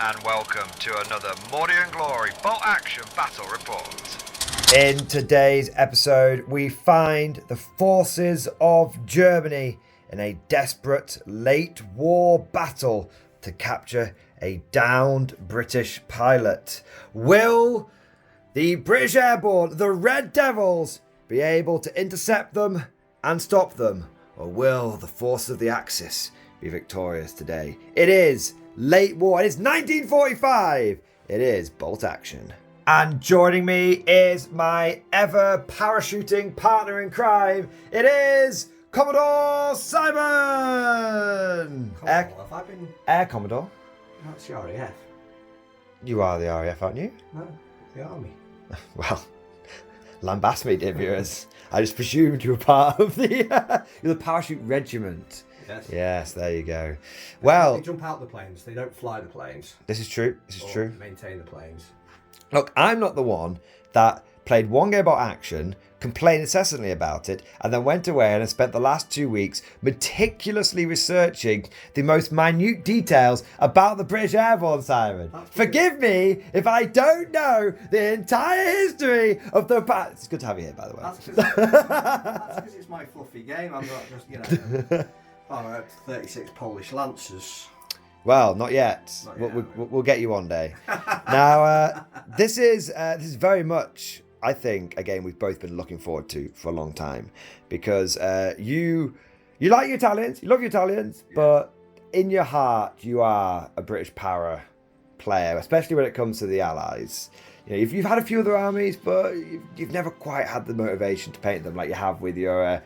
and welcome to another Mordian Glory Bolt Action Battle Report. In today's episode, we find the forces of Germany in a desperate late war battle to capture a downed British pilot. Will the British Airborne, the Red Devils, be able to intercept them and stop them? Or will the forces of the Axis be victorious today? It is late war. It is 1945. It is Bolt Action. And joining me is my ever parachuting partner in crime. It is Commodore Simon. Air Commodore. That's the RAF. You are the RAF, aren't you? No, the Army. Well, lambast me, dear viewers. I just presumed you were part of the you're the parachute regiment. Yes. Yes, there you go. Well, they jump out the planes. They don't fly the planes. This is true. This is true. Maintain the planes. Look, I'm not the one that played one game about action, complained incessantly about it, and then went away and has spent the last 2 weeks meticulously researching the most minute details about the British Airborne, Simon. Forgive me if I don't know the entire history of the... It's good to have you here, by the way. That's because it's my fluffy game. I'm not just, I'm up to 36 Polish Lancers. Well, not yet. We'll get you one day. Now, this is very much, I think, a game we've both been looking forward to for a long time, because you like your Italians, you love your Italians, yeah. But in your heart you are a British para player, especially when it comes to the Allies. You know, you've had a few other armies, but you've never quite had the motivation to paint them like you have with your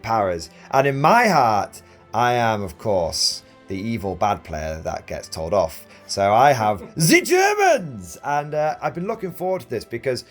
paras. And in my heart, I am, of course, the evil bad player that gets told off. So I have the Germans, and I've been looking forward to this because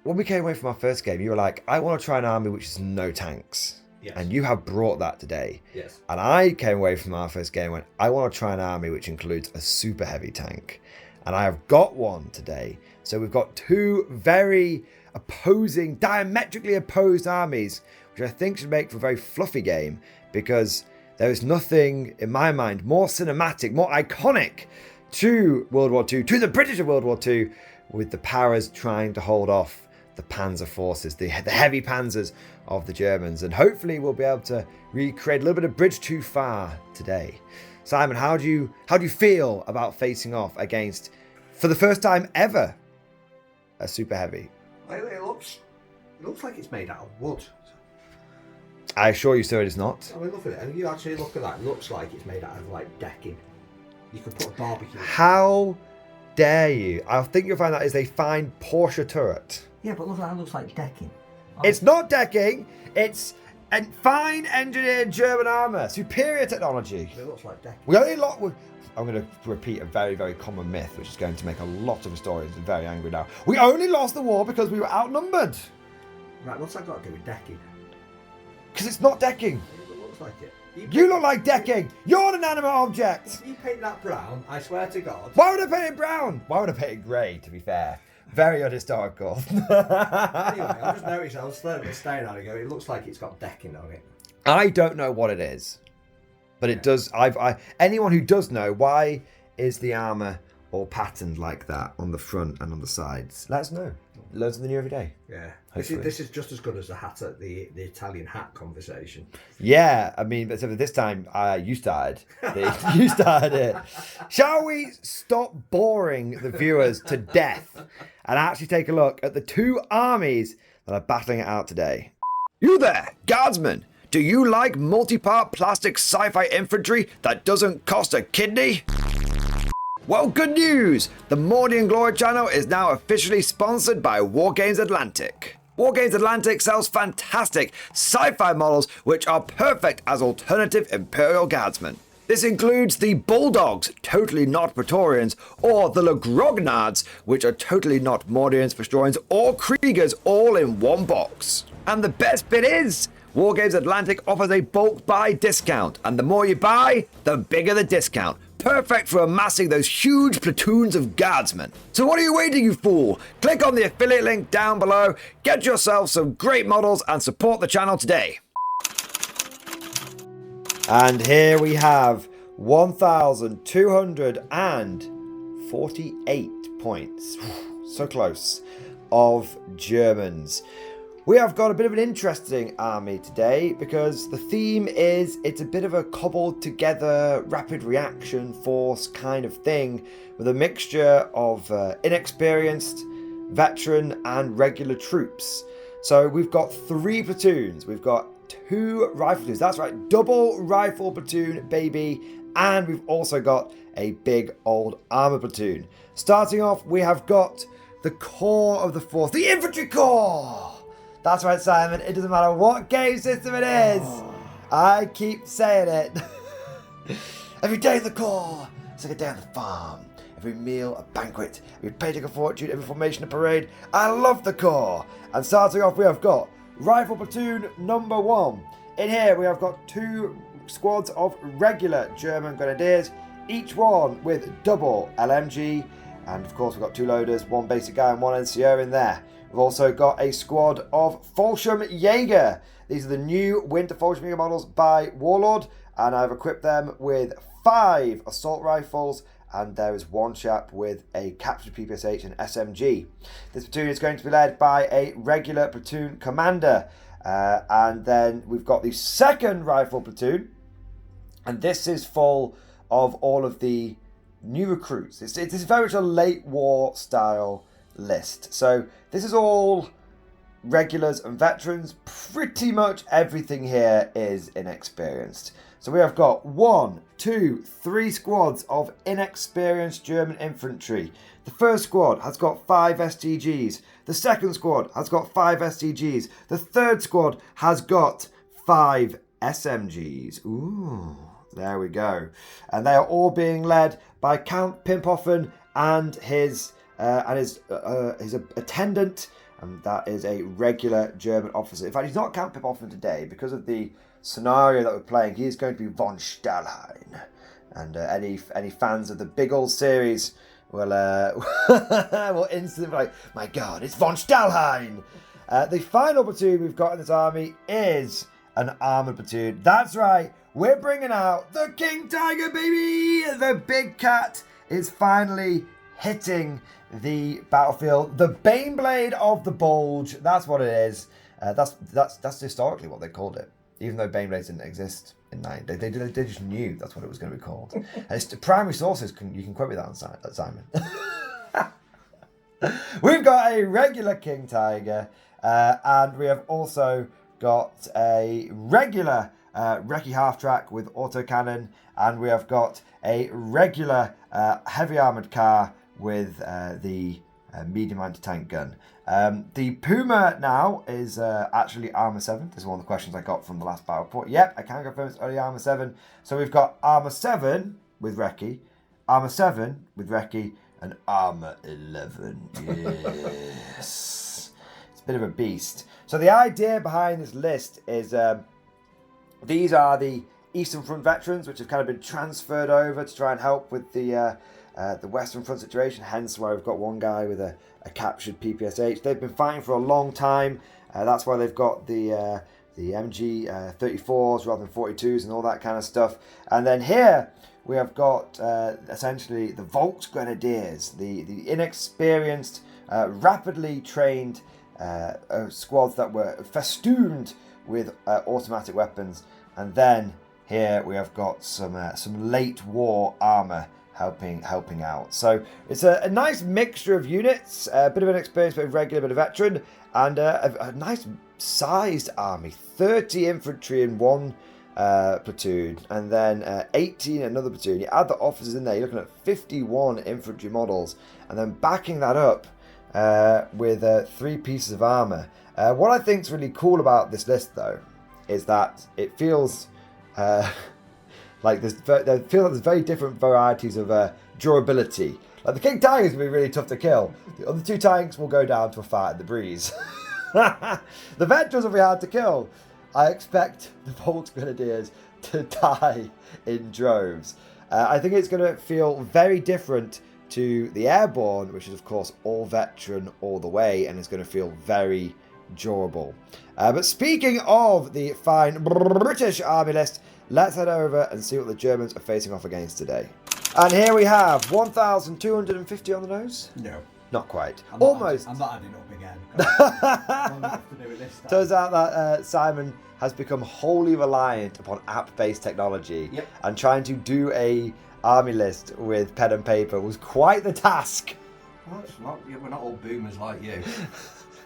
when we came away from our first game, you were like, I want to try an army which is no tanks. Yes. And you have brought that today. Yes. And I came away from our first game and went, I want to try an army which includes a super heavy tank. And I have got one today. So we've got two very opposing, diametrically opposed armies, which I think should make for a very fluffy game, because there is nothing, in my mind, more cinematic, more iconic to World War II, to the British of World War II, with the paras trying to hold off the panzer forces, the heavy panzers of the Germans. And hopefully we'll be able to recreate a little bit of Bridge Too Far today. Simon, how do you feel about facing off against, for the first time ever, a super heavy? It looks like it's made out of wood. I assure you, sir, it is not. I mean, look at it. And you actually look at that. It looks like it's made out of, like, decking. You could put a barbecue. How dare you? I think you'll find that is a fine Porsche turret. Yeah, but look at that. It looks like decking. It's not decking. It's a fine engineered German armour. Superior technology. It looks like decking. I'm going to repeat a very, very common myth, which is going to make a lot of historians very angry now. We only lost the war because we were outnumbered. Right, what's that got to do with decking? Because it's not decking. It looks like it. You look like decking. You're an inanimate object. If you paint that brown, I swear to God. Why would I paint it brown? Why would I paint it grey, to be fair? Very unhistorical. Anyway, I just noticed, I was staring at it, it looks like it's got decking on it. I don't know what it is, but it does. Anyone who does know, why is the armour all patterned like that on the front and on the sides? Let us know. Learn something new every day. Yeah. This is just as good as the hat at the Italian hat conversation. Yeah, I mean, but this time you started. You started it. Shall we stop boring the viewers to death and actually take a look at the two armies that are battling it out today? You there, guardsmen! Do you like multi-part plastic sci-fi infantry that doesn't cost a kidney? Well, good news! The Mordian Glory channel is now officially sponsored by Wargames Atlantic. Wargames Atlantic sells fantastic sci-fi models which are perfect as alternative Imperial Guardsmen. This includes the Bulldogs, totally not Praetorians, or the Grognards, which are totally not Mordians, Vestorians, or Kriegers, all in one box. And the best bit is, Wargames Atlantic offers a bulk buy discount, and the more you buy, the bigger the discount. Perfect for amassing those huge platoons of guardsmen. So what are you waiting, you fool? Click on the affiliate link down below, get yourself some great models, and support the channel today. And here we have 1,248 points. So close. Of Germans. We have got a bit of an interesting army today because the theme is it's a bit of a cobbled together rapid reaction force kind of thing with a mixture of inexperienced, veteran and regular troops. So we've got 3 platoons. We've got 2 rifle platoons. That's right, double rifle platoon, baby. And we've also got a big old armor platoon. Starting off, we have got the core of the force, the infantry corps. That's right, Simon. It doesn't matter what game system it is. I keep saying it. Every day in the corps, it's like a day on the farm. Every meal, a banquet. Every paycheck, a fortune. Every formation, a parade. I love the corps. And starting off, we have got Rifle Platoon number 1. In here, we have got 2 squads of regular German Grenadiers, each one with double LMG. And of course, we've got 2 loaders, 1 basic guy and 1 NCO in there. We've also got a squad of Fallschirmjäger. These are the new Winter Fallschirmjäger models by Warlord, and I've equipped them with 5 assault rifles, and there is 1 chap with a captured PPSH and SMG. This platoon is going to be led by a regular platoon commander, and then we've got the 2nd rifle platoon, and this is full of all of the new recruits. It's very much a late war style list. So this is all regulars and veterans. Pretty much everything here is inexperienced. So we have got 1, 2, 3 squads of inexperienced German infantry. The first squad has got 5 STGs. The second squad has got 5 STGs. The third squad has got 5 SMGs. Ooh, there we go. And they are all being led by Count Pimphoffen and his attendant, and that is a regular German officer. In fact, he's not Count Pimphoffen today because of the scenario that we're playing. He is going to be von Stahlheim, and any fans of the big old series will will instantly be like, my God, it's von Stahlheim. The final platoon we've got in this army is an armoured platoon. That's right, we're bringing out the King Tiger, baby. The big cat is finally hitting the battlefield. The Baneblade of the Bulge. That's what it is. That's historically what they called it, even though Baneblades didn't exist in 9. They just knew that's what it was going to be called. And it's primary sources. You can quote me that on Simon. We've got a regular King Tiger, and we have also got a regular Recce half-track with autocannon, and we have got a regular heavy armoured car with the medium anti-tank gun. The Puma now is actually Armour 7. This is one of the questions I got from the last battle report. Yep, I can confirm it's only Armour 7. So we've got Armour 7 with Recce, Armour 7 with Recce, and Armour 11. Yes. It's a bit of a beast. So the idea behind this list is these are the Eastern Front veterans, which have kind of been transferred over to try and help with the Western Front situation, hence why we've got one guy with a captured PPSH. They've been fighting for a long time. That's why they've got the MG34s rather than 42s and all that kind of stuff. And then here we have got essentially the Volksgrenadiers, the inexperienced, rapidly trained squads that were festooned with automatic weapons. And then here we have got some late war armour helping out. So it's a nice mixture of units, a bit of an experience, bit of regular, bit of veteran, and a nice sized army. 30 infantry in one platoon, and then 18 in another platoon. You add the officers in there, you're looking at 51 infantry models, and then backing that up with 3 pieces of armour. What I think is really cool about this list, though, is that it feels like there's very different varieties of durability. Like the King Tiger is going to be really tough to kill. The other 2 tanks will go down to a fight in the breeze. The veterans will be hard to kill. I expect the Volksgrenadiers to die in droves. I think it's going to feel very different to the Airborne, which is of course all veteran all the way, and it's going to feel very durable. But speaking of the fine British army list, let's head over and see what the Germans are facing off against today. And here we have 1,250 on the nose. No. Not quite. I'm Almost. I'm not adding up again. What have to do with this time? Turns out that Simon has become wholly reliant upon app-based technology. Yep. And trying to do a army list with pen and paper was quite the task. Well, it's not, we're not all boomers like you.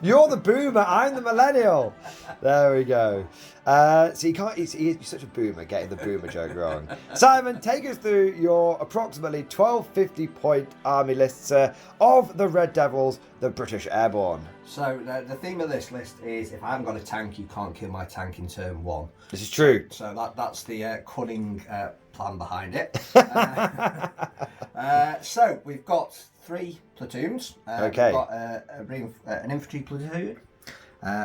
You're the boomer, I'm the millennial. There we go. So you can't, he's such a boomer, getting the boomer joke wrong. Simon, take us through your approximately 1250 point army lists of the Red Devils, the British Airborne. So the theme of this list is if I haven't got a tank, you can't kill my tank in turn 1. This is true. So that's the cunning plan behind it. So we've got 3 platoons. Okay. We've got an infantry platoon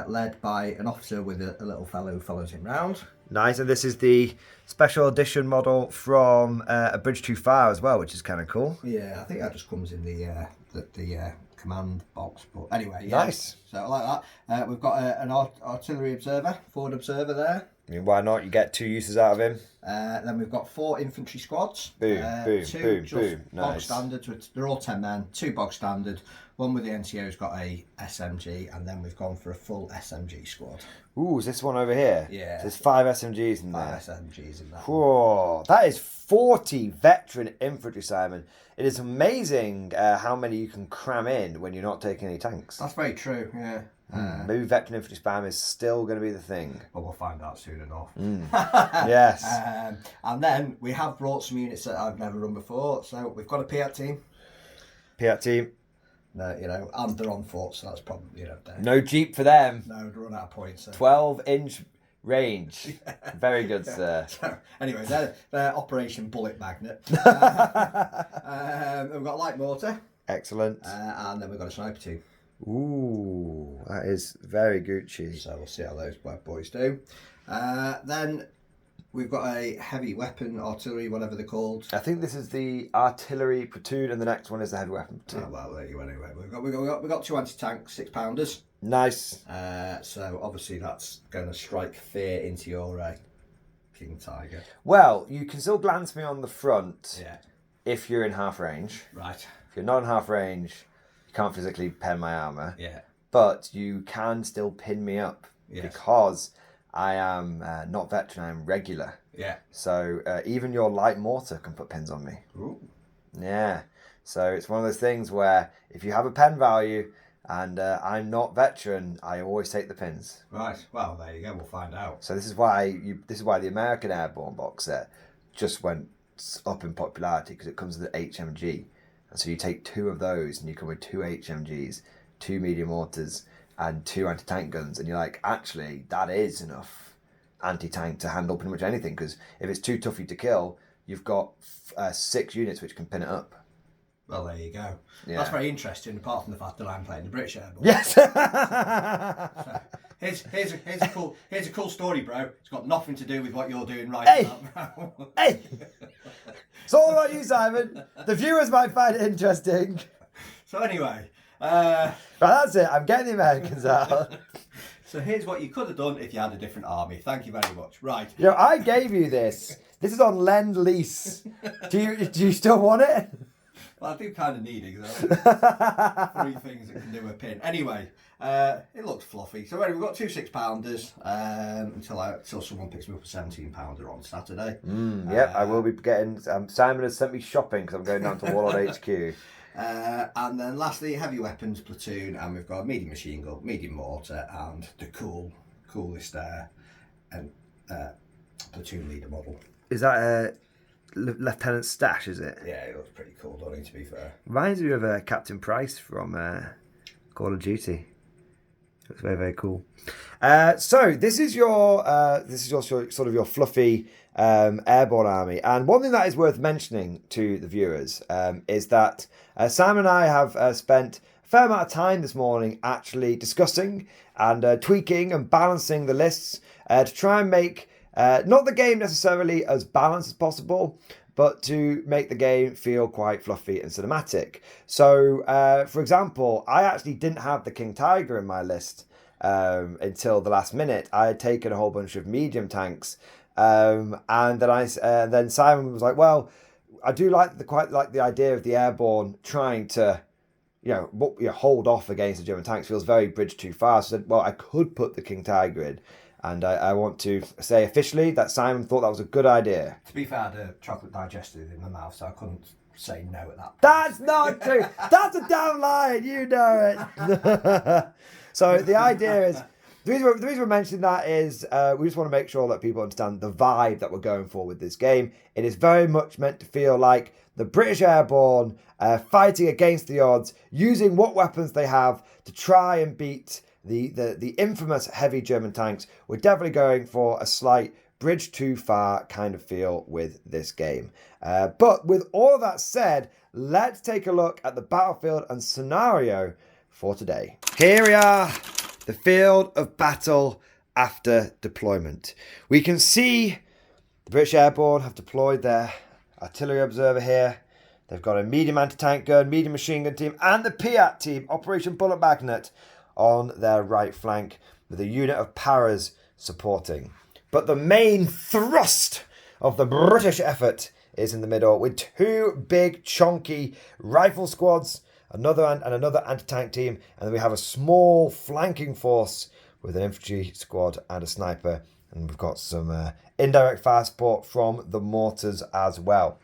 led by an officer with a little fellow who follows him round. Nice, and this is the special edition model from a Bridge Too Far as well, which is kind of cool. Yeah, I think that just comes in the command box. But anyway, yeah. Nice. So I like that. We've got an artillery observer, forward observer there. I mean, why not? You get 2 uses out of him. Then we've got 4 infantry squads. Boom, boom, 2 boom, just boom. bog Nice. standard. They're all 10 men. 2 bog standard. One with the NCO's got a SMG, and then we've gone for a full SMG squad. Ooh, is this one over here? Yeah. So there's 5 SMGs in 5 there. SMGs in that. Whoa, that is 40 veteran infantry, Simon. It is amazing how many you can cram in when you're not taking any tanks. That's very true. Yeah. Maybe veteran infantry spam is still going to be the thing. Well, we'll find out soon enough. Yes. And then we have brought some units that I've never run before. So we've got a Piat team. Piat team. No, and they're on foot, so that's probably, No Jeep for them. no, they run out of points. So. 12-inch range. Very good, sir. So, anyway, they're Operation Bullet Magnet. We've got a light mortar. Excellent. And then we've got a sniper team. Ooh, that is very Gucci. So we'll see how those bad boys do. Then we've got a heavy weapon, artillery, whatever they're called. I think this is the artillery platoon, and the next one is the heavy weapon platoon. Oh, well, there you go. Anyway, we've got 2 anti-tank 6-pounders. Nice. So obviously that's going to strike fear into your King Tiger. Well, you can still glance me on the front Yeah. if you're in half range. Right. If you're not in half range, you can't physically pen my armour. Yeah. But you can still pin me up Yes. because I am not veteran, I am regular. Yeah. So even your light mortar can put pins on me. Ooh. Yeah. So it's one of those things where if you have a pen value and I'm not veteran, I always take the pins. Right. Well, there you go. We'll find out. So this is why the American Airborne box set just went up in popularity, because it comes with the HMG. And so you take 2 of those and you come with 2 HMGs, 2 medium mortars, and 2 anti-tank guns, and you're like, actually, that is enough anti-tank to handle pretty much anything, because if it's too tough for you to kill, you've got 6 units which can pin it up. Well, there you go. Yeah. That's very interesting, apart from the fact that I'm playing the British Airborne. Yes! So, here's a cool story, bro. It's got nothing to do with what you're doing right Hey! now. Hey! It's all about you, Simon. The viewers might find it interesting. So anyway, Right, that's it. I'm getting the Americans out. so here's what you could have done if you had a different army. Thank you very much. Right. You know, I gave you this. This is on Lend-Lease. Do you still want it? Well, I do kind of need it, because 3 things that can do a pin. Anyway, it looks fluffy. So anyway, we've got 2 6-pounders until someone picks me up a 17-pounder on Saturday. Yep, I will be getting... Simon has sent me shopping because I'm going down to Warlord HQ. And then lastly, heavy weapons platoon, and we've got a medium machine gun, medium mortar, and the coolest platoon leader model. Is that a Lieutenant Stash, is it? Yeah, it looks pretty cool, don't it, to be fair. Reminds me of Captain Price from Call of Duty. Looks very, very cool. So this is your sort of your fluffy airborne army, and one thing that is worth mentioning to the viewers is that Sam and I have spent a fair amount of time this morning actually discussing and tweaking and balancing the lists to try and make not the game necessarily as balanced as possible, but to make the game feel quite fluffy and cinematic. So, for example, I actually didn't have the King Tiger in my list until the last minute, I had taken a whole bunch of medium tanks, and then Simon was like, "Well, I do quite like the idea of the airborne trying to, hold off against the German tanks. Feels very bridge too far." So I said, "Well, I could put the King Tiger in." And I want to say officially that Simon thought that was a good idea. To be fair, I had a chocolate digestive in my mouth, so I couldn't say no at that point. That's not true. That's a damn lie. You know it. So the idea is, the reason we're mentioning that is we just want to make sure that people understand the vibe that we're going for with this game. It is very much meant to feel like the British Airborne fighting against the odds, using what weapons they have to try and beat the infamous heavy German tanks. We're definitely going for a slight bridge too far kind of feel with this game. But with all of that said, let's take a look at the battlefield and scenario for today. Here we are, the field of battle after deployment. We can see the British Airborne have deployed their artillery observer here. They've got a medium anti-tank gun, medium machine gun team, and the PIAT team, Operation Bullet Magnet, on their right flank, with a unit of paras supporting. But the main thrust of the British effort is in the middle, with two big chunky rifle squads, another anti-tank team, and then we have a small flanking force with an infantry squad and a sniper, and we've got some indirect fire support from the mortars as well.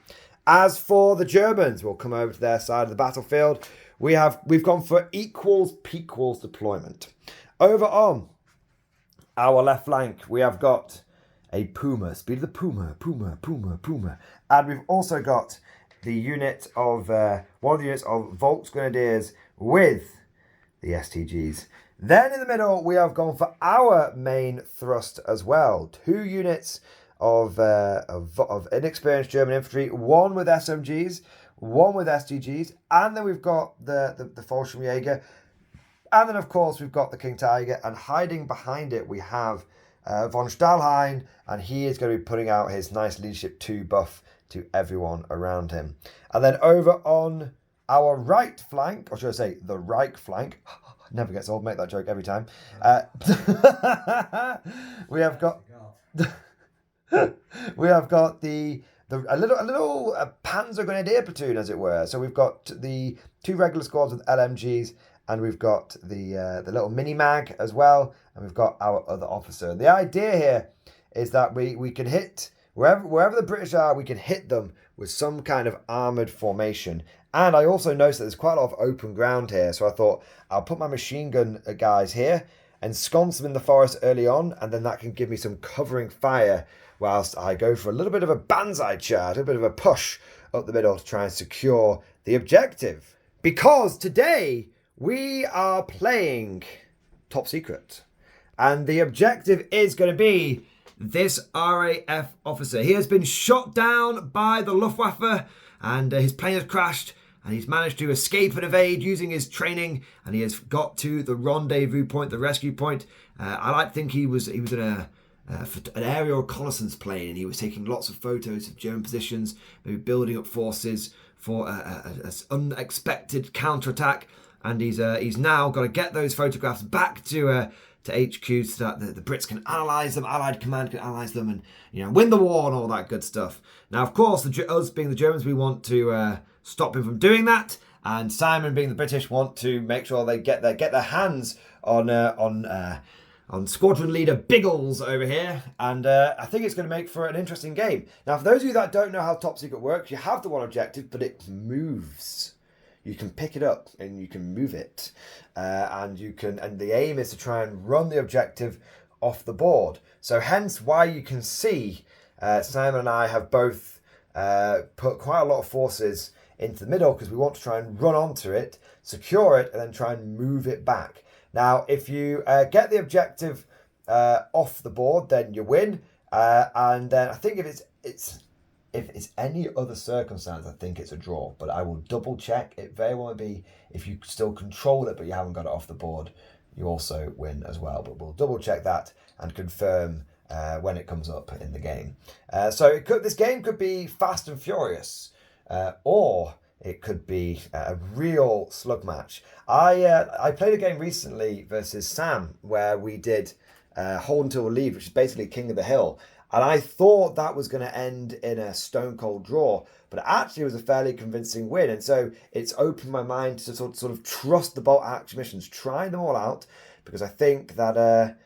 As for the Germans, we'll come over to their side of the battlefield. We've gone for equals pequals deployment. Over on our left flank, we have got a Puma, speed of the Puma. And we've also got the unit of, one of the units of Volks Grenadiers with the STGs. Then in the middle, we have gone for our main thrust as well. Two units of inexperienced German infantry, one with SMGs, one with STGs, and then we've got the Fallschirmjäger, and then of course we've got the King Tiger, and hiding behind it we have von Stahlheim, and he is going to be putting out his nice leadership 2 buff to everyone around him. And then over on our right flank, or should I say the right flank, never gets old, make that joke every time, we have got a little Panzer Grenadier platoon, as it were. So we've got the 2 regular squads with LMGs, and we've got the little mini mag as well, and we've got our other officer. The idea here is that we can hit wherever the British are, we can hit them with some kind of armoured formation. And I also noticed that there's quite a lot of open ground here, so I thought I'll put my machine gun guys here, ensconce them in the forest early on, and then that can give me some covering fire whilst I go for a little bit of a banzai charge, a bit of a push up the middle to try and secure the objective. Because today we are playing Top Secret, and the objective is going to be this RAF officer. He has been shot down by the Luftwaffe, and his plane has crashed, and he's managed to escape and evade using his training, and he has got to the rendezvous point, the rescue point. I like to think he was in an aerial reconnaissance plane, and he was taking lots of photos of German positions, maybe building up forces for an unexpected counterattack. And he's now got to get those photographs back to HQ so that the Brits can analyse them, Allied command can analyse them, and win the war and all that good stuff. Now, of course, us being the Germans, we want to stop him from doing that, and Simon, being the British, want to make sure they get their hands on squadron leader Biggles over here, and I think it's going to make for an interesting game. Now, for those of you that don't know how Top Secret works, you have the one objective, but it moves. You can pick it up and you can move it, and the aim is to try and run the objective off the board. So hence why you can see Simon and I have both put quite a lot of forces into the middle, because we want to try and run onto it, secure it, and then try and move it back. Now, if you get the objective off the board, then you win. And then I think if it's any other circumstance, I think it's a draw. But I will double check. It very well be if you still control it, but you haven't got it off the board, you also win as well. But we'll double check that and confirm when it comes up in the game. So this game could be fast and furious, or it could be a real slug match. I played a game recently versus Sam where we did Hold Until Relieved, which is basically King of the Hill. And I thought that was going to end in a stone cold draw, but it actually was a fairly convincing win. And so it's opened my mind to sort of trust the bolt action missions, try them all out, because I think that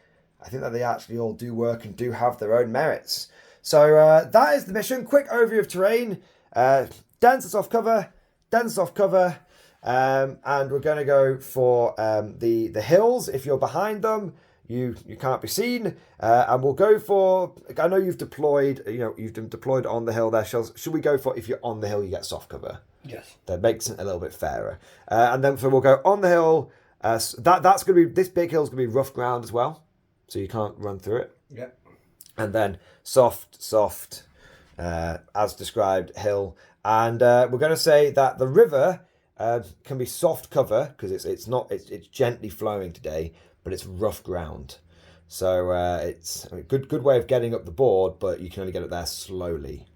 they actually all do work and do have their own merits. So that is the mission. Quick overview of terrain. Dense and soft cover. And we're going to go for the hills. If you're behind them, you can't be seen. And we'll go for, I know you've deployed, you've deployed on the hill there. Should we go for, if you're on the hill, you get soft cover? Yes. That makes it a little bit fairer. And then so we'll go on the hill. That's going to be, this big hill's going to be rough ground as well. So you can't run through it. Yep. And then soft, as described, hill. And we're going to say that the river can be soft cover because it's gently flowing today, but it's rough ground. So it's a good way of getting up the board, but you can only get it there slowly.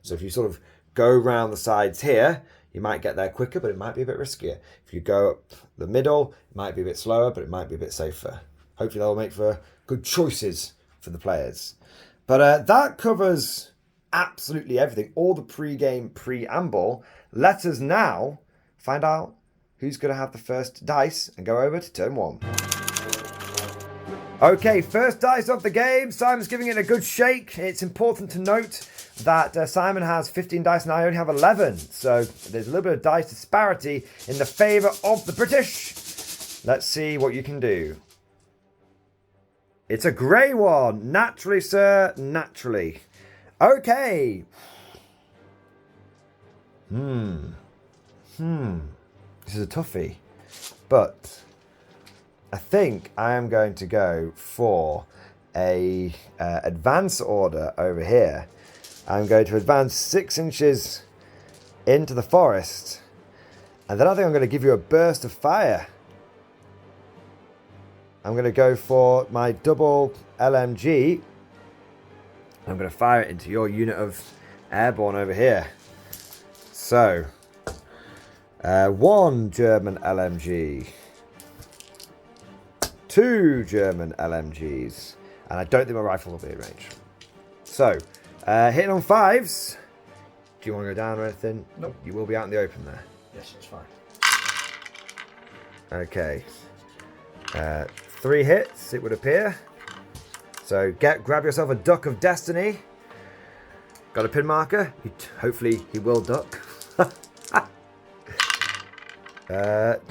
So if you sort of go around the sides here, you might get there quicker, but it might be a bit riskier. If you go up the middle, it might be a bit slower, but it might be a bit safer. Hopefully that'll make for good choices for the players. But that covers absolutely everything, all the pre-game preamble. Let us now find out who's going to have the first dice and go over to turn 1. Okay, first dice of the game. Simon's giving it a good shake. It's important to note that Simon has 15 dice and I only have 11. So there's a little bit of dice disparity in the favour of the British. Let's see what you can do. It's a grey one. Naturally, sir. Naturally. Okay. This is a toughie. But I think I am going to go for a advance order over here. I'm going to advance 6 inches into the forest. And then I think I'm going to give you a burst of fire. I'm going to go for my double LMG. I'm going to fire it into your unit of airborne over here. So, 1 German LMG. 2 German LMGs. And I don't think my rifle will be in range. So, hitting on 5s. Do you want to go down or anything? Nope. You will be out in the open there. Yes, it's fine. Okay. 3 hits, it would appear. So grab yourself a Duck of Destiny. Got a pin marker. Hopefully he will duck.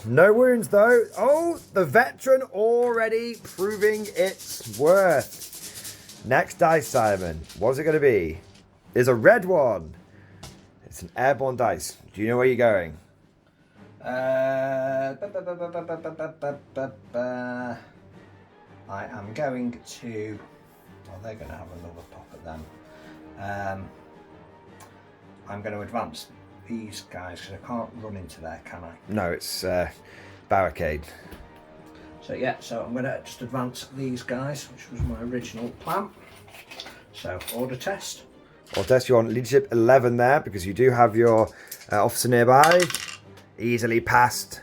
No wounds though. Oh, the veteran already proving its worth. Next dice, Simon. What is it going to be? There's a red one. It's an airborne dice. Do you know where you're going? I am going to. Well, they're going to have another pop at them. I'm going to advance these guys because I can't run into there, can I? No, it's barricade. So yeah, so I'm going to just advance these guys, which was my original plan. So order test. Order test. You're on leadership 11 there because you do have your officer nearby. Easily passed.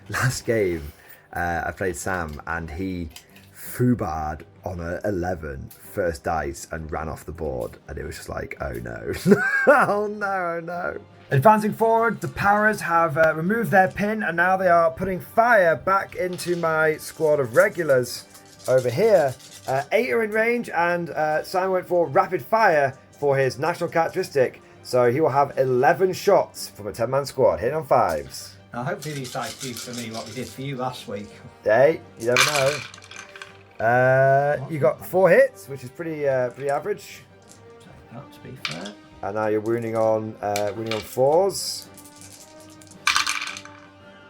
Last game, I played Sam and he foobarred on a 11 first dice and ran off the board, and it was just like, oh no. Oh no. Advancing forward, the Paras have removed their pin and now they are putting fire back into my squad of regulars over here. 8 are in range, and Simon went for rapid fire for his national characteristic, so he will have 11 shots from a 10-man squad, hitting on 5s. Now hopefully these dice do for me what we did for you last week. Hey, you never know. You got 4 hits, which is pretty average. Take that, to be fair. And now you're wounding on 4s.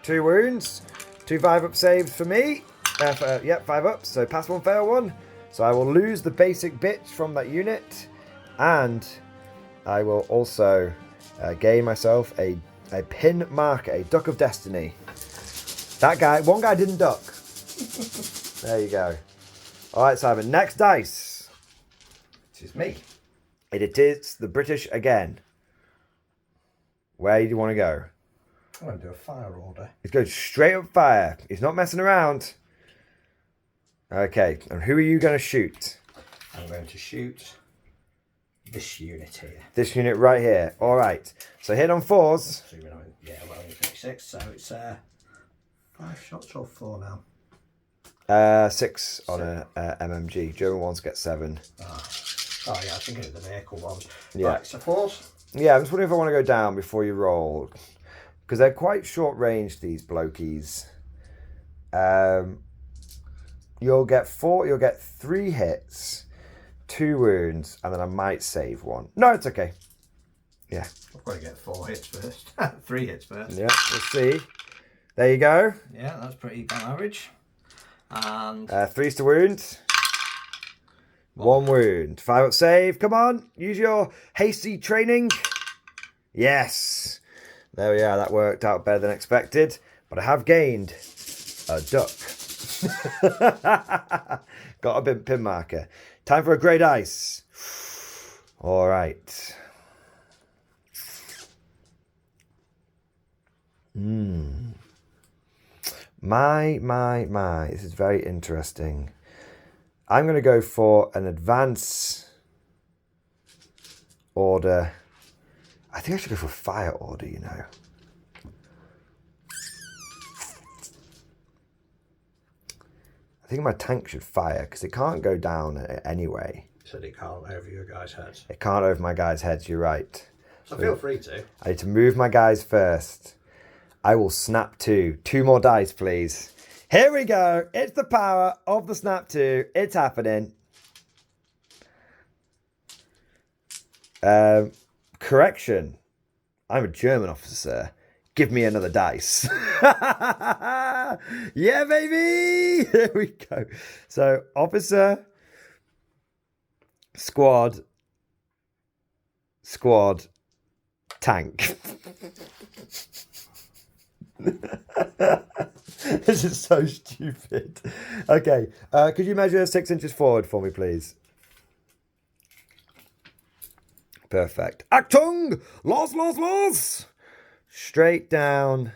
2 wounds. 2 5-up saves for me. 5 ups. So pass 1, fail 1. So I will lose the basic bits from that unit, and I will also gain myself a pin marker, a Duck of Destiny. One guy didn't duck. There you go. All right, Simon. Next dice. This is me. It is the British again. Where do you want to go? I'm going to do a fire order. He's going straight up fire. He's not messing around. Okay, and who are you going to shoot? I'm going to shoot this unit here. This unit right here. All right. So hit on 4s. Yeah, well, only 56, so it's 5 shots or 4 now. 6 on a MMG. German ones get 7. Oh yeah, I think it's the vehicle ones. Yeah. Right, so 4s. Yeah, I'm just wondering if I want to go down before you roll. Because they're quite short range, these blokies. You'll get 3 hits, 2 wounds, and then I might save 1. No, it's okay. Yeah. I've got to get 4 hits first. 3 hits first. Yeah, let's see. There you go. Yeah, that's pretty on average. And 3's to wound. 1 wound. 5 up save. Come on. Use your hasty training. Yes. There we are. That worked out better than expected. But I have gained a duck. Got a bit pin marker. Time for a grey dice. All right. My. This is very interesting. I'm going to go for an advance order. I think I should go for a fire order, you know. I think my tank should fire because it can't go down anyway. so it can't over your guys' heads. It can't over my guys' heads, you're right. So feel free to. I need to move my guys first. I will snap 2. 2 more dice, please. Here we go. It's the power of the snap 2. It's happening. Correction. I'm a German officer, sir. Give me another dice. Yeah, baby. Here we go. So, officer, squad, tank. This is so stupid. Okay, could you measure 6 inches forward for me, please? Perfect. Achtung! Los! Straight down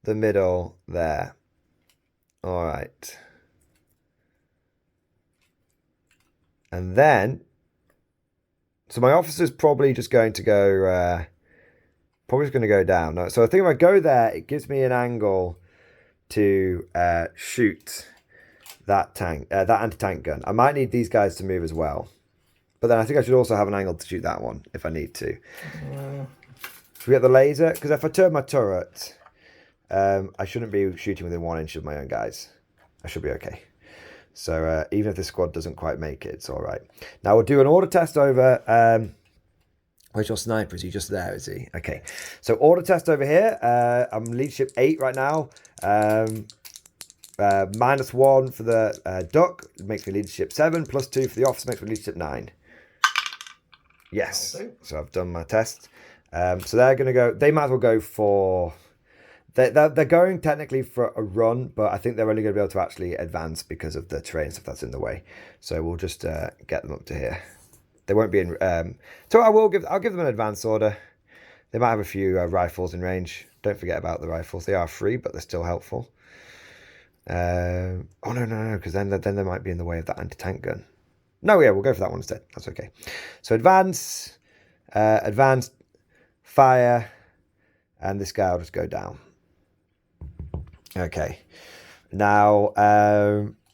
the middle there. All right. And then, so my officer's probably just going to go, down. No, so I think if I go there, it gives me an angle to shoot that tank, that anti-tank gun. I might need these guys to move as well. But then I think I should also have an angle to shoot that one if I need to. Should we get the laser? Because if I turn my turret, I shouldn't be shooting within 1 inch of my own guys. I should be okay. So even if this squad doesn't quite make it, it's all right. Now we'll do an order test over... where's your sniper? Is he just there? Is he? Okay. So order test over here. I'm leadership 8 right now. -1 for the duck makes me leadership 7. +2 for the officer makes me leadership 9. Yes. So I've done my test. So they're going to go. They might as well go for. They're going technically for a run, but I think they're only going to be able to actually advance because of the terrain stuff that's in the way. So we'll just get them up to here. They won't be in. So I'll give them an advance order. They might have a few rifles in range. Don't forget about the rifles. They are free, but they're still helpful. Oh no, because then they might be in the way of that anti-tank gun. No, yeah, we'll go for that one instead. That's okay. So advance, fire, and this guy will just go down. Okay. Now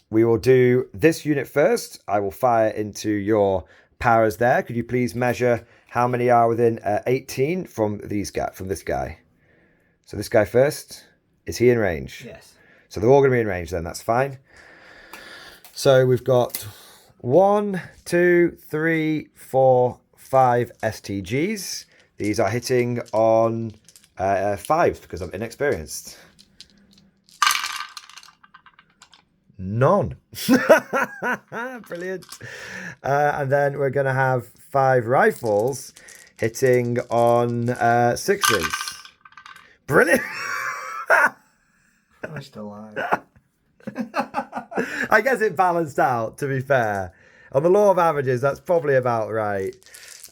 we will do this unit first. I will fire into your powers there. Could you please measure how many are within 18 from this guy? So this guy first. Is he in range? Yes. So they're all going to be in range then. That's fine. So we've got 1, 2, 3, 4, 5 STGs. These are hitting on 5 because I'm inexperienced. None. Brilliant. And then we're going to have 5 rifles hitting on 6s. Brilliant. I'm still alive. I guess it balanced out, to be fair. On the law of averages, that's probably about right.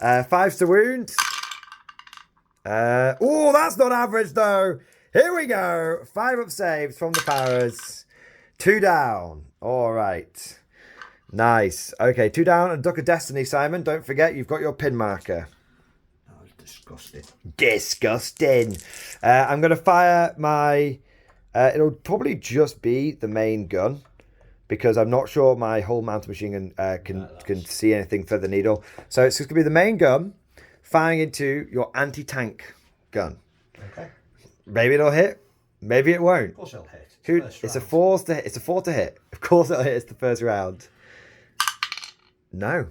5s to wound. Oh, that's not average though. Here we go. 5 up saves from the powers. 2 down. All right. Nice. Okay, 2 down and Duck of Destiny, Simon. Don't forget, you've got your pin marker. That was disgusting. Disgusting. I'm going to fire my... it'll probably just be the main gun, because I'm not sure my whole mounted machine gun can see anything for the needle. So it's just going to be the main gun firing into your anti-tank gun. Okay. Maybe it'll hit. Maybe it won't. Of course it'll hit. It's a 4 to hit. It's a 4 to hit. Of course it'll hit. It's the first round. No.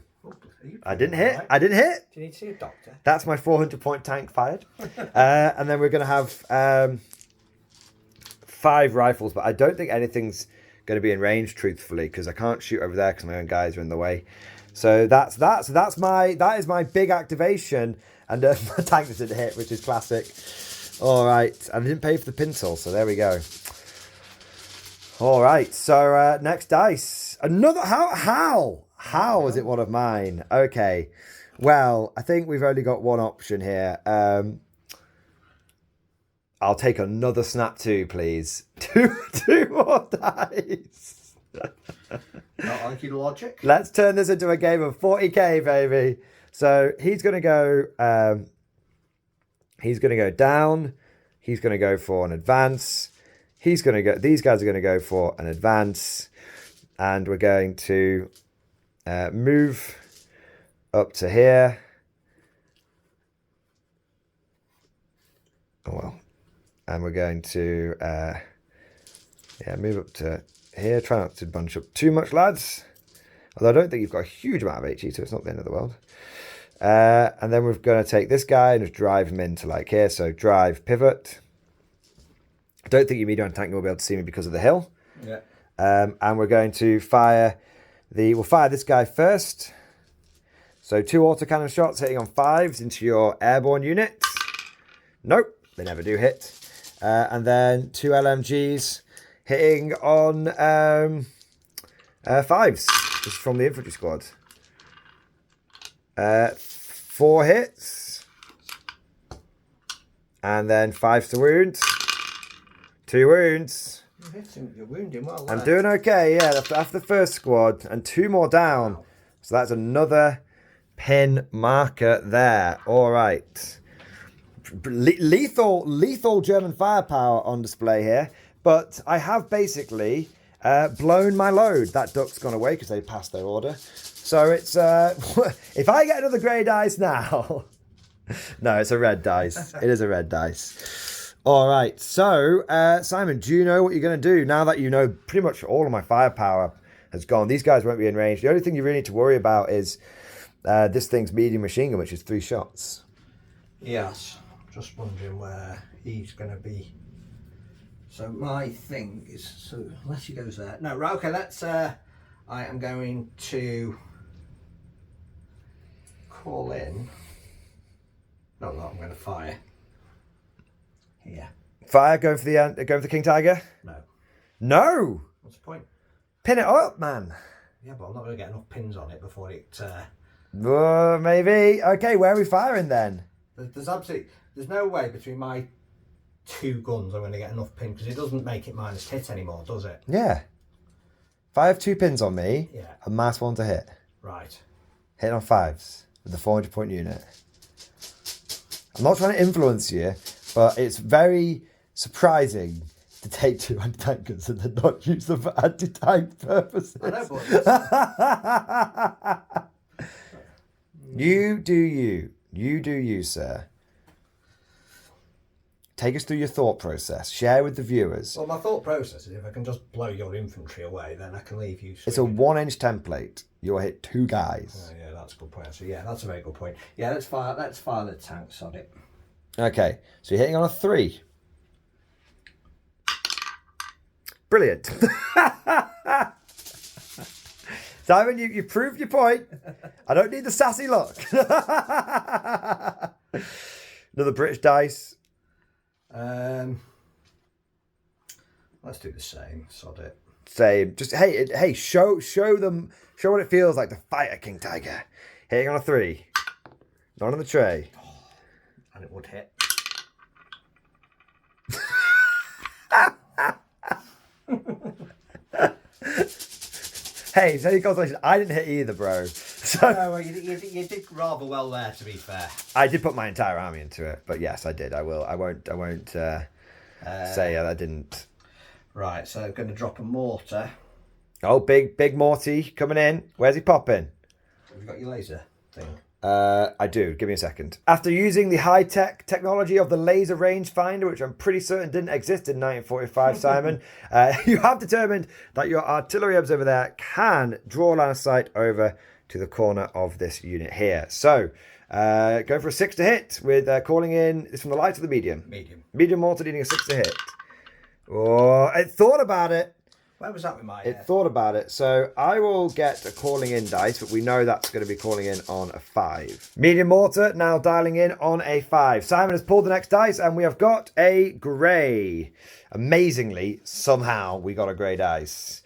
I didn't hit. Right? I didn't hit. Do you need to see a doctor? That's my 400-point tank fired. And then we're going to have 5 rifles, but I don't think anything's going to be in range, truthfully, because I can't shoot over there because my own guys are in the way. So that is my big activation, and my tank didn't hit, which is classic. All right, and I didn't pay for the pintle, so there we go. All right, so next dice. Another how was it one of mine? Okay, well, I think we've only got one option here. I'll take another snap 2, please. Two more dice. Not like your logic. Let's turn this into a game of 40k, baby. So he's gonna go. He's gonna go down. He's gonna go for an advance. He's gonna go. These guys are gonna go for an advance, and we're going to move up to here. Oh well. And we're going to, move up to here. Try not to bunch up too much, lads. Although I don't think you've got a huge amount of HE, so it's not the end of the world. And then we're going to take this guy and just drive him into like here. So drive, pivot. I don't think your medium tank will be able to see me because of the hill. Yeah. And we're going to fire we'll fire this guy first. So 2 autocannon shots hitting on 5s into your airborne units. Nope, they never do hit. And then 2 LMGs hitting on 5s. This is from the infantry squad. 4 hits. And then 5 to wound. 2 wounds. You're wounding well. I'm doing okay, yeah. After the first squad. And 2 more down. So that's another pin marker there. All right. Lethal German firepower on display here, but I have basically blown my load. That duck's gone away because they passed their order. So it's if I get another grey dice now, no, it's a red dice. It is a red dice. All right. So Simon, do you know what you're going to do now that you know pretty much all of my firepower has gone? These guys won't be in range. The only thing you really need to worry about is this thing's medium machine gun, which is 3 shots. Yes. Just wondering where he's going to be. So my thing is, so unless he goes there. No, right, okay, let's, I am going to call in. No, I'm going to fire. Here. Fire, go for the King Tiger? No. No! What's the point? Pin it up, man. Yeah, but I'm not going to get enough pins on it before it... Maybe. Okay, where are we firing then? There's no way between my 2 guns I'm going to get enough pins, because it doesn't make it minus hit anymore, does it? Yeah. If I have 2 pins on me, yeah, a mass 1 to hit. Right. Hit on 5s with the 400-point unit. I'm not trying to influence you, but it's very surprising to take 2 anti-tank guns and then not use them for anti-tank purposes. I know, but... You do you. You do you, sir. Take us through your thought process. Share with the viewers. Well, my thought process is if I can just blow your infantry away, then I can leave you swinging. It's a 1-inch template. You'll hit 2 guys. Oh, yeah, that's a good point. So yeah, that's a very good point. Yeah, let's fire the tanks on it. Okay, so you're hitting on a 3. Brilliant. Simon, you proved your point. I don't need the sassy look. Another British dice. Let's do the same. Sod it. Same. Just hey, show them, show what it feels like to fight a King Tiger. Hitting on a 3. Not on the tray. And it would hit. Hey, so consolation, I didn't hit either, bro. So No, well, you did rather well there, to be fair. I did put my entire army into it, but yes, I did. I will. I won't say I didn't. Right, so I'm going to drop a mortar. Oh, big Morty coming in. Where's he popping? Have you got your laser thing? I do. Give me a second. After using the high-tech technology of the laser rangefinder, which I'm pretty certain didn't exist in 1945, Simon, you have determined that your artillery hubs over there can draw line of sight over to the corner of this unit here. So, go for a 6 to hit with calling in. It's from the light to the medium. Medium mortar needing a 6 to hit. Oh, it thought about it. Where was that with my It thought about it. So I will get a calling in dice, but we know that's going to be calling in on a 5. Medium mortar now dialing in on a 5. Simon has pulled the next dice and we have got a grey. Amazingly, somehow we got a grey dice.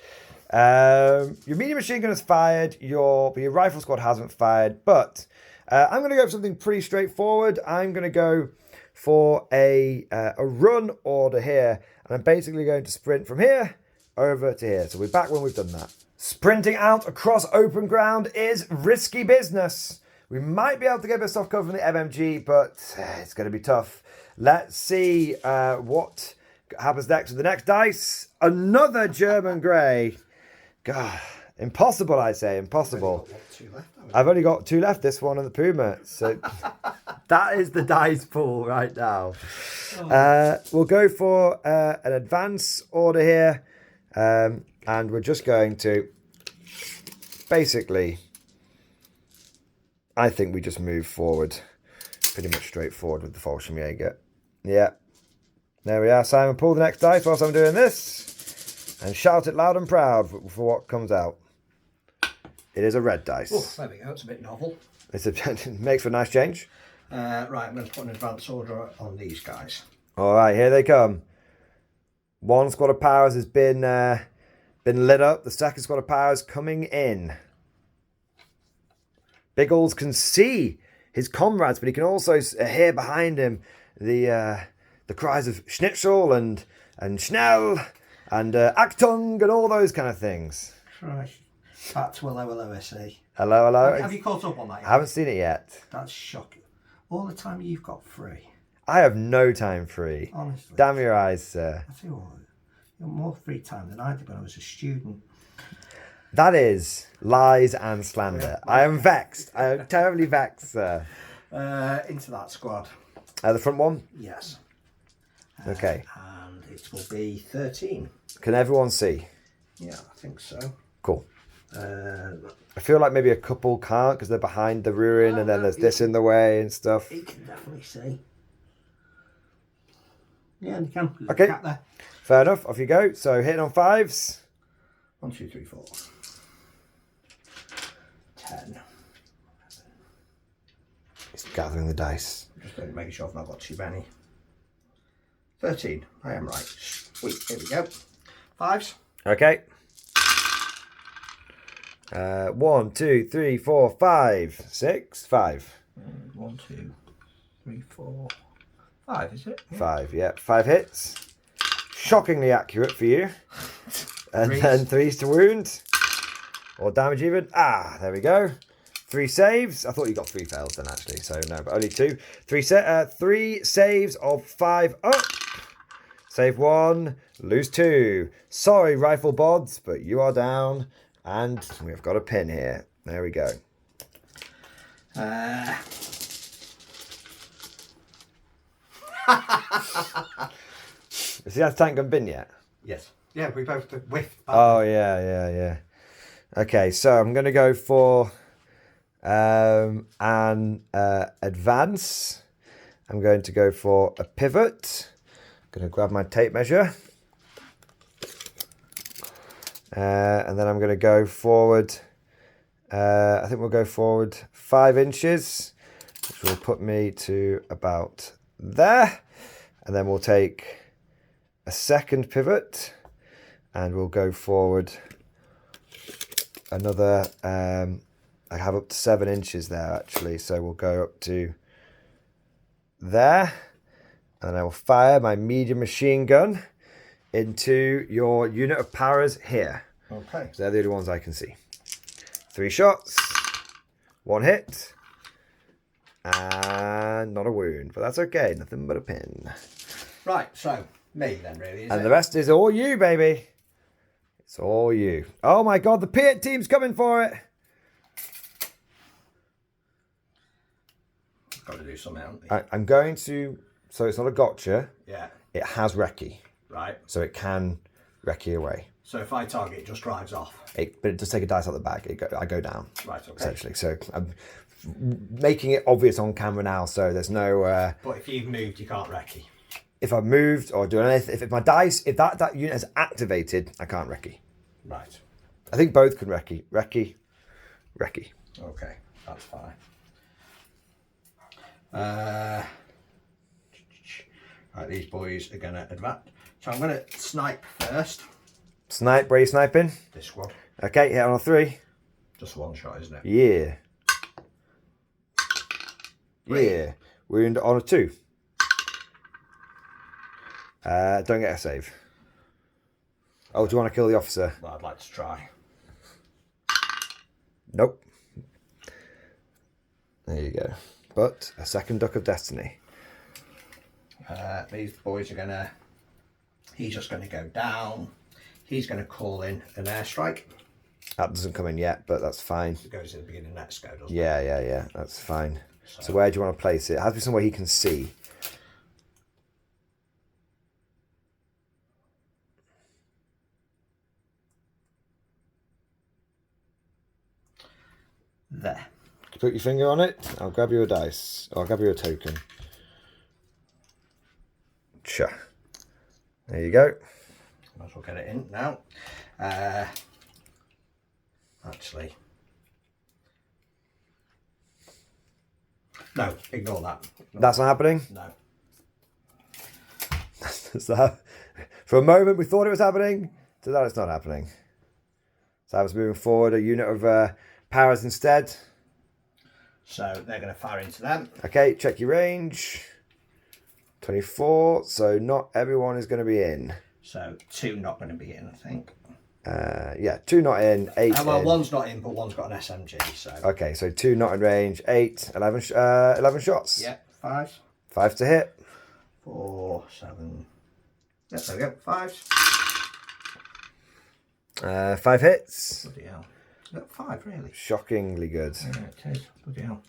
Your medium machine gun has fired. Your rifle squad hasn't fired. But I'm going to go for something pretty straightforward. I'm going to go for a run order here. And I'm basically going to sprint from here over to here. So we're back when we've done that. Sprinting out across open ground is risky business. We might be able to get a bit of soft cover from the MMG, but it's going to be tough. Let's see what happens next with the next dice. Another German grey. God, impossible, I say, impossible. I've only got 2 left, this one and the Puma. So that is the dice pool right now. We'll go for an advance order here. And we're just going to basically, I think we just move forward pretty much straightforward with the Fallschirmjäger. Yeah, there we are. Simon, pull the next dice whilst I'm doing this and shout it loud and proud for what comes out. It is a red dice. Oh, there we go. It's a bit novel. It makes for a nice change. Right, I'm going to put an advance order on these guys. All right, here they come. One squad of powers has been lit up. The second squad of powers coming in. Biggles can see his comrades, but he can also hear behind him the cries of Schnitzel and Schnell and Achtung and all those kind of things. Christ. Back to hello, SE. Hello. Have you caught up on that yet? I haven't seen it yet. That's shocking. All the time you've got free. I have no time free. Honestly. Damn your eyes, sir. I tell you what, you have more free time than I did when I was a student. That is lies and slander. I am vexed. I am terribly vexed, sir. Into that squad. The front one? Yes. Okay. And it will be 13. Can everyone see? Yeah, I think so. Cool. I feel like maybe a couple can't because they're behind the ruin and then there's this in the way and stuff. You can definitely see. Yeah, you can. Okay. There. Fair enough. Off you go. So hitting on 5s. 1, 2, 3, 4. 10. He's gathering the dice. Just don't make sure I've not got too many. 13. I am right. Sweet. Here we go. 5s. Okay. 1, 2, 3, 4, 5, 6, 5. 1, 2, 3, 4, 5. Is it? 5. Yeah. 5 hits. Shockingly accurate for you. And then 3s to wound. Or damage even. Ah, there we go. 3 saves. I thought you got 3 fails then actually. So no, but only 2. 3 saves of 5 up. Save 1. Lose 2. Sorry, rifle bods, but you are down. And we've got a pin here. There we go. Is he had tank gun bin yet? Yes. Yeah, we both whiffed. Oh, yeah. Okay, so I'm going to go for an advance. I'm going to go for a pivot. I'm going to grab my tape measure. And then I'm going to go forward. I think we'll go forward 5 inches, which will put me to about there. And then we'll take a second pivot and we'll go forward another, I have up to 7 inches there actually. So we'll go up to there and I will fire my medium machine gun into your unit of powers here. Okay. So they're the only ones I can see. 3 shots, 1 hit, and not a wound. But that's okay, nothing but a pin. Right, so me then, really, is And it? the rest is all you, baby. It's all you. Oh my God, the Piat team's coming for it. Got to do something, haven't we? I'm going to, so it's not a gotcha. Yeah. It has recce. Right. So it can recce away. So if I target, it just drives off. But it does take a dice out the bag. I go down. Right, okay. Essentially. So I'm making it obvious on camera now, so there's no... But if you've moved, you can't recce. If I've moved or doing anything, if my dice, if that unit is activated, I can't recce. Right. I think both can recce. Recce. Okay, that's fine. Right, these boys are going to advance. So I'm going to snipe first. Snipe, where are you sniping? This squad. Okay, hit on a 3. Just one shot, isn't it? Yeah. 3. Yeah. Wound on a 2. Don't get a save. Oh, do you want to kill the officer? Well, I'd like to try. Nope. There you go. But a second Duck of Destiny. These boys are going to... He's just going to go down. He's going to call in an airstrike. That doesn't come in yet, but that's fine. It goes at the beginning of next go, doesn't it? Yeah. That's fine. So where do you want to place it? It has to be somewhere he can see. There. Put your finger on it. I'll grab you a dice. Or I'll grab you a token. Sure. There you go. Might as well get it in now. Actually. No, ignore that. That's not happening? No. So, for a moment we thought it was happening. So that it's not happening. So I was moving forward a unit of powers instead. So they're going to fire into them. Okay, check your range. 24. So not everyone is going to be in. So 2 not going to be in, I think. Yeah, 2 not in, 8 Well, in. 1's not in, but 1's got an SMG. So Okay, so 2 not in range, 8, 11, 11 shots. yeah, 5, 5 to hit. 4, 7. Yes, there we go. 5. 5 hits. Bloody hell. No, 5 really. Shockingly good. Yeah, it is. Bloody hell.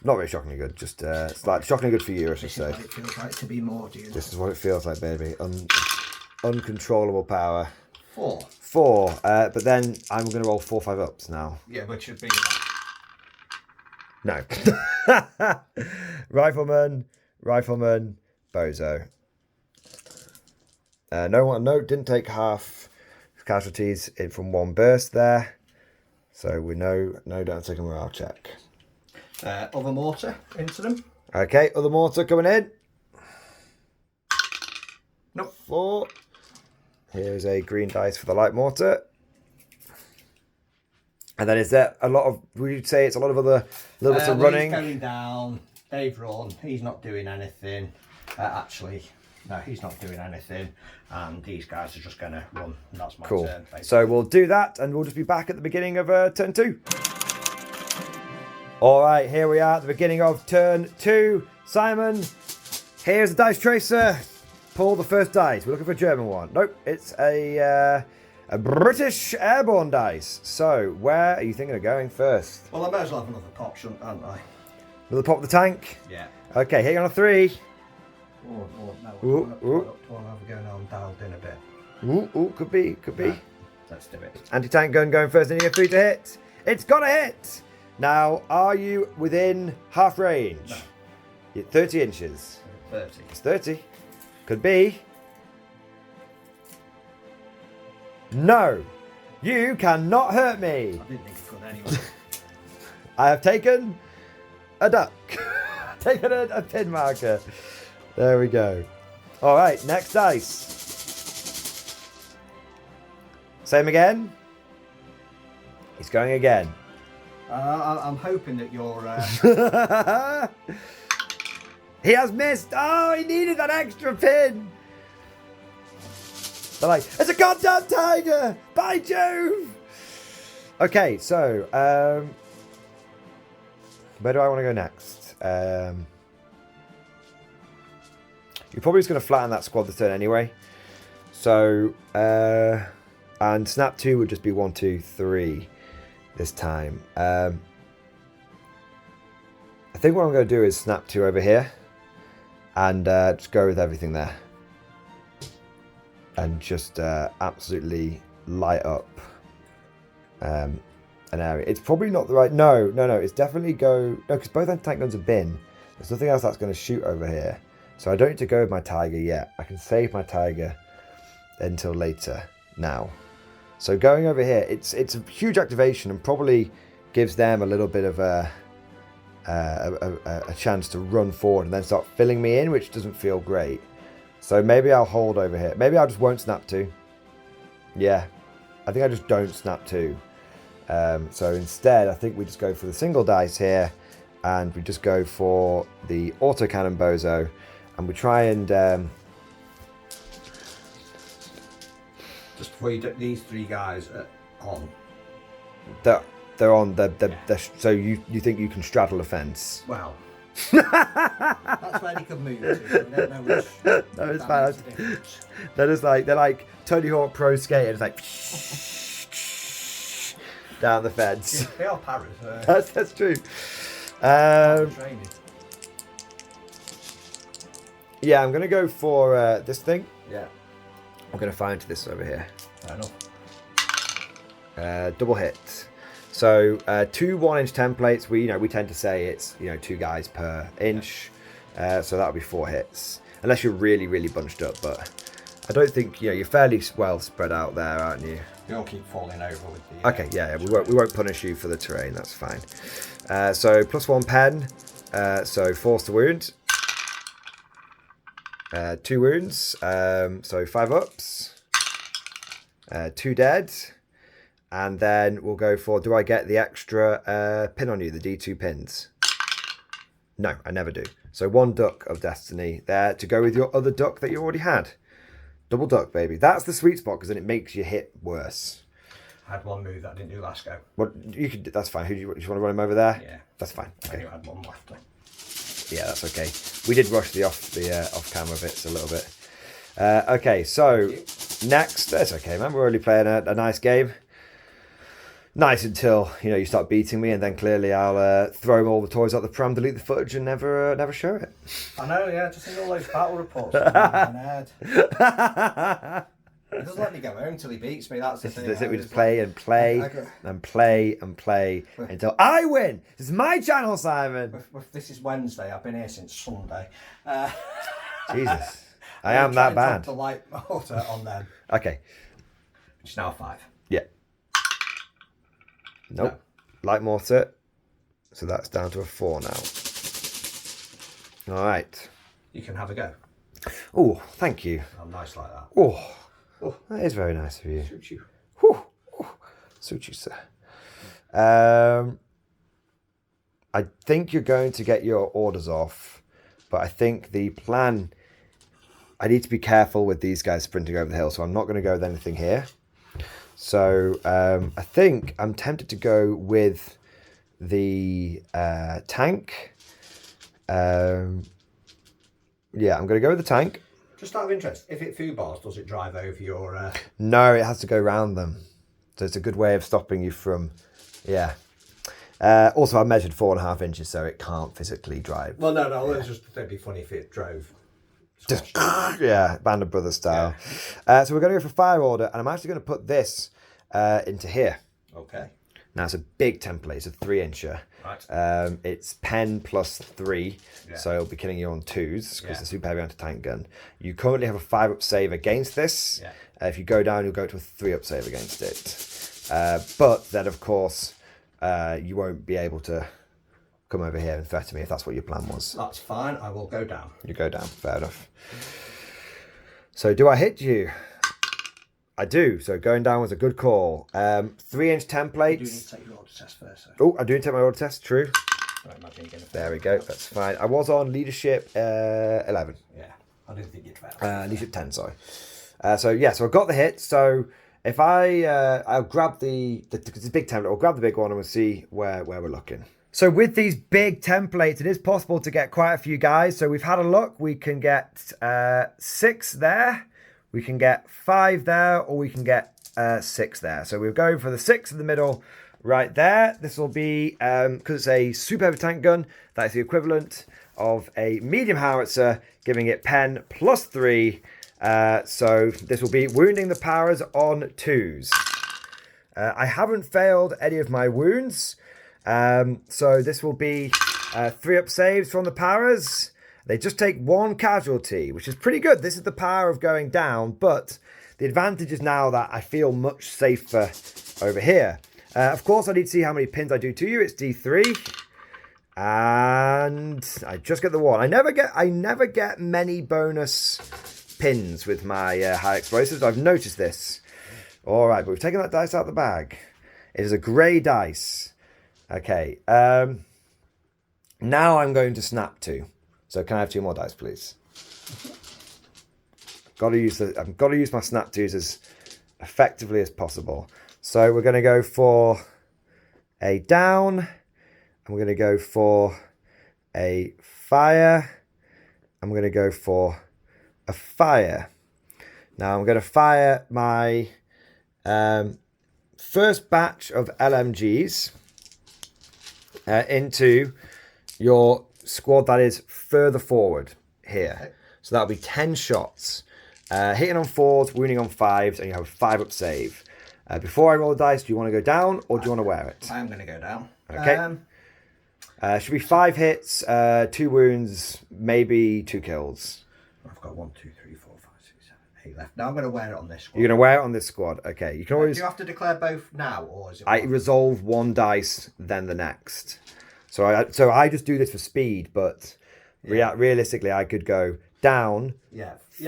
Not very shockingly good, just it's like shockingly good for you, I should This is say. what it feels like to be Mordian. This is what it feels like, baby. Uncontrollable power. 4. 4, but then I'm going to roll 4 5-ups now. Yeah, which would be No. Rifleman, bozo. No, didn't take half casualties in from 1 burst there. So we know, no, don't take a morale check. other mortar into them. Okay, other mortar coming in. Nope. 4. Here's a green dice for the light mortar. And then is there a lot of, would you say it's a lot of other little bits of running? He's going down. They've run. He's not doing anything. Actually, no, he's not doing anything. And these guys are just going to run. And that's my Cool. turn. Basically. So we'll do that and we'll just be back at the beginning of turn 2. All right, here we are at the beginning of turn 2. Simon, here's the dice tracer. Pull the first dice. We're looking for a German one. Nope, it's a British airborne dice. So where are you thinking of going first? Well, I might as well have another pop, shouldn't I? Another pop of the tank? Yeah. Okay, hitting on a 3. Oh, no. Ooh, ooh. One over going on dialed in a bit. Ooh, could be. Yeah, let's do it. Anti-tank gun going first. Need a 3 to hit. It's got a hit. Now, are you within half range? No. You're 30 inches. 30. It's 30. Could be. No. You cannot hurt me. I didn't think it could anyway. I have taken a duck. Taken a pin marker. There we go. All right, next dice. Same again. He's going again. I'm hoping that you're... He has missed. Oh, he needed that extra pin. They're like, it's a goddamn tiger. By Jove! Okay, so where do I want to go next? You're probably just going to flatten that squad this turn anyway. So, and snap 2 would just be 1, 2, 3 this time. I think what I'm going to do is snap 2 over here and just go with everything there. And just absolutely light up an area. It's probably not the right... No. It's definitely go... No, because both anti-tank guns have been. There's nothing else that's going to shoot over here. So I don't need to go with my Tiger yet. I can save my Tiger until later now. So going over here, it's a huge activation and probably gives them a little bit of a chance to run forward and then start filling me in, which doesn't feel great. So maybe I'll hold over here. Maybe I just won't snap 2. Yeah, I think I just don't snap 2. So instead, I think we just go for the single dice here, and we just go for the autocannon bozo, and we try and just before you do, these 3 guys are on. They're on. So you think you can straddle a fence? Well, that's where they could move to. So we don't know which. No, it's fine. They're like Tony Hawk Pro Skater. It's like down the fence. Yeah, they are paras. That's true. Yeah, I'm gonna go for this thing. Yeah. I'm gonna fire into this over here. Fair enough. Double hit. So 2 1-inch templates. We tend to say it's 2 guys per inch. So that'll be 4 hits, unless you're really bunched up. But I don't think you're fairly well spread out there, aren't you? You'll keep falling over with the. Okay, yeah, we won't punish you for the terrain. That's fine. So +1 pen. So force to wound. 2 wounds. So 5 ups. 2 dead. And then we'll go for, do I get the extra pin on you, the D2 pins? No, I never do. So 1 duck of destiny there to go with your other duck that you already had. Double duck, baby. That's the sweet spot, because then it makes you hit worse. I had 1 move that I didn't do last go. What you could? That's fine. Who do you want to run him over there? Yeah, that's fine. Okay. I had 1 left. Yeah, that's okay. We did rush the off camera bits a little bit. Okay, so next, that's okay, man. We're only playing a nice game. Nice until you start beating me, and then clearly I'll throw all the toys out the pram, delete the footage, and never show it. I know, yeah. Just think all those battle reports. In my head. He doesn't let me go home until he beats me. That's the thing. That's it. We just play and play and play and play until I win. This is my channel, Simon. This is Wednesday. I've been here since Sunday. Jesus, I am that bad. The light motor on them. Okay. It's now 5. Yeah. Nope. No. Light mortar. So that's down to a 4 now. All right. You can have a go. Oh, thank you. I'm nice like that. Oh, that is very nice of you. Suits you. Whew. Suits you, sir. I think you're going to get your orders off, but I think the plan... I need to be careful with these guys sprinting over the hill, so I'm not going to go with anything here. So I think I'm tempted to go with the tank. Yeah, I'm going to go with the tank. Just out of interest, if it food bars, does it drive over your... No, it has to go around them. So it's a good way of stopping you from... Yeah. Also, I measured 4.5 inches, so it can't physically drive. Well, no, it's just, it'd be funny if it drove. Just, yeah, Band of Brothers style. Yeah. So we're going to go for fire order, and I'm actually going to put this into here. Okay. Now, it's a big template. It's a 3-incher. Right. It's pen +3, so it'll be killing you on 2s, because it's a super heavy anti-tank gun. You currently have a 5-up save against this. Yeah. If you go down, you'll go to a 3-up save against it. But then, of course, you won't be able to come over here and threaten me if that's what your plan was. That's fine. I will go down. You go down. Fair enough. So do I hit you? I do. So going down was a good call. 3-inch templates. You do need to take your order test first. So. Oh, I do need to take my order test. True. I imagine you're gonna there we go. That's fine. I was on leadership 11. Yeah. I didn't think you'd fail. Leadership 10, sorry. So I've got the hit. So if I'll grab the big template, I'll grab the big one and we'll see where we're looking. So with these big templates, it is possible to get quite a few guys. So we've had a look. We can get 6 there, we can get 5 there, or we can get 6 there. So we'll go for the 6 in the middle right there. This will be, because it's a super heavy tank gun, that's the equivalent of a medium howitzer, giving it pen +3. So this will be wounding the powers on 2s. I haven't failed any of my wounds. So this will be 3 up saves from the powers. They just take 1 casualty, which is pretty good. This is the power of going down, but the advantage is now that I feel much safer over here. Of course, I need to see how many pins I do to you. It's D3. And I just get the 1. I never get many bonus pins with my high explosives. I've noticed this. All right, but we've taken that dice out of the bag. It is a grey dice. Okay. Now I'm going to snap 2. So can I have 2 more dice, please? I've got to use my snap 2s as effectively as possible. So we're going to go for a down. And we're going to go for a fire. And we're going to go for a fire. Now I'm going to fire my first batch of LMGs into your squad that is further forward here. Okay. So that'll be 10 shots. Hitting on 4s, wounding on 5s, and you have a 5 up save. Before I roll the dice, do you want to go down or do you want to wear it? I'm going to go down. Okay. Should be 5 hits, 2 wounds, maybe 2 kills. I've got 1, 2, 3, 4, 5, 6, 7, 8 left. Now I'm going to wear it on this squad. You're going to wear it on this squad. Okay. You can always. Do you have to declare both now, or is it? I resolve 1 dice, then the next. So I just do this for speed, but realistically, I could go down,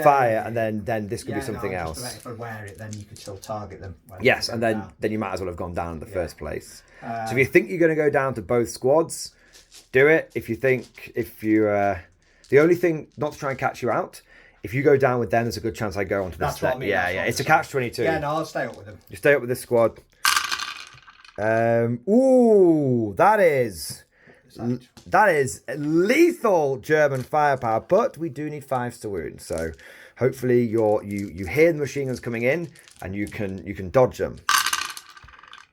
fire, and then this could be something else. If I wear it, then you could still target them. Yes, and then you might as well have gone down in the first place. So if you think you're going to go down to both squads, do it. The only thing not to try and catch you out, if you go down with them, there's a good chance I go onto this. That's what I mean. Yeah, it's a catch-22. Yeah, no, I'll stay up with them. You stay up with this squad. Ooh, that is lethal German firepower, but we do need 5s to wound. So hopefully you hear the machine guns coming in and you can dodge them.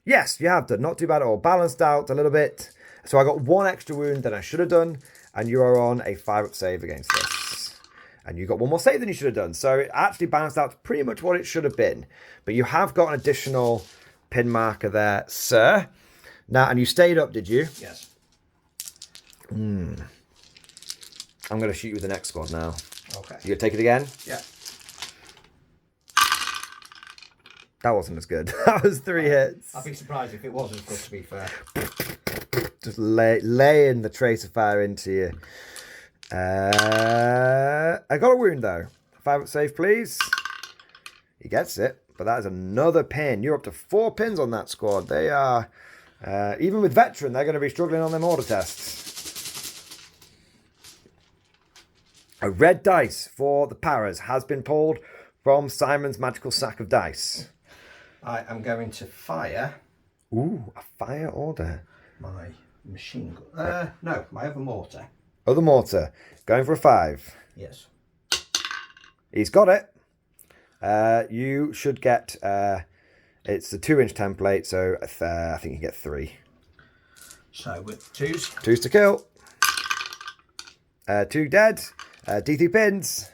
Yes, you have done. Not too bad at all. Balanced out a little bit. So I got 1 extra wound than I should have done, and you are on a 5 up save against this. And you got 1 more save than you should have done. So it actually balanced out to pretty much what it should have been. But you have got an additional pin marker there, sir. Now, and you stayed up, did you? Yes. I'm going to shoot you with the next squad now. Okay. You going to take it again? Yeah. That wasn't as good. That was 3 hits. I'd be surprised if it was as good, to be fair. Just laying the tracer fire into you. I got a wound, though. 5 up save, please. He gets it, but that is another pin. You're up to 4 pins on that squad. They are, even with veteran, they're going to be struggling on their mortar tests. A red dice for the Paras has been pulled from Simon's magical sack of dice. I am going to fire. Ooh, a fire order. My machine gun. No, my other mortar. Other mortar. Going for a 5. Yes. He's got it. You should get... it's the 2-inch template, so I think you get 3. So with 2s. 2s to kill. 2 dead. D3 pins.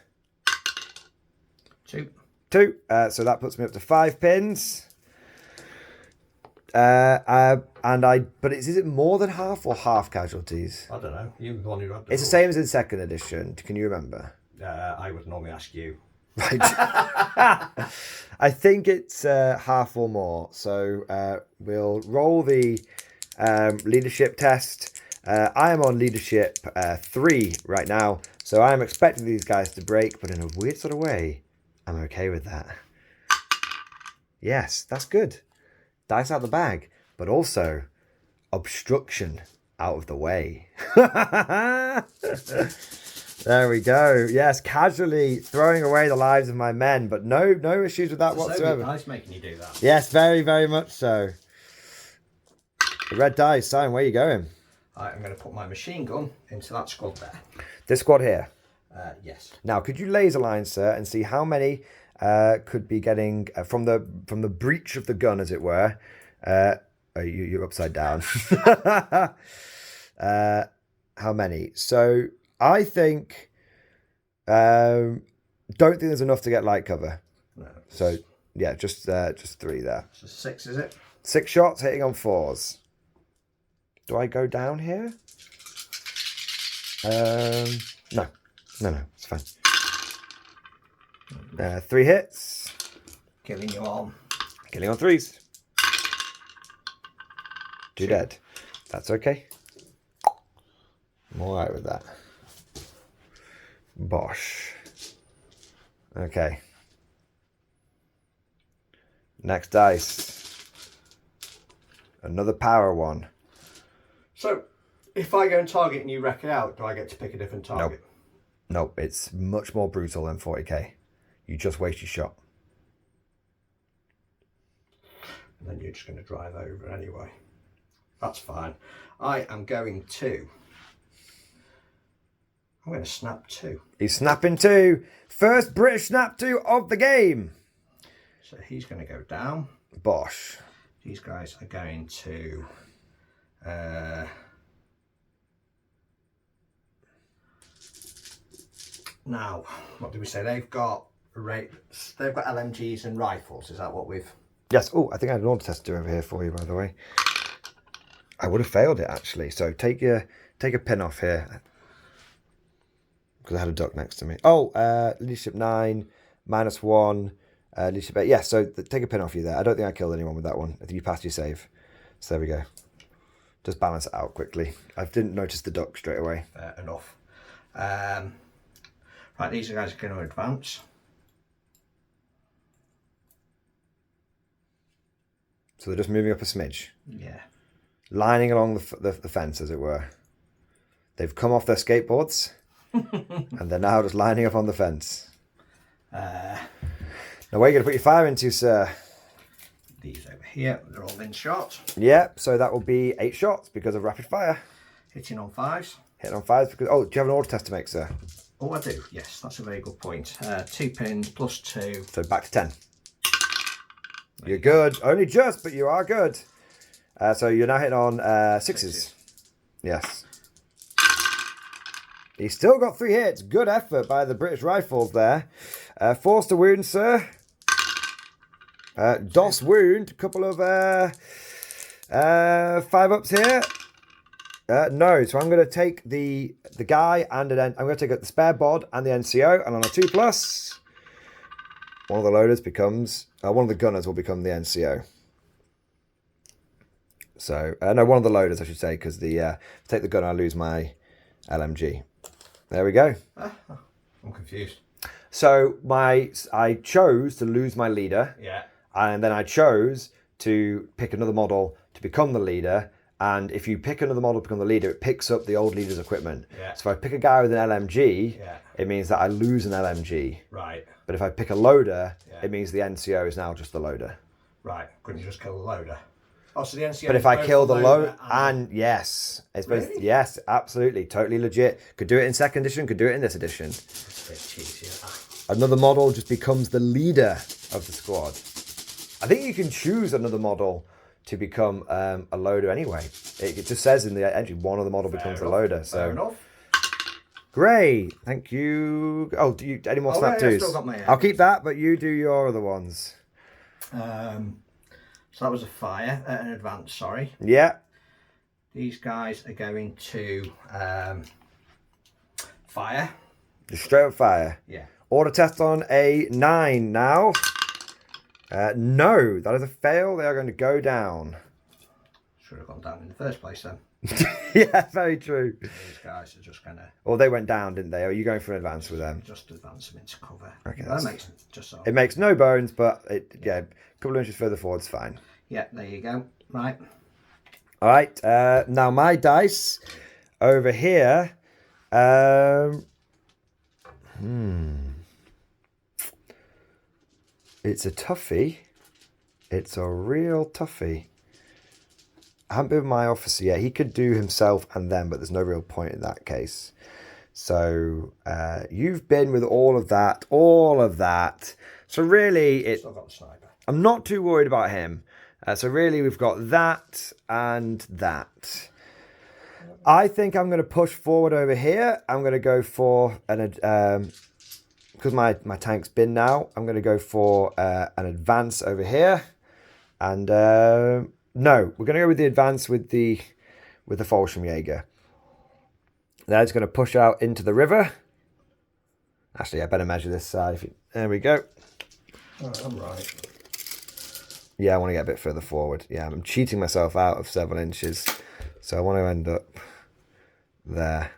2. 2. So that puts me up to 5 pins. But is it more than half or half casualties? I don't know. You're the one who had It's the same as in 2nd edition. Can you remember? I would normally ask you. Right. I think it's half or more. So we'll roll the leadership test. I am on leadership 3 right now. So I'm expecting these guys to break, but in a weird sort of way, I'm okay with that. Yes, that's good. Dice out the bag, but also obstruction out of the way. There we go. Yes, casually throwing away the lives of my men, but no issues with that It's whatsoever. nice making you do that. Yes, very, very much so. The red dice, Simon, where are you going? Right, I'm going to put my machine gun into that squad there. This squad here. Yes. Now, could you laser line, sir, and see how many could be getting from the breech of the gun, as it were? You're upside down. How many? So I think, don't think there's enough to get light cover. No. So yeah, just 3 there. So 6, is it? 6 shots hitting on 4s. Do I go down here? No, it's fine. 3 hits. Killing you on. Killing on 3s. 2 dead. That's okay. I'm alright with that. Bosh. Okay. Next dice. Another power one. So, if I go and target and you wreck it out, do I get to pick a different target? Nope, it's much more brutal than 40k. You just waste your shot. And then you're just going to drive over anyway. That's fine. I am going to... I'm going to snap 2. He's snapping 2. First British snap 2 of the game. So he's going to go down. Bosh. These guys are going to... Now, what did we say? They've got LMGs and rifles. Is that what we've... Yes. Oh, I think I had an order tester over here for you, by the way. I would have failed it, actually. So take a pin off here. Because I had a duck next to me. Oh, leadership 9, -1, leadership 8. Yeah, so take a pin off you there. I don't think I killed anyone with that one. I think you passed your save. So there we go. Just balance it out quickly. I didn't notice the duck straight away. Fair enough. Right, these guys are going to advance. So they're just moving up a smidge. Yeah. Lining along the fence, as it were. They've come off their skateboards. And they're now just lining up on the fence. Now where are you going to put your fire into, sir? These over here, they're all in shot. Yep, so that will be 8 shots because of rapid fire. Hitting on 5s. Hitting on 5s because... Oh, do you have an order test to make, sir? Oh, I do. Yes, that's a very good point. 2 pins plus 2. So back to 10. You're good. Only just, but you are good. So you're now hitting on 6s. Yes. He's still got 3 hits. Good effort by the British Rifles there. Forced to wound, sir. DOS wound. Couple of 5-ups here. No, so I'm going to take the guy and then I'm going to take the spare bod and the NCO, and on a 2+, one of the loaders becomes one of the gunners will become the NCO. So no, one of the loaders I should say, because take the gunner I lose my LMG. There we go. I'm confused. So I chose to lose my leader. Yeah. And then I chose to pick another model to become the leader. And if you pick another model to become the leader, it picks up the old leader's equipment. Yeah. So if I pick a guy with an LMG, yeah, it means that I lose an LMG. Right. But if I pick a loader, yeah, it means the NCO is now just the loader. Right. Couldn't you just kill the loader? Oh, so the NCO. But if I kill the loader and yes, it's both, really? yes, absolutely, totally legit. Could do it in 2nd edition. Could do it in this edition. It's a bit cheesy. Another model just becomes the leader of the squad. I think you can choose another model to become a loader anyway. It just says in the entry one of the model becomes a loader. So fair enough. Great, thank you. Oh, do you any more snap yeah, twos? still got my I'll keep that, but you do your other ones. So that was a fire, an advance. Sorry. Yeah. These guys are going to fire. Just straight up fire. Yeah. Order test on a 9 now. No, that is a fail. They are going to go down. Should have gone down in the first place then. Yeah, very true. These guys are just going to... Or they went down, didn't they? Or are you going for an advance with them? Just advance them into cover. Okay, That that's... makes just so. It makes no bones, but a couple of inches further forward's fine. Yeah, there you go. Right. All right. Now my dice over here. It's a toughie. It's a real toughie. I haven't been with my officer yet. He could do himself and them, but there's no real point in that case. So you've been with all of that. So really, Still got the sniper. I'm not too worried about him. So really, we've got that and that. I think I'm going to push forward over here. I'm going to go for an because my tank's been now. I'm going to go for an advance over here, and no, we're going to go with the advance with the Fallschirmjäger. Now it's going to push out into the river. Actually, I better measure this side. There we go. I'm right. Yeah, I want to get a bit further forward. Yeah, I'm cheating myself out of several inches, so I want to end up there.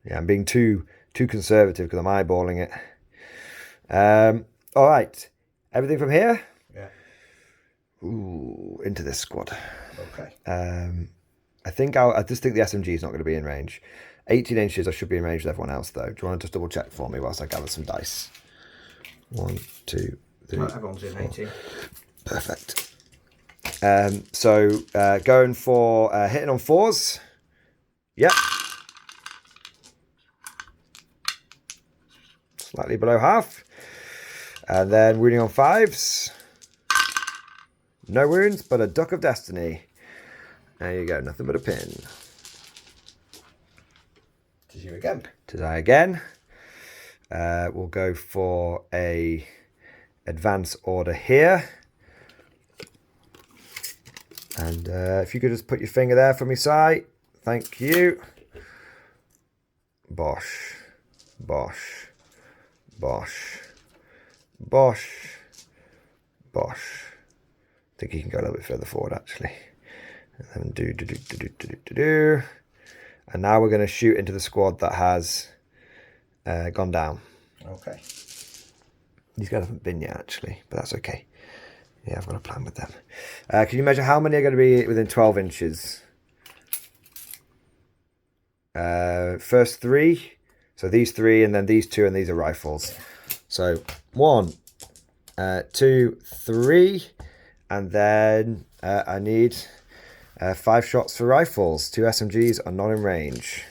Yeah, I'm being too conservative because I'm eyeballing it. All right, everything from here. Yeah. Ooh, into this squad. Okay. I just think the SMG is not going to be in range. 18 inches, I should be in range with everyone else though. Do you want to just double check for me whilst I gather some dice? 1, 2, 3. Right, everyone's in 18. Perfect. So going for hitting on 4s. Yep. Slightly below half. And then wounding on 5s. No wounds, but a duck of destiny. There you go, nothing but a pin. Tis you again. Tis I again. We'll go for a advance order here. And if you could just put your finger there for me, Si. Thank you. Bosh. Bosh. Bosh. Bosh. Bosh. I think he can go a little bit further forward, actually. And then and now we're going to shoot into the squad that has gone down. Okay. These guys haven't been yet, actually, but that's okay. Yeah, I've got a plan with them. Can you measure how many are going to be within 12 inches? First 3. So these 3, and then these 2, and these are rifles. So 1, 2, 3, and then I need 5 shots for rifles. 2 SMGs are not in range.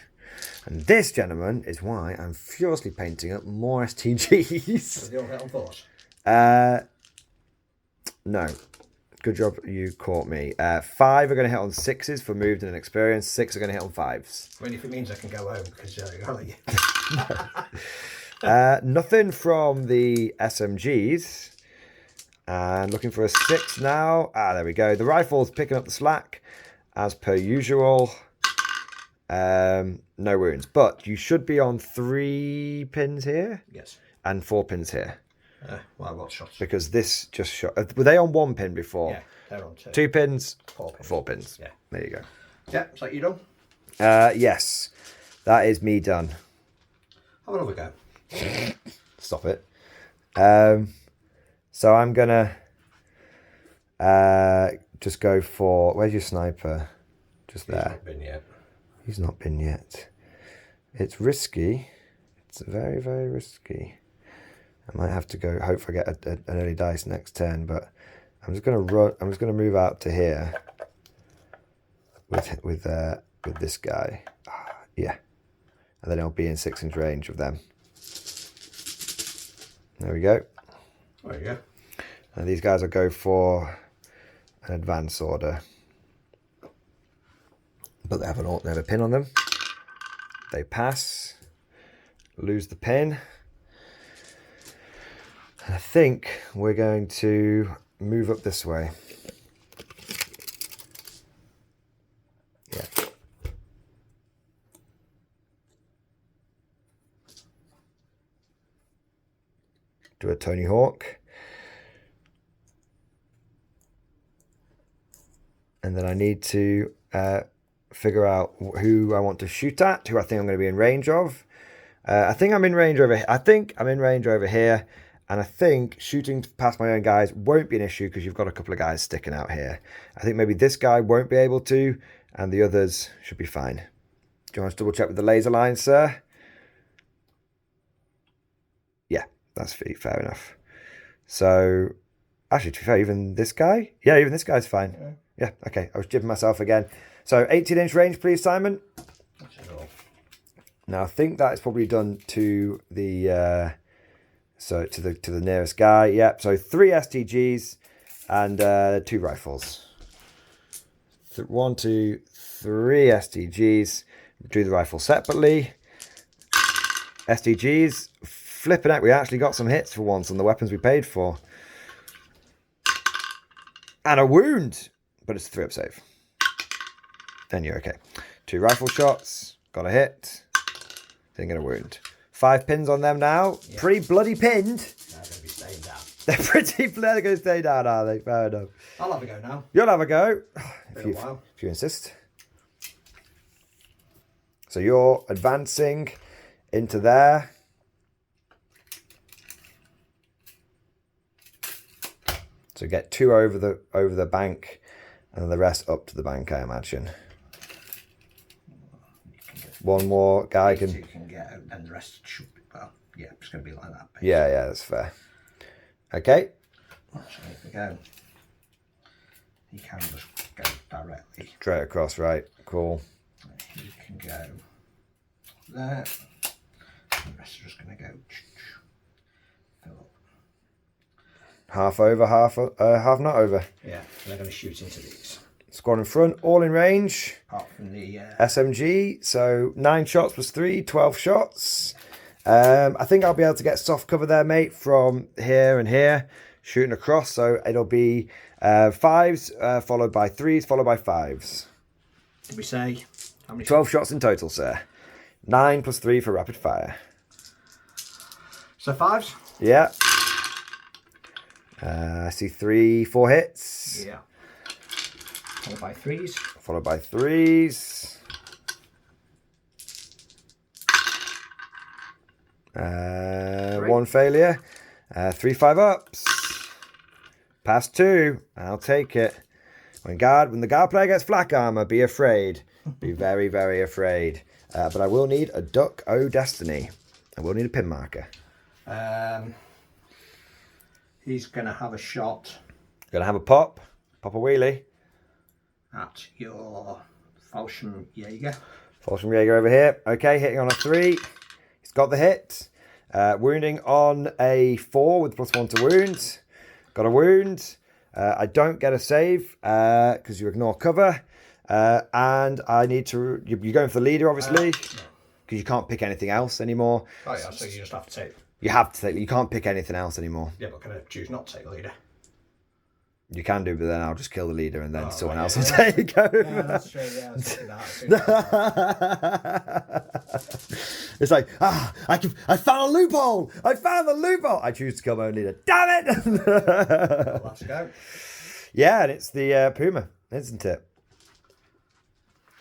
And this, gentlemen, is why I'm furiously painting up more STGs. They all hit on 4s? No. Good job, you caught me. 5 are going to hit on 6s for moved and experience. 6 are going to hit on 5s. I mean, if it means I can go home, because Nothing from the SMGs. And looking for a 6 now. There we go. The rifle's picking up the slack, as per usual. No wounds. But you should be on 3 pins here. Yes. And 4 pins here. Well, what shots? Because this just shot. Were they on 1 pin before? Yeah, they're on 2. 2 pins. 4 pins. 4 pins. Yeah. There you go. Yeah, is that you done? Yes. That is me done. Have another go. Stop it. So I'm gonna just go for, where's your sniper? Just there. He's not been yet. He's not been yet. It's risky. It's very, very risky. I might have to go. Hopefully, I get an early dice next turn. But I'm just gonna run. I'm just gonna move out to here with this guy. Yeah, and then I'll be in 6-inch range of them. There we go. There you go. And these guys will go for an advance order. But they have a pin on them. They pass. Lose the pin. And I think we're going to move up this way. Yeah. Do a Tony Hawk. And then I need to figure out who I want to shoot at, who I think I'm going to be in range of. I think I'm in range over here. I think I'm in range over here. And I think shooting past my own guys won't be an issue because you've got a couple of guys sticking out here. I think maybe this guy won't be able to, and the others should be fine. Do you want to double check with the laser line, sir? That's fair enough. So, actually, to be fair, even this guy? Yeah, even this guy's fine. Yeah, okay. I was jibbing myself again. So, 18-inch range, please, Simon. Now, I think that is probably done to the to the nearest guy. Yep. So 3 STGs and 2 rifles. 1, 2, 3 STGs. Do the rifle separately. STGs. Flipping out. We actually got some hits for once on the weapons we paid for. And a wound, but it's a 3-up save. Then you're okay. 2 rifle shots. Got a hit. Didn't get a wound. 5 pins on them now. Yeah. Pretty bloody pinned. They're going to be staying down. They're pretty they're going to stay down, are they? Fair enough. I'll have a go now. You'll have a go. If you insist. So you're advancing into there. So get 2 over the bank, and then the rest up to the bank, I imagine. 1 more guy can... You can get out, and the rest should be... Well, yeah, it's going to be like that. Basically. Yeah, that's fair. Okay. So if we go... He can just go directly. Straight across, right. Cool. He can go there. The rest are just going to go... Fill up. Half over, half not over. Yeah, they're going to shoot into these. Squad in front, all in range. Apart from the... SMG, so 9 shots plus 3, 12 shots. I think I'll be able to get soft cover there, mate, from here and here, shooting across. So it'll be 5s, followed by 3s, followed by 5s. Did we say how many? 12 shots in total, sir. 9 plus 3 for rapid fire. So 5s? Yeah. I see 3, 4 hits. Yeah. Followed by 3s. Followed by 3s. 1 failure. 3 5-ups. Pass 2. I'll take it. When the guard player gets flak armor, be afraid. Be very, very afraid. But I will need a Duck O Destiny. I will need a pin marker. He's going to have a shot. Gonna have a pop. Pop a wheelie. At your Falchion Jaeger. Falchion Jaeger over here. Okay, hitting on a 3. He's got the hit. Wounding on a 4 with +1 to wound. Got a wound. I don't get a save because you ignore cover. And I need to... You're going for the leader, obviously. Because you can't pick anything else anymore. Oh, yeah, so you just have to take... You have to take... You can't pick anything else anymore. Yeah, but can I choose not to take the leader? You can do, but then I'll just kill the leader and then someone else will take over. Yeah, that's true. Yeah, that. It's like, I found a loophole. I found the loophole. I choose to kill my own leader. Damn it! Well, let's go. Yeah, and it's the Puma, isn't it?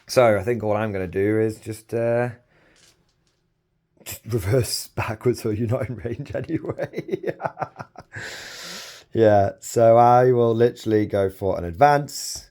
So I think all I'm going to do is just reverse backwards so you're not in range anyway. Yeah, so I will literally go for an advance,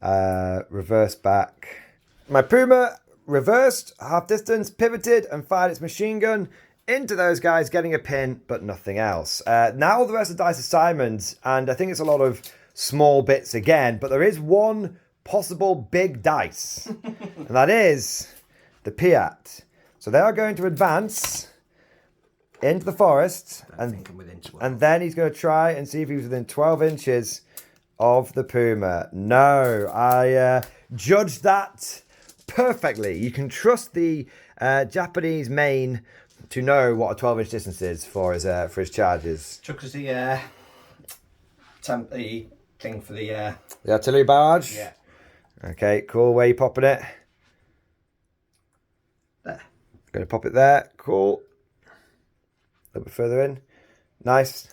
reverse back. My Puma reversed, half distance, pivoted and fired its machine gun into those guys, getting a pin, but nothing else. Now all the rest of the dice are Simon's, and I think it's a lot of small bits again, but there is one possible big dice, and that is the Piat. So they are going to advance into the forest, and then he's going to try and see if he's within 12 inches of the Puma. No, I judged that perfectly. You can trust the Japanese main to know what a 12-inch distance is for his charges. Took us the thing for the artillery barrage. Yeah. Okay, cool. Where are you popping it? There. Going to pop it there. Cool. A little bit further in. Nice.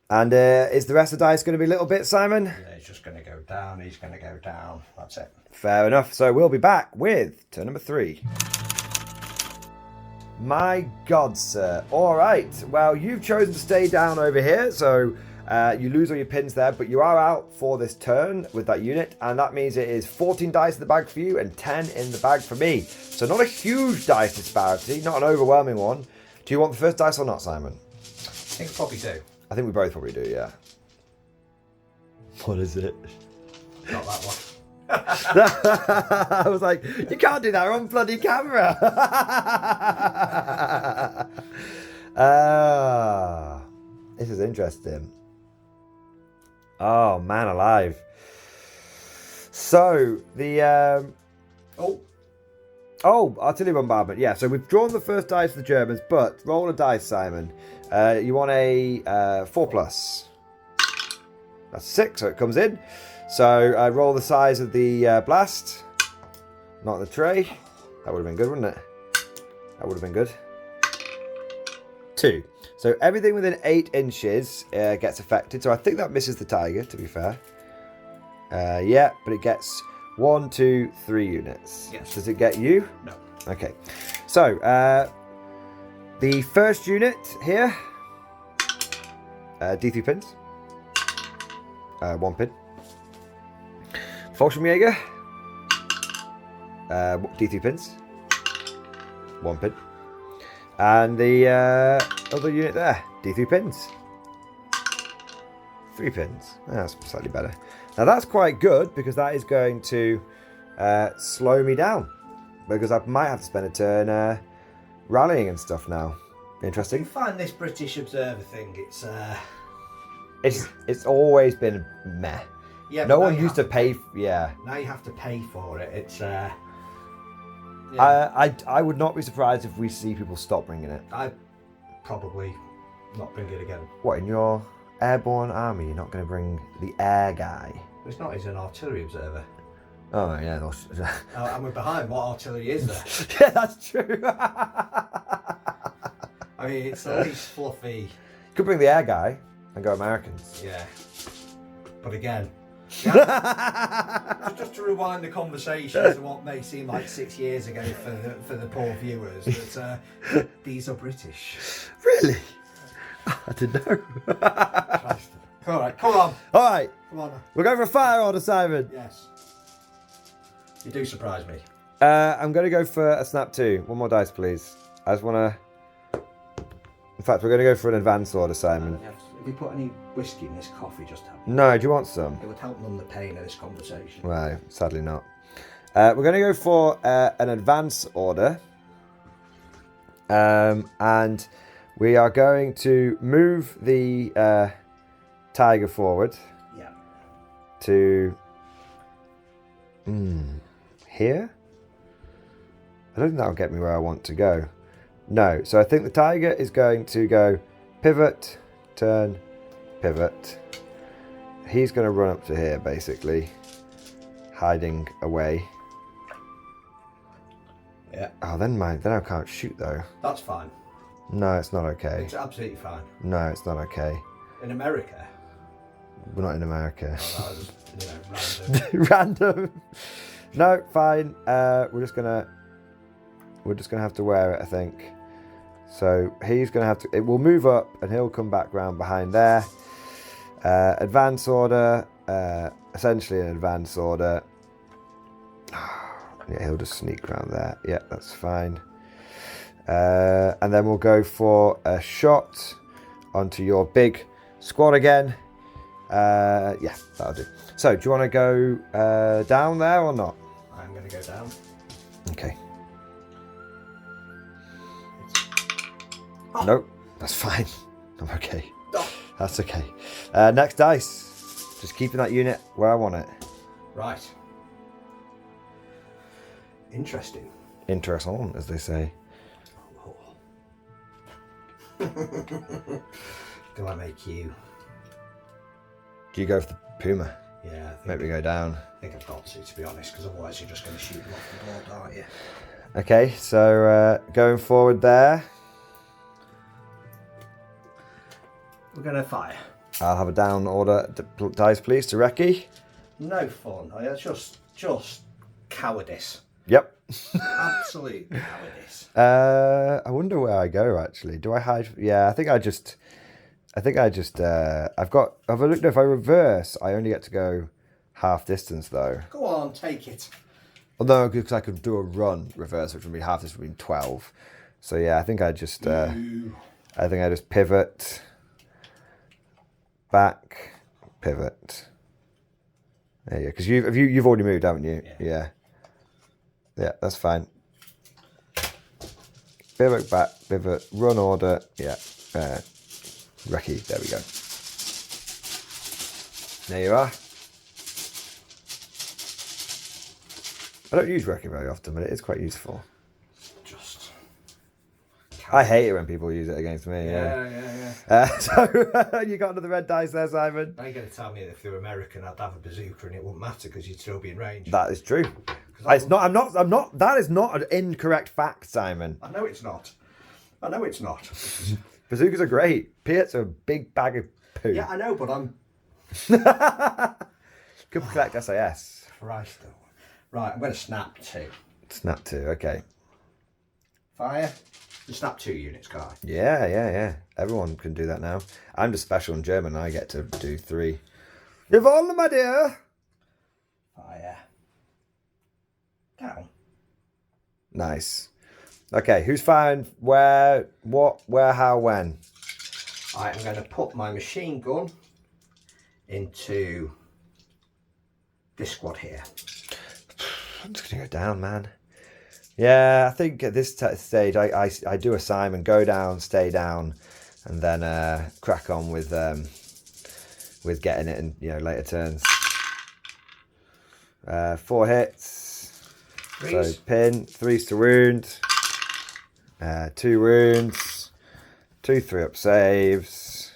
And is the rest of the dice going to be little bits, Simon? Yeah, he's just going to go down. He's going to go down. That's it. Fair enough. So we'll be back with turn number 3. My God, sir. All right. Well, you've chosen to stay down over here. So you lose all your pins there. But you are out for this turn with that unit. And that means it is 14 dice in the bag for you and 10 in the bag for me. So not a huge dice disparity. Not an overwhelming one. Do you want the first dice or not, Simon? I think I probably do. I think we both probably do, yeah. What is it? Not that one. I was like, you can't do that, we're on bloody camera. This is interesting. Oh, man alive. So, the... Oh, artillery bombardment. Yeah, so we've drawn the first dice for the Germans, but roll a dice, Simon. You want a 4+. That's 6, so it comes in. So roll the size of the blast. Not the tray. That would have been good, wouldn't it? That would have been good. 2. So everything within 8 inches gets affected. So I think that misses the tiger, to be fair. Yeah, but it gets 1, 2, 3 units. Yes. Does it get you? No. Okay. So the first unit here, D3 pins. 1 pin. Fallschirmjäger, D3 pins, 1 pin. And the other unit there, D3 pins, 3 pins. That's slightly better. Now that's quite good because that is going to slow me down because I might have to spend a turn rallying and stuff now. I Interesting. find this British Observer thing, It's always been meh. yeah. No one used to pay. Yeah. Now you have to pay for it. It's I would not be surprised if we see people stop bringing it. I probably not bring it again. What, in your airborne army, you're not going to bring the air guy? It's not. He's an artillery observer. Oh, yeah. And we're behind. What artillery is there? Yeah, that's true. I mean, it's the least fluffy. You could bring the air guy and go Americans. Yeah. But again, just to rewind the conversation to what may seem like 6 years ago for the poor viewers, that these are British. Really? I didn't know. All right, come on. All right. Come on. We're going for a fire order, Simon. Yes. You do surprise me. I'm going to go for a snap 2. 1 more dice, please. I just want to... In fact, we're going to go for an advance order, Simon. Have you put any whiskey in this coffee? Just have No, do you want some? It would help numb the pain of this conversation. Well, sadly not. We're going to go for an advance order. And we are going to move the tiger forward. Yeah. To... here? I don't think that'll get me where I want to go. No, so I think the tiger is going to go pivot, turn, pivot. He's going to run up to here, basically, hiding away. Yeah. Oh, then I can't shoot though. That's fine. No, it's not okay. It's absolutely fine. No, it's not okay. In America. We're not in America. Oh, that was, random. Random. No, fine. We're just gonna have to wear it, I think. So he's gonna have to. It will move up, and he'll come back round behind there. Advance order. Essentially an advance order. Yeah, he'll just sneak around there. Yeah, that's fine. And then we'll go for a shot onto your big squad again. Yeah, that'll do. So, do you want to go down there or not? I'm going to go down. Okay. Oh. Nope, that's fine. I'm okay. Oh. That's okay. Next dice. Just keeping that unit where I want it. Right. Interesting. Interesting, as they say. Do I make you? Do you go for the Puma? Yeah, I think, Maybe go down. I think I've got to be honest, because otherwise you're just going to shoot them off the board, aren't you? Okay, so going forward there. We're going to fire. I'll have a down order dice, please, to Reki. No fun. It's just cowardice. Yep. Absolute cowardice. I wonder where I go actually. Do I hide? Yeah, I think I just. I've looked. If I reverse, I only get to go half distance though. Go on, take it. Although because I could do a run reverse, which would be half distance, would be 12. So yeah, I think I just pivot, back, pivot. There you go. Because you've already moved, haven't you? Yeah. Yeah, that's fine. Pivot back, pivot, run order. Yeah. Recce. There we go. There you are. I don't use Recce very often, but it is quite useful. I hate it when people use it against me. Yeah. So you got another red dice there, Simon. Now you're going to tell me that if they were American, I'd have a bazooka and it wouldn't matter because you'd still be in range. That is true. It's not. I'm not. That is not an incorrect fact, Simon. I know it's not. Bazookas are great. Peanuts are a big bag of poo. Yeah, I know, but I'm. Could collect SAS. Christ, though. Right, I'm going to snap 2. Snap 2. Okay. Fire. You snap 2 units, Karl. Yeah. Everyone can do that now. I'm just special in German. I get to do 3. Yvonne, my dear. Fire. Down. Nice. Okay, who's firing where, what, where, how, when? I'm going to put my machine gun into this squad here. I'm just going to go down, man. Yeah, I think at this stage I do a Simon, go down, stay down, and then crack on with getting it in later turns. 4 hits. 3s. So pin, 3s to wound, 2 wounds, 2 3-up saves.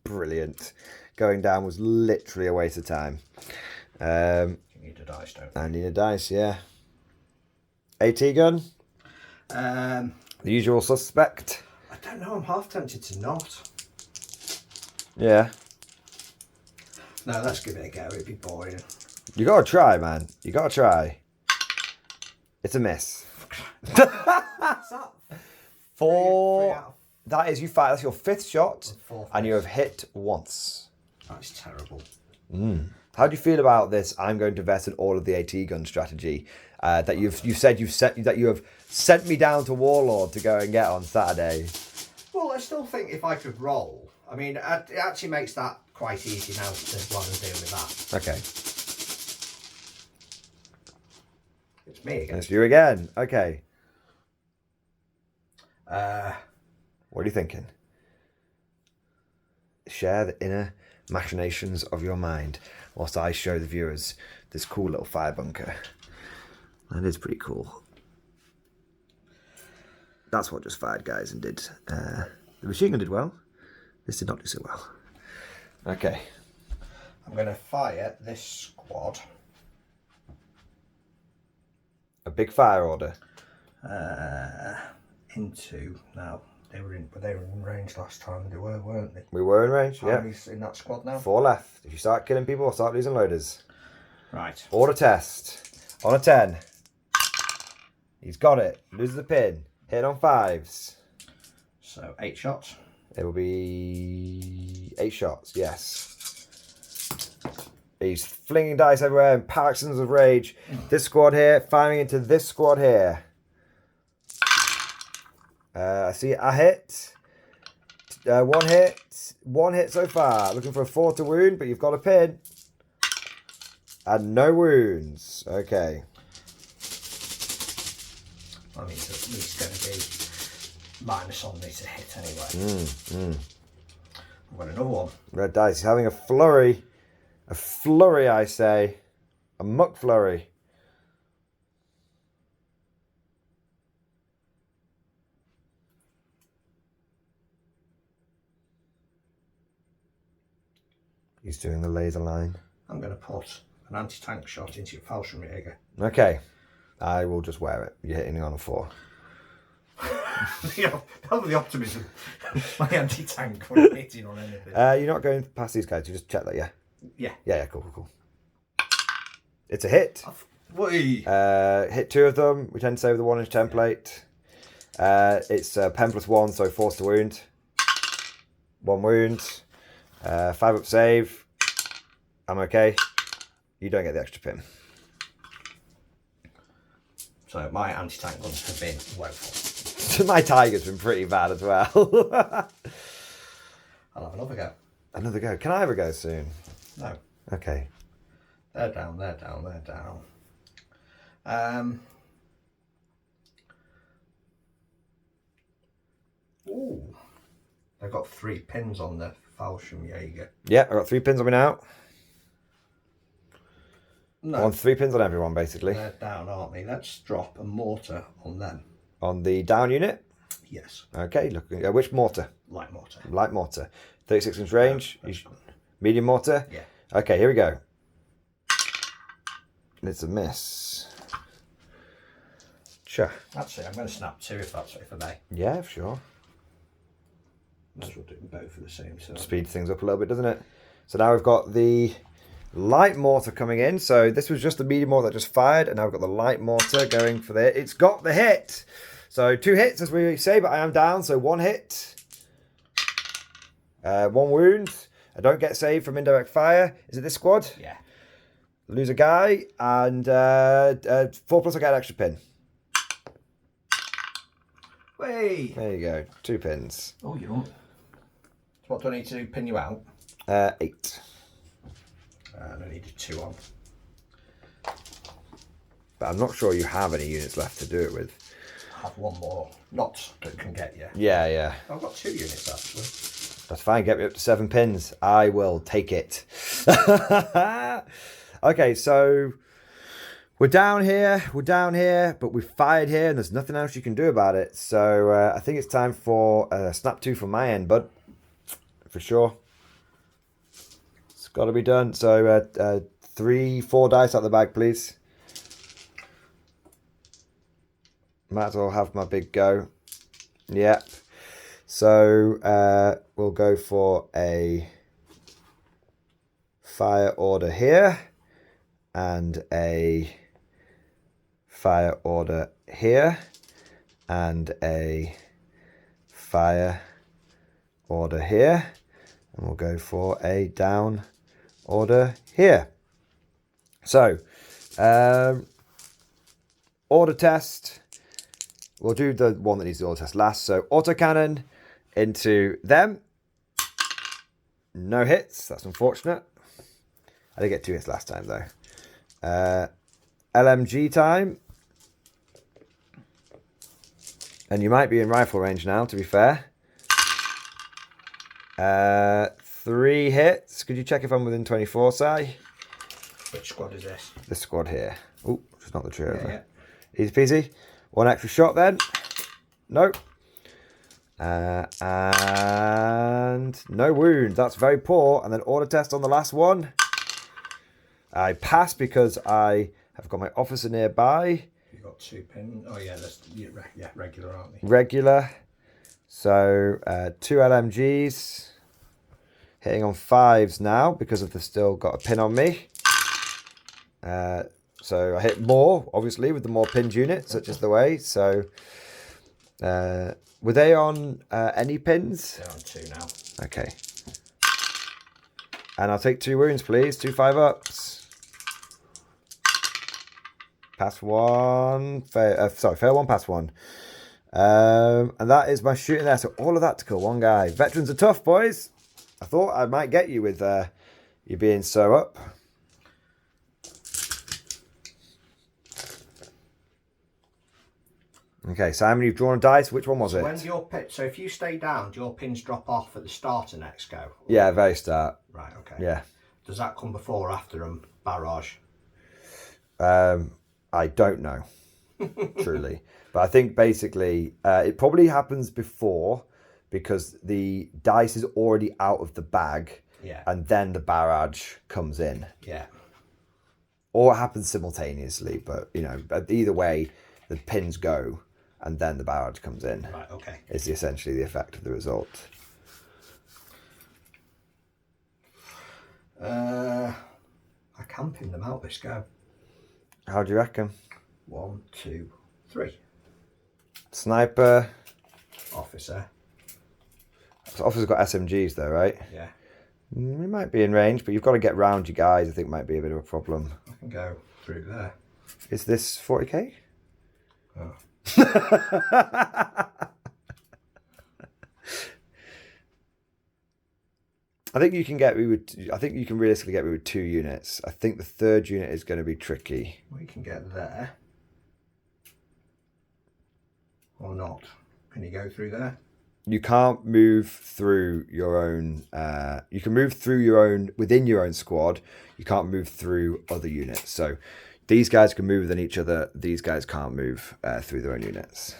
Brilliant. Going down was literally a waste of time. You need a dice, don't you? I need a dice, yeah. AT gun? The usual suspect? I don't know, I'm half tempted to not. Yeah. No, let's give it a go, it'd be boring. You gotta try, man. You gotta try. It's a miss. What's that? 4. That is, you fire. That's your 5th shot, and you have hit once. That's terrible. How do you feel about this? I'm going to invest in all of the AT gun strategy that you have sent me down to Warlord to go and get on Saturday. Well, I still think if I could roll, I mean, it actually makes that quite easy now to go on and deal with that. Okay. It's me again. It's you again. Okay. What are you thinking? Share the inner machinations of your mind whilst I show the viewers this cool little fire bunker. That is pretty cool. That's what just fired, guys, and did. The machine gun did well. This did not do so well. Okay. I'm going to fire this squad. A big fire order. Into now. They were in range last time. They were, weren't they? We were in range, How yeah. many's in that squad now? 4 left. If you start killing people, I'll start losing loaders. Right. Order test. On a 10. He's got it. Loses the pin. Hit on 5s. So 8 shots. It will be 8 shots, yes. He's flinging dice everywhere in paroxysms of rage. This squad here, firing into this squad here. I see a hit. 1 hit. 1 hit so far. Looking for a 4 to wound, but you've got a pin. And no wounds. Okay. I mean, it's at least going to be minus on me to hit anyway. I've got another one. Red dice. He's having a flurry. A flurry, I say. A muck flurry. He's doing the laser line. I'm going to put an anti-tank shot into your Fallschirmjäger. Okay. I will just wear it. You're hitting on a 4. That was the optimism. My anti-tank wasn't hitting on anything. You're not going past these guys. You just check that, yeah? Yeah. Yeah, cool. It's a hit. Hit 2 of them. We tend to say with the 1-inch template. It's pen +1, so force to wound. 1 wound. 5-up save. I'm okay. You don't get the extra pin. So my anti-tank guns have been woeful. My Tiger's been pretty bad as well. I'll have another go. Another go. Can I have a go soon? No. Okay. They're down. Ooh. They've got 3 pins on the Fallschirmjäger. Yeah, I got 3 pins on me now. No. I want 3 pins on everyone, basically. They're down, aren't they? Let's drop a mortar on them. On the down unit? Yes. Okay, look. Which mortar? Light mortar. Light mortar. 36-inch range. Medium mortar? Yeah. Okay, here we go. It's a miss. Sure. Actually, I'm going to snap 2 if I may. Yeah, sure. Might as well do them both at the same time. Speeds things up a little bit, doesn't it? So now we've got the light mortar coming in. So this was just the medium mortar that just fired, and now we've got the light mortar going for the... It's got the hit. So 2 hits, as we say, but I am down. So 1 hit. 1 wound. I don't get saved from indirect fire. Is it this squad? Yeah. Lose a guy, and 4+ I get an extra pin. Way. There you go. 2 pins. Oh, you don't. So what do I need to pin you out? 8. And I need 2 on. But I'm not sure you have any units left to do it with. I have 1 more. Not that can get you. Yeah, yeah. I've got 2 units actually. That's fine. Get me up to 7 pins. I will take it. Okay, so we're down here, but we fired here, and there's nothing else you can do about it. So I think it's time for snap 2 from my end, bud. For sure. It's got to be done. So 3, 4 dice out the bag, please. Might as well have my big go. Yep. So we'll go for a fire order here. And a fire order here, and a fire order here, and we'll go for a down order here. So, order test. We'll do the one that needs the order test last. So, autocannon into them. No hits. That's unfortunate. I did get 2 hits last time though. LMG time. And you might be in rifle range now, to be fair. 3 hits. Could you check if I'm within 24, Si? Which squad is this? This squad here. Oh, just not the tree over. Yeah. Easy peasy. 1 extra shot then. Nope. And no wound. That's very poor. And then order test on the last one. I pass because I have got my officer nearby. You've got 2 pins. Oh yeah, that's regular, aren't they? Regular. So 2 LMGs. Hitting on 5s now because of the still got a pin on me. So I hit more, obviously, with the more pinned units, such as the way. So were they on any pins? They're on 2 now. Okay. And I'll take 2 wounds, please. 2 5-ups. Pass 1. Fail 1, pass 1. And that is my shooting there. So all of that to kill 1 guy. Veterans are tough, boys. I thought I might get you with you being so up. Okay, Simon, you've drawn a dice. Which one was it? When your pin, so if you stay down, do your pins drop off at the start of next go? Yeah, very start. Right, okay. Yeah. Does that come before or after barrage? I don't know, truly. But I think basically it probably happens before because the dice is already out of the bag. Yeah. And then the barrage comes in. Yeah. Or it happens simultaneously. But, you know, either way, the pins go and then the barrage comes in. Right, okay. Is essentially the effect of the result. I can pin them out this go. How do you reckon? 1, 2, 3. Sniper. Officer. Officer's got SMGs though, right? Yeah. We might be in range, but you've got to get round your guys. I think might be a bit of a problem. I can go through there. Is this 40k? Oh. I think you can get me with. I think you can realistically get me with 2 units. I think the 3rd unit is going to be tricky. We can get there. Or not. Can you go through there? You can't move through your own. You can move through your own within your own squad. You can't move through other units. So these guys can move within each other. These guys can't move through their own units.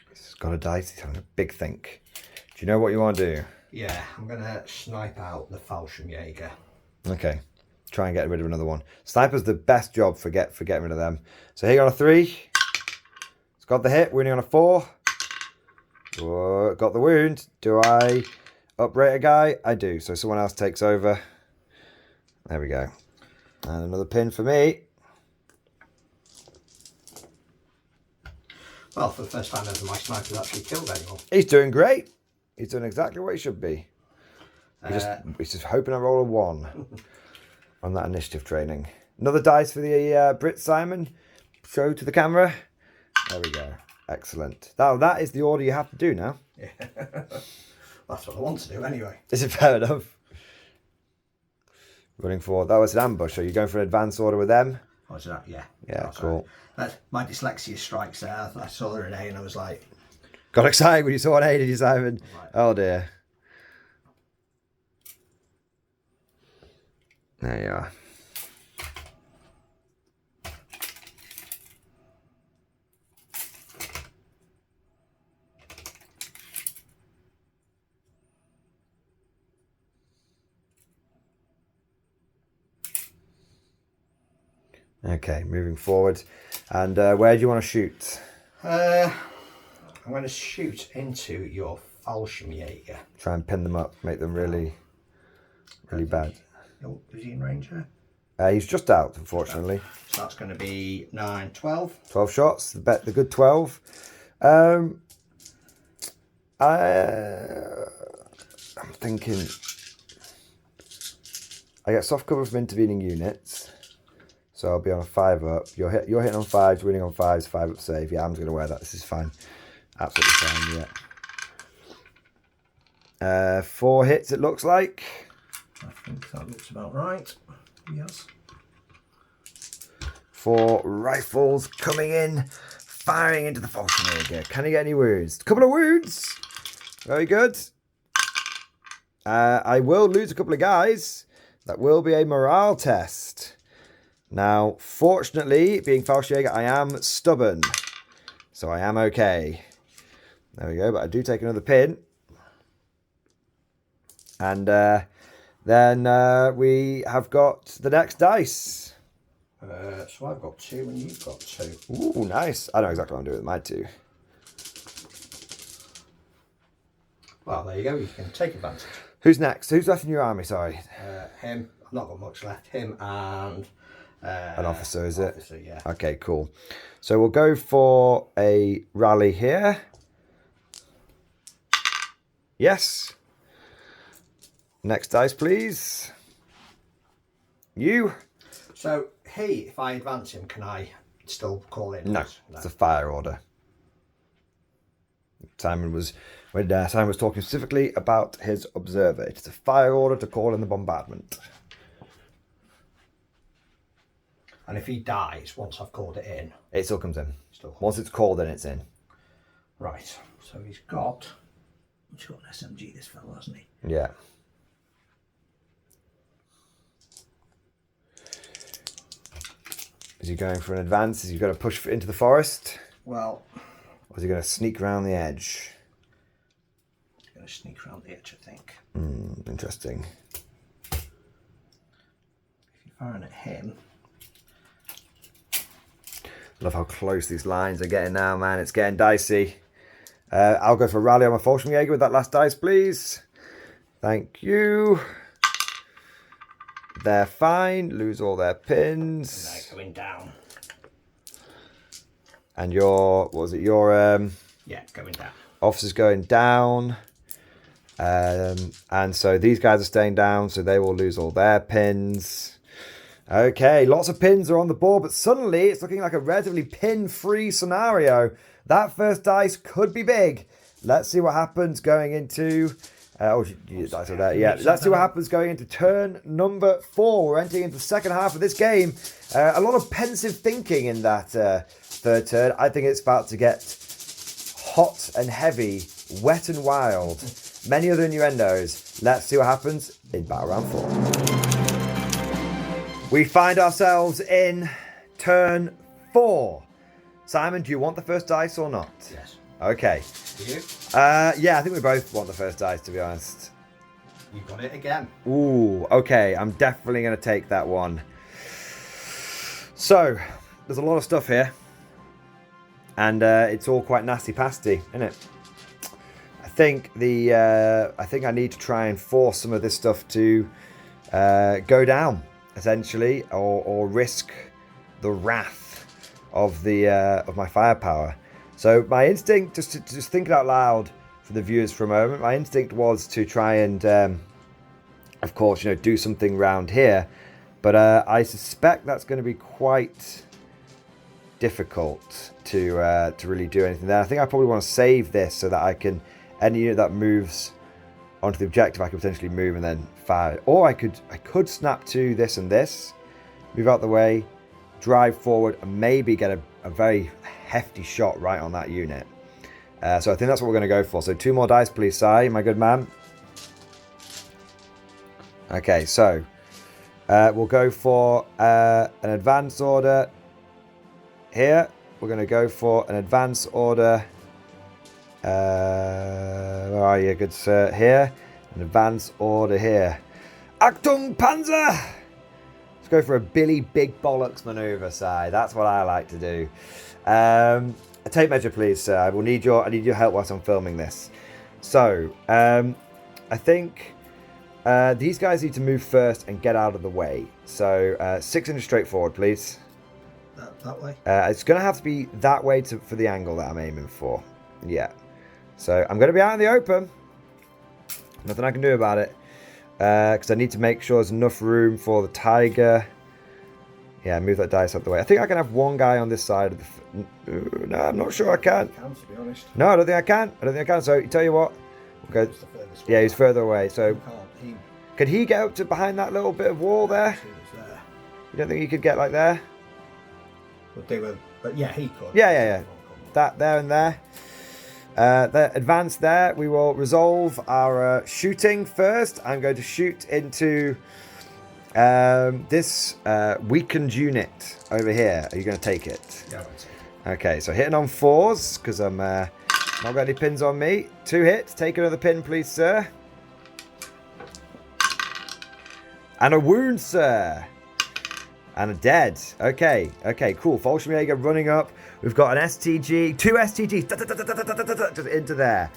He's got a dice. He's having a big think. Do you know what you want to do? Yeah, I'm going to snipe out the Fallschirmjäger. Okay. Try and get rid of another one. Sniper's the best job for getting rid of them. So hitting on a 3. It's got the hit. Winning on a 4. Whoa, got the wound. Do I uprate a guy? I do. So someone else takes over. There we go. And another pin for me. Well, for the first time ever, my sniper's actually killed anyone. He's doing great. He's doing exactly what he should be. He's just hoping I roll a 1 on that initiative training. Another dice for the Brit Simon. Show to the camera. There we go. Excellent. That is the order you have to do now. Yeah. That's what I want to do anyway. Is it fair enough? Running forward. That was an ambush. Are you going for an advance order with them? Oh, is that? Yeah. Yeah, That's cool. Right. My dyslexia strikes there. I saw her an A and I was like... Got excited when you saw an A, did you, Simon? Right. Oh, dear. There you are. Okay, moving forward. And where do you want to shoot? I'm going to shoot into your Fallschirmjäger. Try and pin them up, make them really bad. Oh, is he in range here? He's just out, unfortunately. So that's going to be 9, 12. 12 shots, the good 12. I'm thinking I get soft cover from intervening units, so I'll be on a 5 up. You're hitting on 5s, winning on 5s, 5 up save. Yeah, I'm just going to wear that. This is fine. Absolutely fine, yeah. 4 hits, it looks like. I think that looks about right. Yes. 4 rifles coming in, firing into the Fallschirmjäger. Can he get any wounds? A couple of wounds. Very good. I will lose a couple of guys. That will be a morale test. Now, fortunately, being Fallschirmjäger, I am stubborn. So I am okay. There we go, but I do take another pin. And then we have got the next dice. So I've got 2 and you've got 2. Ooh, nice. I know exactly what I'm doing with my 2. Well, there you go. You can take advantage. Who's next? Who's left in your army? Sorry. Him. I've not got much left. Him and... An officer, is it? Officer, yeah. Okay, cool. So we'll go for a rally here. Yes. Next dice, please. You. So, if I advance him, can I still call in? No, it's a fire order. Simon was talking specifically about his observer. It's a fire order to call in the bombardment. And if he dies once I've called it in? It still comes in. Still. Once it's called in, it's in. Right. So he's got an SMG, this fellow, hasn't he? Yeah. Is he going for an advance? Is he going to push into the forest? Well... Or is he going to sneak around the edge? He's going to sneak around the edge, I think. Interesting. If you're firing at him... Love how close these lines are getting now, man. It's getting dicey. I'll go for a rally on my Fallschirmjäger with that last dice, please. Thank you. They're fine. Lose all their pins. And they're going down. And your, what was it? Your yeah, going down. Officers going down. And so these guys are staying down, so they will lose all their pins. Okay, lots of pins are on the board, but suddenly it's looking like a relatively pin-free scenario. That first dice could be big. Let's see what happens going into... dice are there. Yeah, let's see what happens going into turn number 4. We're entering into the second half of this game. A lot of pensive thinking in that third turn. I think it's about to get hot and heavy, wet and wild. Many other innuendos. Let's see what happens in Battle Round 4. We find ourselves in turn 4. Simon, do you want the first dice or not? Yes. Okay. Do you? Yeah, I think we both want the first dice, to be honest. You got it again. Ooh, okay. I'm definitely going to take that one. So, there's a lot of stuff here. And it's all quite nasty-pasty, isn't it? I think I need to try and force some of this stuff to go down, essentially, or risk the wrath of my firepower. So my instinct, just thinking out loud for the viewers for a moment, my instinct was to try and, of course, do something round here, but I suspect that's going to be quite difficult to really do anything there. I think I probably want to save this so that I can, any unit that moves onto the objective, I could potentially move and then fire. Or I could snap to this and this, move out the way, drive forward, and maybe get a very hefty shot right on that unit. So I think that's what we're going to go for. So 2 more dice, please, Si, my good man. Okay, so we'll go for an advance order here. We're going to go for an advance order. Where are you, good sir? Here. An advance order here. Achtung Panzer! Let's go for a Billy Big Bollocks maneuver, Si. That's what I like to do. A tape measure, please, sir. I need your help whilst I'm filming this. So, I think these guys need to move first and get out of the way. So, 600 straight forward, please. That way? It's going to have to be that way for the angle that I'm aiming for. Yeah. So, I'm going to be out in the open. Nothing I can do about it. Because I need to make sure there's enough room for the tiger. Yeah, move that dice out the way. I think I can have one guy on this side of the... No, I'm not sure I can. I can, to be honest. No, I don't think I can. So, tell you what. We'll go... Yeah, he's further away. So, could he get up to behind that little bit of wall there? You don't think he could get like there? But yeah, he could. Yeah. That there and there. The advance there. We will resolve our shooting first. I'm going to shoot into this weakened unit over here. Are you going to take it? Yeah, I will take it. Okay, so hitting on 4s because I'm not got any pins on me. 2 hits. Take another pin, please, sir. And a wound, sir. And a dead. Okay, cool. Fallschirmjäger running up. We've got an STG, 2 STGs, just into there.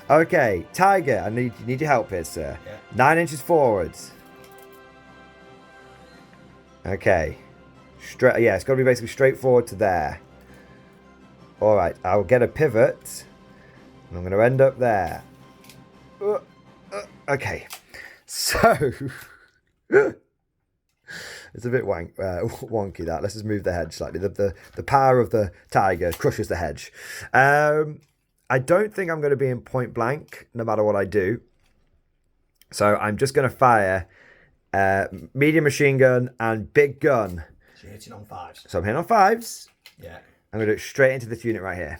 Okay, Tiger, I need your help here, sir. Yeah. 9 inches forwards. Okay. Straight. Yeah, it's got to be basically straight forward to there. All right, I'll get a pivot. And I'm going to end up there. Okay. So... It's a bit wonky, that. Let's just move the hedge slightly. The power of the tiger crushes the hedge. I don't think I'm going to be in point blank, no matter what I do. So I'm just going to fire medium machine gun and big gun. So you're hitting on 5s. So I'm hitting on 5s. Yeah. I'm going to do it straight into this unit right here.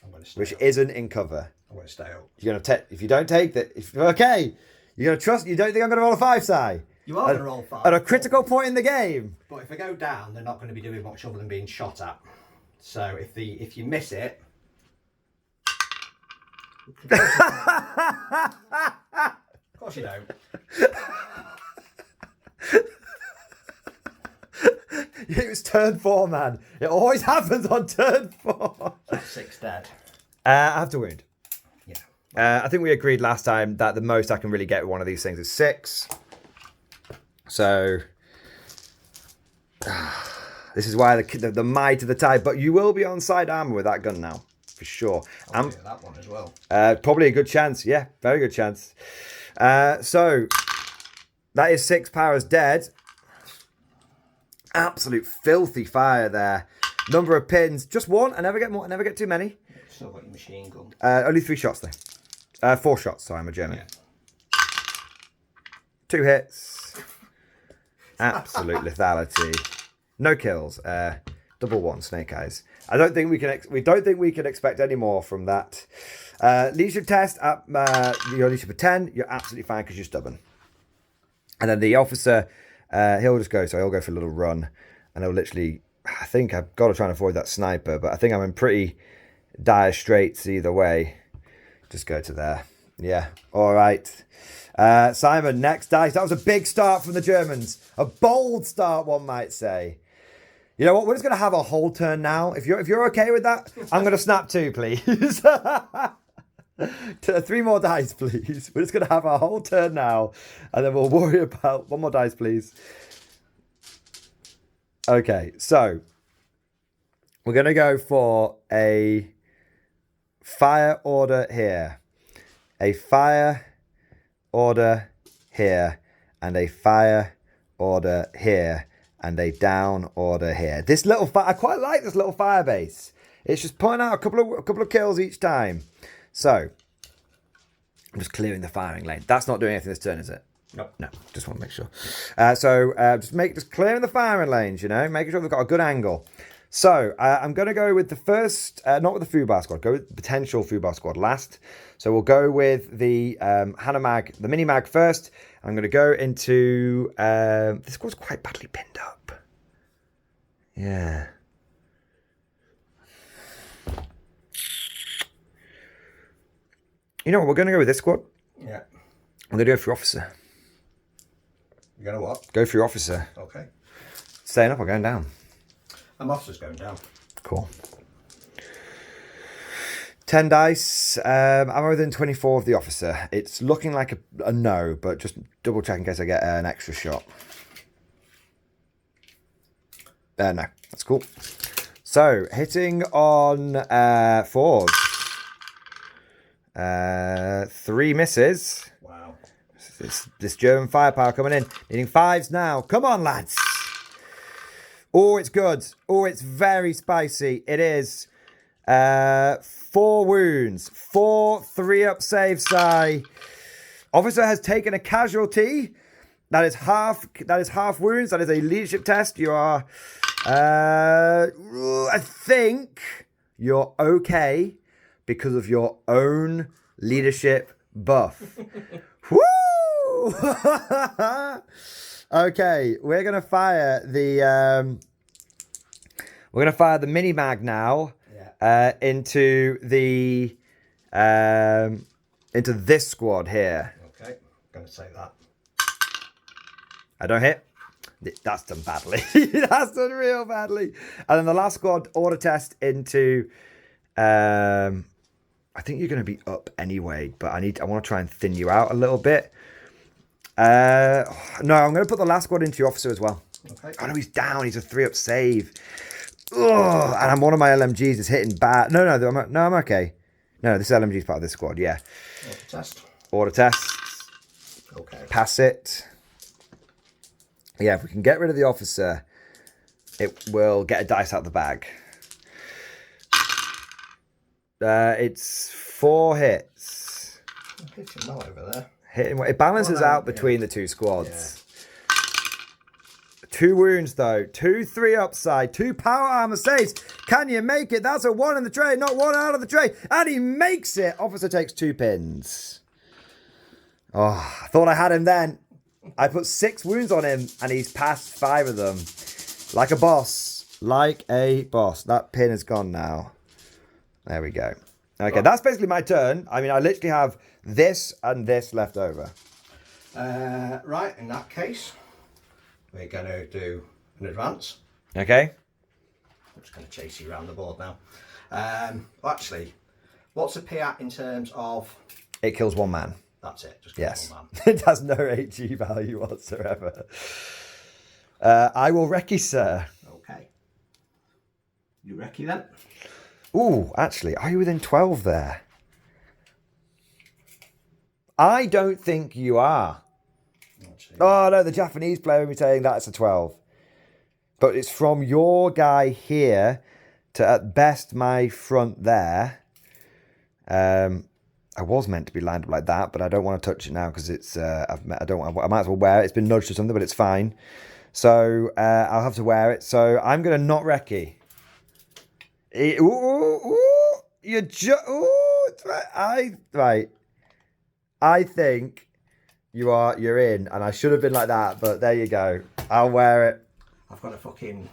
I'm going to stay which up. Isn't in cover. I'm going to stay up. You're going to if you don't take that, okay. You're going to trust. You don't think I'm going to roll a 5, Si? You are going to roll 5. At a critical point in the game. But if I go down, they're not going to be doing much other than being shot at. So if you miss it... Of course you don't. It was turn 4, man. It always happens on turn 4. That's 6 dead. I have to wound. Yeah. I think we agreed last time that the most I can really get with one of these things is 6. So, this is why the might of the tide. But you will be on side armor with that gun now. for sure. I'll get that one as well. Probably a good chance. Yeah, very good chance. So that is 6 powers dead. Absolute filthy fire there. Number of pins, just one. I never get more. I never get too many. Still got your machine gun. Only 3 shots though. 4 shots. Sorry, I'm a German. Yeah. 2 hits. Absolute lethality. No kills. Double 1 snake eyes. I don't think we can. We don't think we can expect any more from that. Leadership test at your leadership of 10. You're absolutely fine because you're stubborn. And then the officer, he'll just go. So he'll go for a little run, and he'll literally. I think I've got to try and avoid that sniper, but I think I'm in pretty dire straits either way. Just go to there. Yeah. All right. Simon, next dice. That was a big start from the Germans. A bold start, one might say. You know what? We're just going to have a whole turn now. If you're okay with that, I'm going to snap 2, please. 3 more dice, please. We're just going to have a whole turn now, and then we'll worry about 1 more dice, please. Okay, so we're going to go for a fire order here, a fire order here, and a fire order here, and a down order here. This little I quite like this little fire base. It's just pointing out a couple of kills each time. So I'm just clearing the firing lane. That's not doing anything this turn, is it? Nope. No, just want to make sure. Just clearing the firing lanes, you know, making sure they've got a good angle. So I'm going to go with the first, not with the Fubar squad, go with the potential Fubar squad last. So we'll go with the Hanomag, the mini mag first. I'm going to go into, this squad's quite badly pinned up. Yeah. You know what, we're going to go with this squad. Yeah. I'm going to go for officer. You're going to what? Go for your officer. Okay. Staying up or going down? Officer's going down. Cool. 10 dice. I'm within 24 of the officer. It's looking like a no, but just double check in case I get an extra shot. No, that's cool. So, hitting on 4s. 3 misses. Wow. This German firepower coming in. Needing 5s now. Come on, lads. Oh, it's good. Oh, it's very spicy. It is. 4 wounds. 4 3-up save psi. Officer has taken a casualty. That is half wounds. That is a leadership test. You are I think you're okay because of your own leadership buff. Woo! Okay, we're gonna fire the mini mag now into this squad here. Okay, I'm gonna say that. I don't hit. That's done badly. That's done real badly. And then the last squad order test into. I think you're going to be up anyway, but I want to try and thin you out a little bit. No, I'm going to put the last squad into your officer as well. Okay. Oh no, he's down. He's a 3-up save. Ugh, and one of my LMGs is hitting bad. No, I'm okay. No, this LMG is part of this squad. Yeah. Order test. Order test. Okay. Pass it. Yeah, if we can get rid of the officer, it will get a dice out of the bag. It's 4 hits. I'm hitting well over there. It balances out between the 2 squads. Yeah. 2 wounds though. 2 3-up side. 2 power armor saves. Can you make it? That's a 1 in the tray, not 1 out of the tray. And he makes it. Officer takes 2 pins. Oh, I thought I had him then. I put 6 wounds on him and he's passed 5 of them. Like a boss. Like a boss. That pin is gone now. There we go. Okay, that's basically my turn. I mean, I literally have this and this left over. Right, in that case, we're going to do an advance. Okay. I'm just going to chase you around the board now. Actually, what's a PAT in terms of... It kills 1 man. That's it, just yes. 1 man. It has no HE value whatsoever. I will recce, sir. Okay. You recce then? Ooh, actually, are you within 12 there? I don't think you are. Oh, no, the Japanese player will be saying that's a 12. But it's from your guy here to, at best, my front there. I was meant to be lined up like that, but I don't want to touch it now because it's. I might as well wear it. It's been nudged or something, but it's fine. So I'll have to wear it. So I'm gonna not recce. I think you're in, and I should have been like that, but there you go. I'll wear it. I've got a fucking.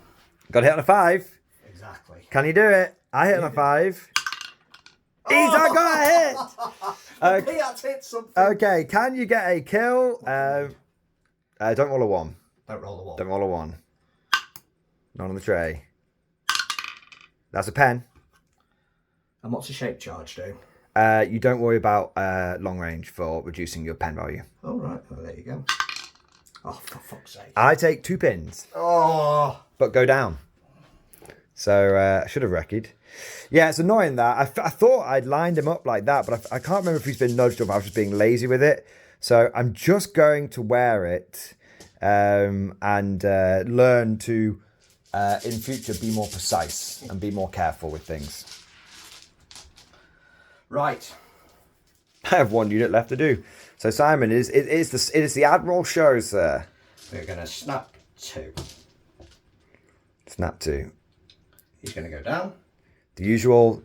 Got to hit on a 5. Exactly. Can you do it? I hit on a 5. He's not got a hit. Okay, that's hit something. Okay, can you get a kill? Don't roll a 1. Don't roll a 1. Don't roll a 1. Not on the tray. That's a pen. And what's a shape charge do? You don't worry about long range for reducing your pen value. Oh, right. Well, there you go. Oh, for fuck's sake. I take 2 pins. Oh. But go down. So I should have recce'd. Yeah, it's annoying that. I thought I'd lined him up like that, but I can't remember if he's been nudged or if I was just being lazy with it. So I'm just going to wear it and learn to, in future, be more precise and be more careful with things. Right. I have 1 unit left to do. So Simon, it is the Admiral show, sir. We're going to snap 2. Snap 2. He's going to go down. The usual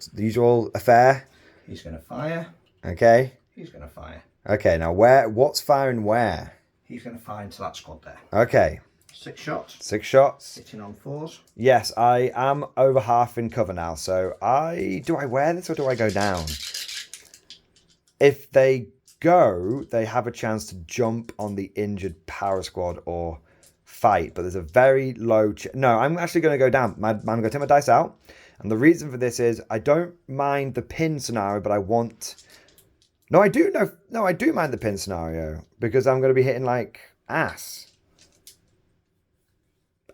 affair. He's going to fire. Okay. He's going to fire. Okay, now what's firing where? He's going to fire into that squad there. Okay. 6 shots. 6 shots. Hitting on 4s. Yes, I am over half in cover now. So do I wear this or do I go down? If they go, they have a chance to jump on the injured power squad or fight, but there's a very low no, I'm actually going to go down. I'm going to take my dice out, and the reason for this is I don't mind the pin scenario, but I want I do mind the pin scenario because I'm going to be hitting like ass,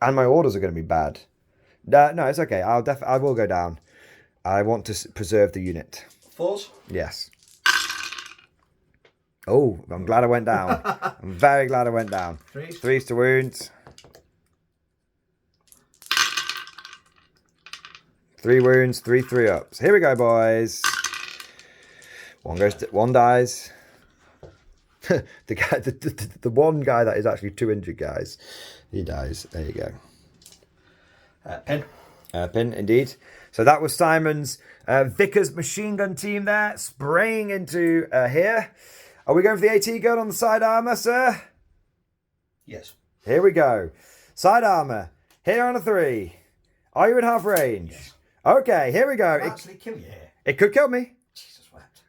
and my orders are going to be bad. No, it's okay. I will go down. I want to preserve the unit. 4s. Yes. Oh, I'm glad I went down. I'm very glad I went down. 3s. 3s to wounds. 3 wounds, 3 3-ups. Here we go, boys. 1 dies. the one guy that is actually 2 injured guys, he dies. There you go. Pin. Pin, indeed. So that was Simon's Vickers machine gun team there, spraying into here. Are we going for the AT gun on the side armour, sir? Yes. Here we go. Side armour. Here on a 3. Are you in half range? Yes. Okay, here we go. It'll actually kill you here. It could kill me. Jesus wept.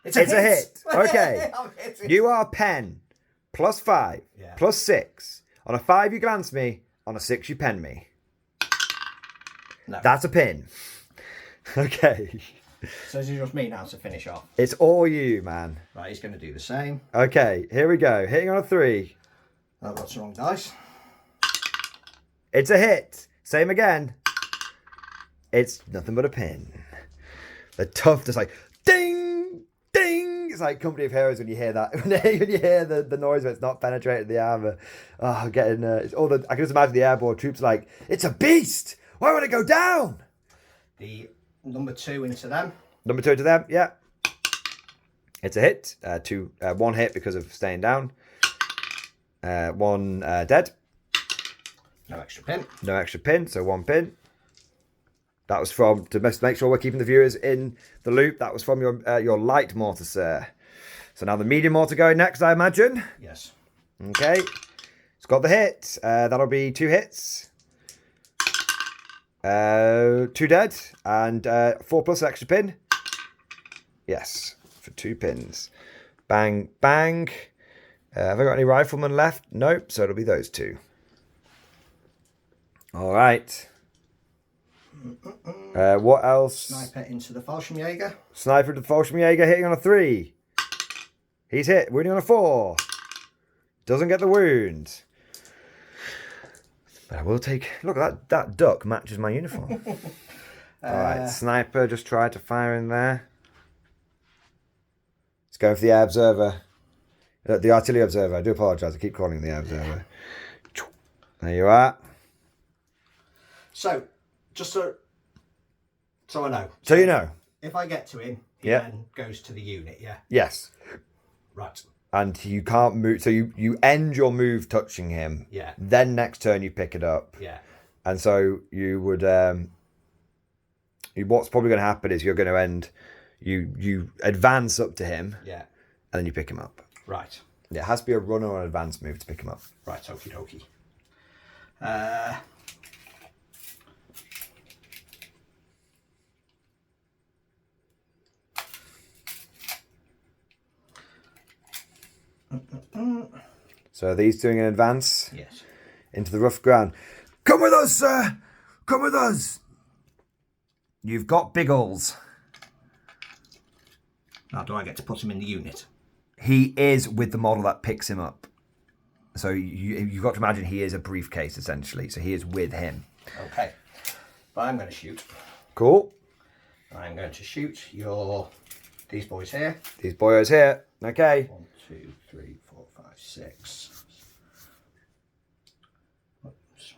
It's a hit. Okay. I'm hitting. You are pen. +5. Yeah. +6. On a 5 you glance me. On a 6 you pen me. No. That's a pin. Okay. So is it just me now to finish off? It's all you, man. Right, he's going to do the same. Okay, here we go. Hitting on a 3. Oh, that's the wrong dice. It's a hit. Same again. It's nothing but a pin. The tough, just like ding, ding. It's like Company of Heroes when you hear that. When you hear the noise when it's not penetrating the armor. Oh, getting it's all the. I can just imagine the airborne troops like, it's a beast. Why would it go down? The number 2 into them. Number 2 to them. Yeah. It's a hit. 1 hit because of staying down. 1 dead. No extra pin. No extra pin, so 1 pin. That was from, to make sure we're keeping the viewers in the loop, that was from your light mortar, sir. So now the medium mortar going next, I imagine. Yes. Okay. It's got the hit. That'll be 2 hits. 2 dead. And 4+ extra pin. Yes, for 2 pins. Bang, bang. Have I got any riflemen left? Nope, so it'll be those 2. All right. What else? Sniper into the Fallschirmjäger. Sniper to the Fallschirmjäger hitting on a 3. He's hit, wounding on a 4. Doesn't get the wound. But I will take... Look, that duck matches my uniform. Alright, sniper just tried to fire in there. Let's go for the air observer. The artillery observer. I do apologise, I keep calling him the air observer. There you are. So, just so I know. So you know. If I get to him, he Yeah. then goes to the unit, yeah? Yes. Right. And you can't move, so you end your move touching him. Yeah. Then next turn you pick it up. Yeah. And so you would, what's probably going to happen is you're going to end, you advance up to him. Yeah. And then you pick him up. Right. Yeah, it has to be a run or an advance move to pick him up. Right, okie dokie. So are these doing an advance? Yes. Into the rough ground. Come with us, sir! Come with us! You've got Biggles. Now, do I get to put him in the unit? He is with the model that picks him up. So you've got to imagine he is a briefcase, essentially. So he is with him. Okay. But I'm going to shoot. Cool. I'm going to shoot these boys here. These boyos here. Okay. 1, 2, 3, 4, 5, 6.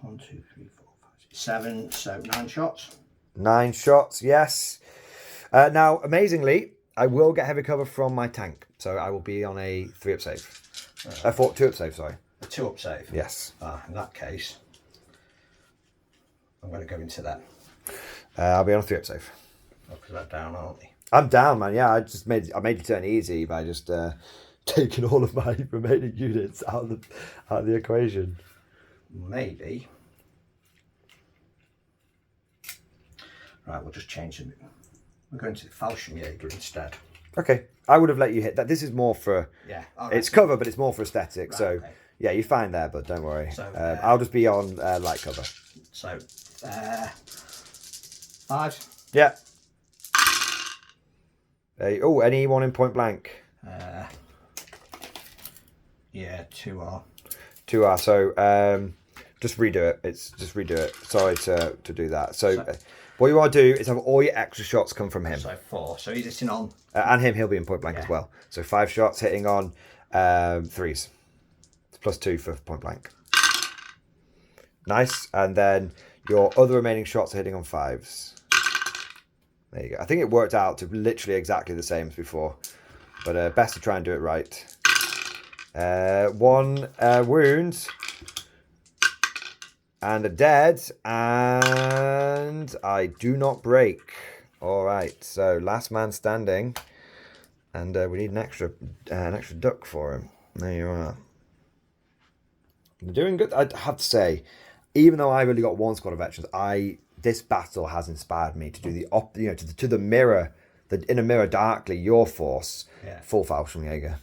1, 2, 3, 4, 5, 6, 7. So 9 shots. 9 shots, yes. Now, amazingly, I will get heavy cover from my tank. So I will be on a 3-up save. 2-up save, sorry. A 2-up save? Yes. In that case, I'm going to go into that. I'll be on a 3-up save. Because they're down, aren't they? I'm down, man. Yeah, I made you turn easy by just taking all of my remaining units out of the equation. Maybe. Right, we'll just change them. We're going to the Fallschirmjäger instead. Okay, I would have let you hit that. This is more for it's cover, but it's more for aesthetic. Right, so okay. Yeah, you're fine there, but don't worry. So, I'll just be on light cover. So 5. Yeah. Anyone in point blank? Yeah, 2 are. 2 are. So just redo it. Just redo it. Sorry to do that. So what you want to do is have all your extra shots come from him. So 4. So he's hitting on. And him, he'll be in point blank as well. So 5 shots hitting on 3s. It's +2 for point blank. Nice. And then your other remaining shots are hitting on 5s. There you go. I think it worked out to literally exactly the same as before. But best to try and do it right. 1 wound. And a dead. And I do not break. All right. So last man standing. And we need an extra duck for him. There you are. You're doing good. I'd have to say, even though I've only got 1 squad of veterans, this battle has inspired me to do to the mirror, in a mirror darkly, your force, full Fallschirmjäger.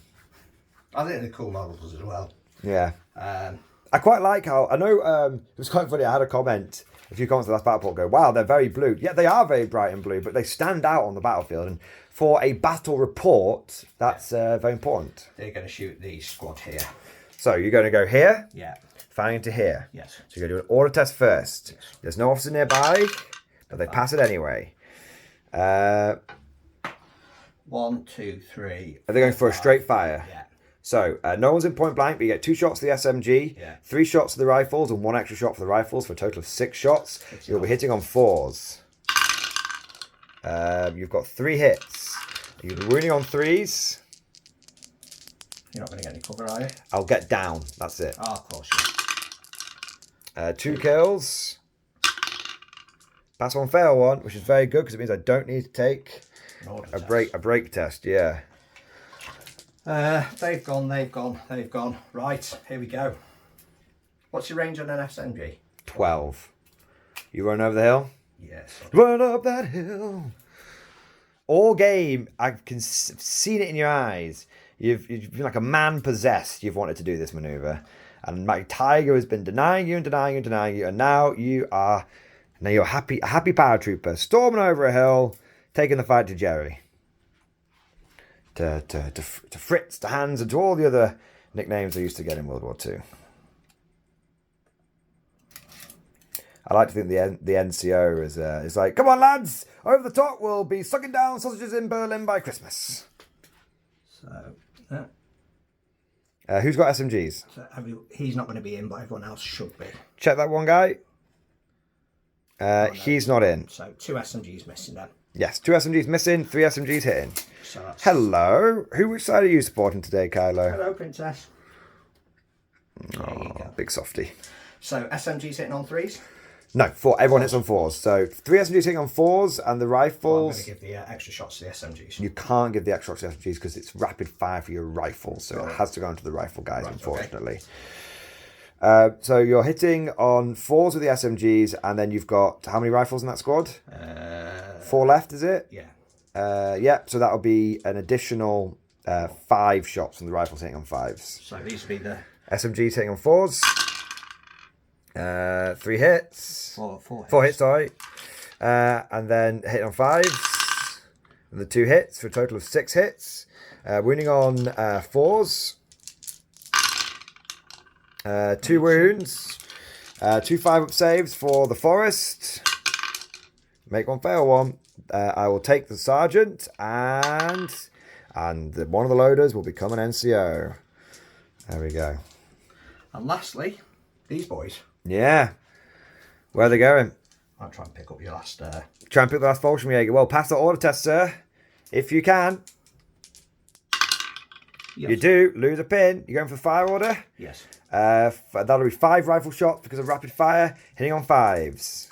I think they're cool models as well. Yeah. I quite like how, I know it was quite funny, I had a few comments on the last battle report go, wow, they're very blue. Yeah, they are very bright and blue, but they stand out on the battlefield. And for a battle report, that's very important. They're going to shoot the squad here. So you're going to go here? Yeah. Firing into here. Yes. So you're going to do an order test first. Yes. There's no officer nearby, but they pass it anyway. 1, 2, 3. Are they going for a straight fire? Yeah. So no one's in point blank, but you get 2 shots to the SMG, 3 shots to the rifles, and 1 extra shot for the rifles for a total of 6 shots. You'll be hitting on 4s. You've got 3 hits. You'll be wounding on 3s. You're not going to get any cover, are you? I'll get down. That's it. Oh, of course. 2 kills. Pass 1, fail 1, which is very good because it means I don't need to take a break test. Yeah. They've gone. Right, here we go. What's your range on an SMG? 12. You run over the hill? Yes. Run up that hill. All game, I've seen it in your eyes. You've been like a man possessed. You've wanted to do this maneuver. And my tiger has been denying you. And now you're a happy paratrooper storming over a hill, taking the fight to Jerry. To Fritz, to Hans, and to all the other nicknames I used to get in World War II. I like to think the NCO is like, come on lads, over the top, we'll be sucking down sausages in Berlin by Christmas. So, who's got SMGs? so he's not going to be in, but everyone else should be. Check that one guy. No. He's not in. So 2 SMGs missing then. Yes, 2 SMGs missing, 3 SMGs hitting. So that's... Hello. Which side are you supporting today, Kylo? Hello, Princess. Oh, big softy. So SMGs hitting on 3s? No, 4. Everyone hits on 4s. So 3 SMGs hitting on 4s, and the Well, I'm rifles... going to give the extra shots to the SMGs. You can't give the extra shots to SMGs because it's rapid fire for your rifle, so it has to go into the rifle guys, Right, unfortunately. Okay. So you're hitting on 4s with the SMGs, and then you've got how many rifles in that squad? 4 left, is it? Yeah. Yeah, so that'll be an additional 5 shots from the rifles hitting on 5s. So these will be the... SMGs hitting on 4s. 3 hits. 4 hits. 4 hits, sorry. And then hitting on 5s. And the 2 hits for a total of 6 hits. Wounding on 4s. 2 wounds. 2 5-up saves for the forest. Make one, fail one. I will take the sergeant, and one of the loaders will become an NCO. There we go. And lastly, these boys. Yeah. Where are they going? I'll try and pick up your last... Try and pick the last Fallschirmjäger. Well, pass the order test, sir. If you can. Yes. You do. Lose a pin. You're going for the fire order? Yes. That'll be 5 rifle shots because of rapid fire. Hitting on 5s.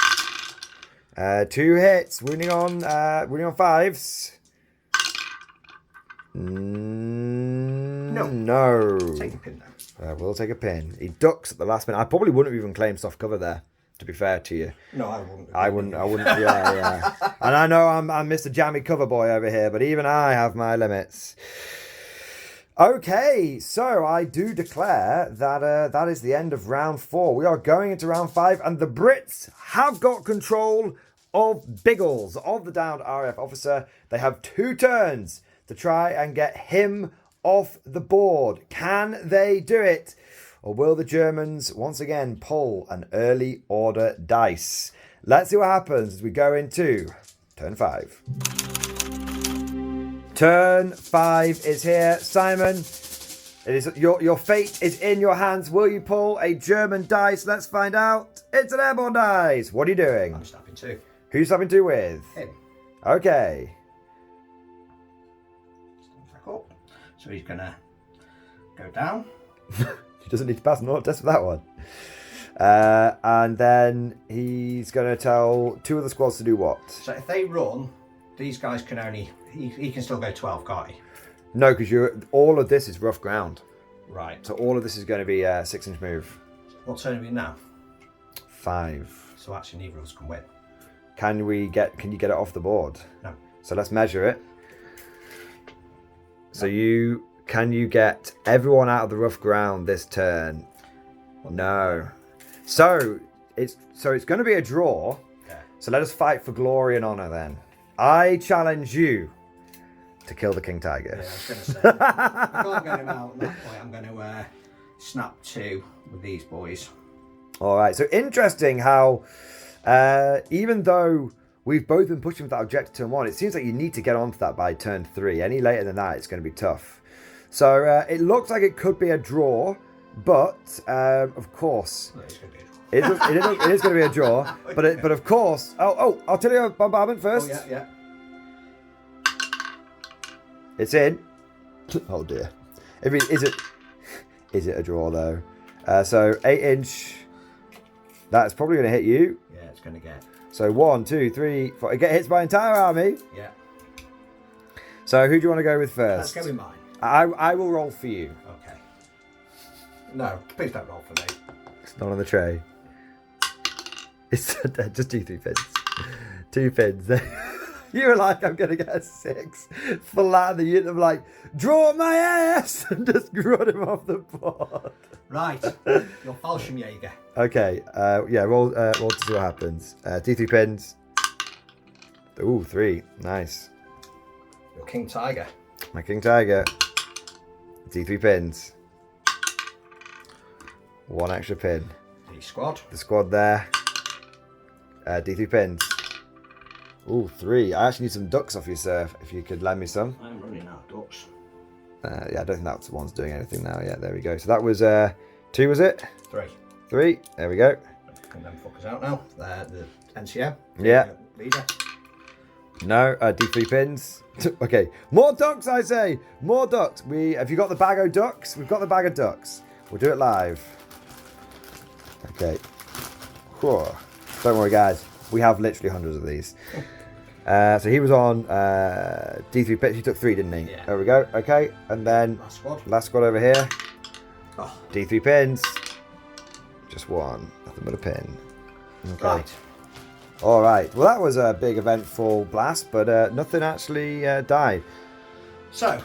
2 hits. Wounding on 5s. No. Take a pin now. We'll take a pin. He ducks at the last minute. I probably wouldn't have even claimed soft cover there, to be fair to you. No, I wouldn't. I wouldn't. Yeah. And I know I'm Mr. Jammy Cover Boy over here, but even I have my limits. Okay, so I do declare that that is the end of round 4. We are going into round 5, and the Brits have got control of Biggles, of the downed RAF officer. They have 2 turns to try and get him off the board. Can they do it? Or will the Germans once again pull an early order dice? Let's see what happens as we go into turn 5. Turn 5 is here. Simon, it is your fate is in your hands. Will you pull a German dice? Let's find out. It's an airborne dice. What are you doing? I'm snapping 2. Who are you snapping 2 with? Him. Okay. Back up. So he's going to go down. He doesn't need to pass an order test for that one. And then he's going to tell 2 of the squads to do what? So if they run, these guys can only... He can still go 12, can't he? No, because all of this is rough ground. Right. So all of this is going to be a 6-inch move. What turn are we in now? 5. So actually neither of us can win. Can you get it off the board? No. So let's measure it. So can you get everyone out of the rough ground this turn? No. So it's going to be a draw. Yeah. So let us fight for glory and honor then. I challenge you to kill the King Tiger. Yeah, I was going to say. I can't get him out at that point. I'm going to snap 2 with these boys. All right. So interesting how even though we've both been pushing with that objective turn 1, it seems like you need to get onto that by turn 3. Any later than that, it's going to be tough. So it looks like it could be a draw, but of course, It's going to be a draw. it is going to be a draw. But of course, I'll tell you a bombardment first. Oh yeah. It's in. Oh dear. I mean, is it a draw though? So 8-inch. That's probably going to hit you. Yeah, it's going to get. So 1, 2, 3, 4. It hits my entire army. Yeah. So who do you want to go with first? Let's go with mine. I will roll for you. Okay. No, please don't roll for me. It's not on the tray. It's just do 3 pins. 2 pins. You were like, I'm going to get a 6. Flat the unit. I'm like, draw my ass! And just run him off the board. Right. Your Fallschirmjäger. Okay. Yeah, roll to see what happens. D3 pins. Ooh, 3. Nice. Your King Tiger. My King Tiger. D3 pins. 1 extra pin. The squad. The squad there. D3 pins. Ooh, 3. I actually need some ducks off you, sir. If you could lend me some. I'm running out of ducks. Yeah, I don't think that's the one's doing anything now. Yeah, there we go. So that was 2, was it? 3. 3. There we go. And then fuckers out now. The NCM. Yeah. Leader. No, D3 pins. Okay, more ducks, I say. More ducks. Have you got the bag of ducks? We've got the bag of ducks. We'll do it live. Okay. Whew. Don't worry, guys. We have literally hundreds of these. So he was on D3 pins. He took 3, didn't he? Yeah. There we go. Okay, and then last squad over here. Oh. D3 pins. Just 1. Nothing but a pin. Okay. Right. All right. Well, that was a big eventful blast, but nothing actually died. So,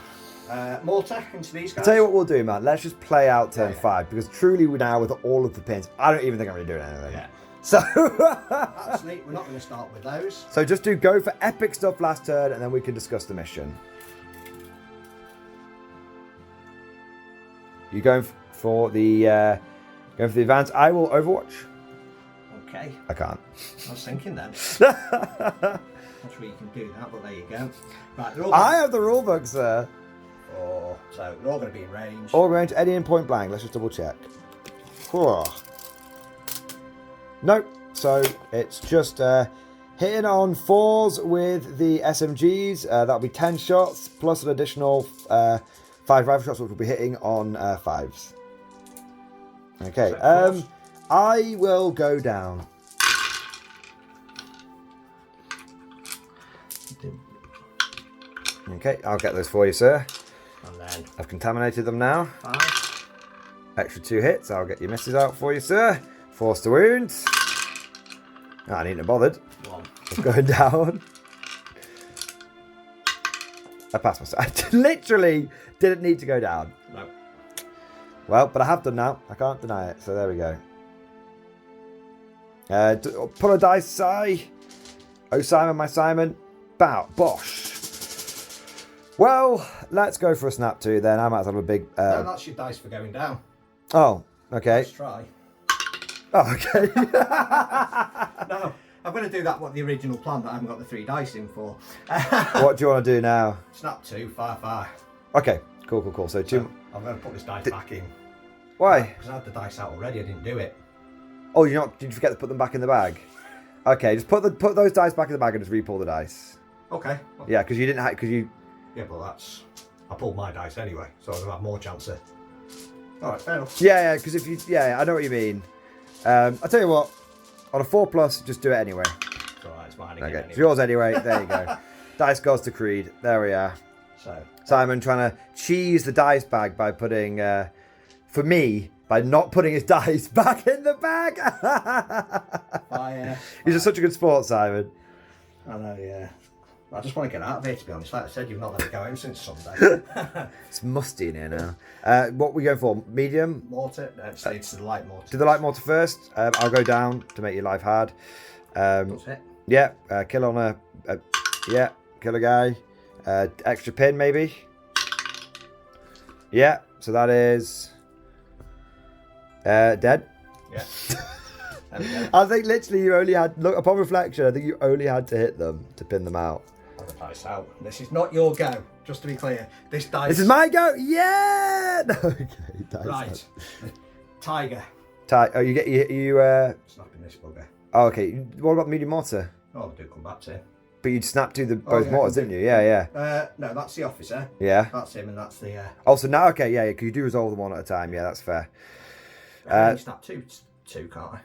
mortar into these guys. I'll tell you what we'll do, man. Let's just play out turn 5, because truly we're now with all of the pins. I don't even think I'm really doing anything. Yeah. So Actually, we're not going to start with those. So just go for epic stuff last turn, and then we can discuss the mission. You going for the advance? I will Overwatch. Okay. I can't. I was thinking then. That's where you can do that, but there you go. Right, they're all I have the rule book, sir. so they're all going to be in range. All range, any in point blank. Let's just double check. Whew. Nope. So it's just hitting on 4s with the SMGs. That'll be 10 shots plus an additional 5 rifle shots, which will be hitting on 5s. Okay. So I will go down. Okay, I'll get those for you, sir. And then I've contaminated them now. 5. Extra 2 hits. I'll get your misses out for you, sir. Force to wound. Oh, I needn't have bothered. 1. It's going down. I passed myself. I literally didn't need to go down. No. Well, but I have done now. I can't deny it. So there we go. Pull a dice, Si. Oh, Simon, my Simon. Bow. Bosh. Well, let's go for a snap 2 then. I might as well have a big... No, that's your dice for going down. Oh, okay. Let's try. Oh, okay. No, I'm going to do that, what the original plan that I haven't got the 3 dice in for. What do you want to do now? Snap 2, fire. Okay, cool. So 2... I'm going to put this dice back in. Why? Because I had the dice out already, I didn't do it. Oh, did you forget to put them back in the bag? Okay, just put those dice back in the bag and just re-pull the dice. Okay. Yeah, because you didn't have... Yeah, but I pulled my dice anyway, so I'll have more chance of... Alright, fair enough. Yeah, because if you... Yeah, I know what you mean. I'll tell you what. On a 4+, just do it anyway. It's alright, it's mine again Okay, anyway. it's yours anyway. There you go. Dice goes to Creed. There we are. So Simon trying to cheese the dice bag by putting... for me, by not putting his dice back in the bag. fire. He's just such a good sport, Simon. I know, yeah. I just want to get out of here, to be honest. Like I said, you've not let me go home since Sunday. It's musty in here now. What are we going for? Medium? Mortar? It's the light mortar. Do the light mortar first. I'll go down to make your life hard. That's it. Yeah, kill on a... Yeah, kill a guy. Extra pin, maybe. Yeah, so that is... dead. Yeah. There we go. I think literally you only had... Look, upon reflection, I think you only had to hit them to pin them out. Have the dice out. This is not your go, just to be clear. This dice... This is my go! Yeah! No, okay. Dice Right. out. Tiger. Oh, you get... You Snapping this bugger. Oh, okay. What about medium mortar? Oh, I do come back to him. But you'd snap to both yeah, mortars, didn't you? Yeah. No, that's the officer. Yeah. That's him, and that's the... Oh, so now, okay, yeah, because you do resolve them one at a time. Yeah, that's fair. snap two, can't I?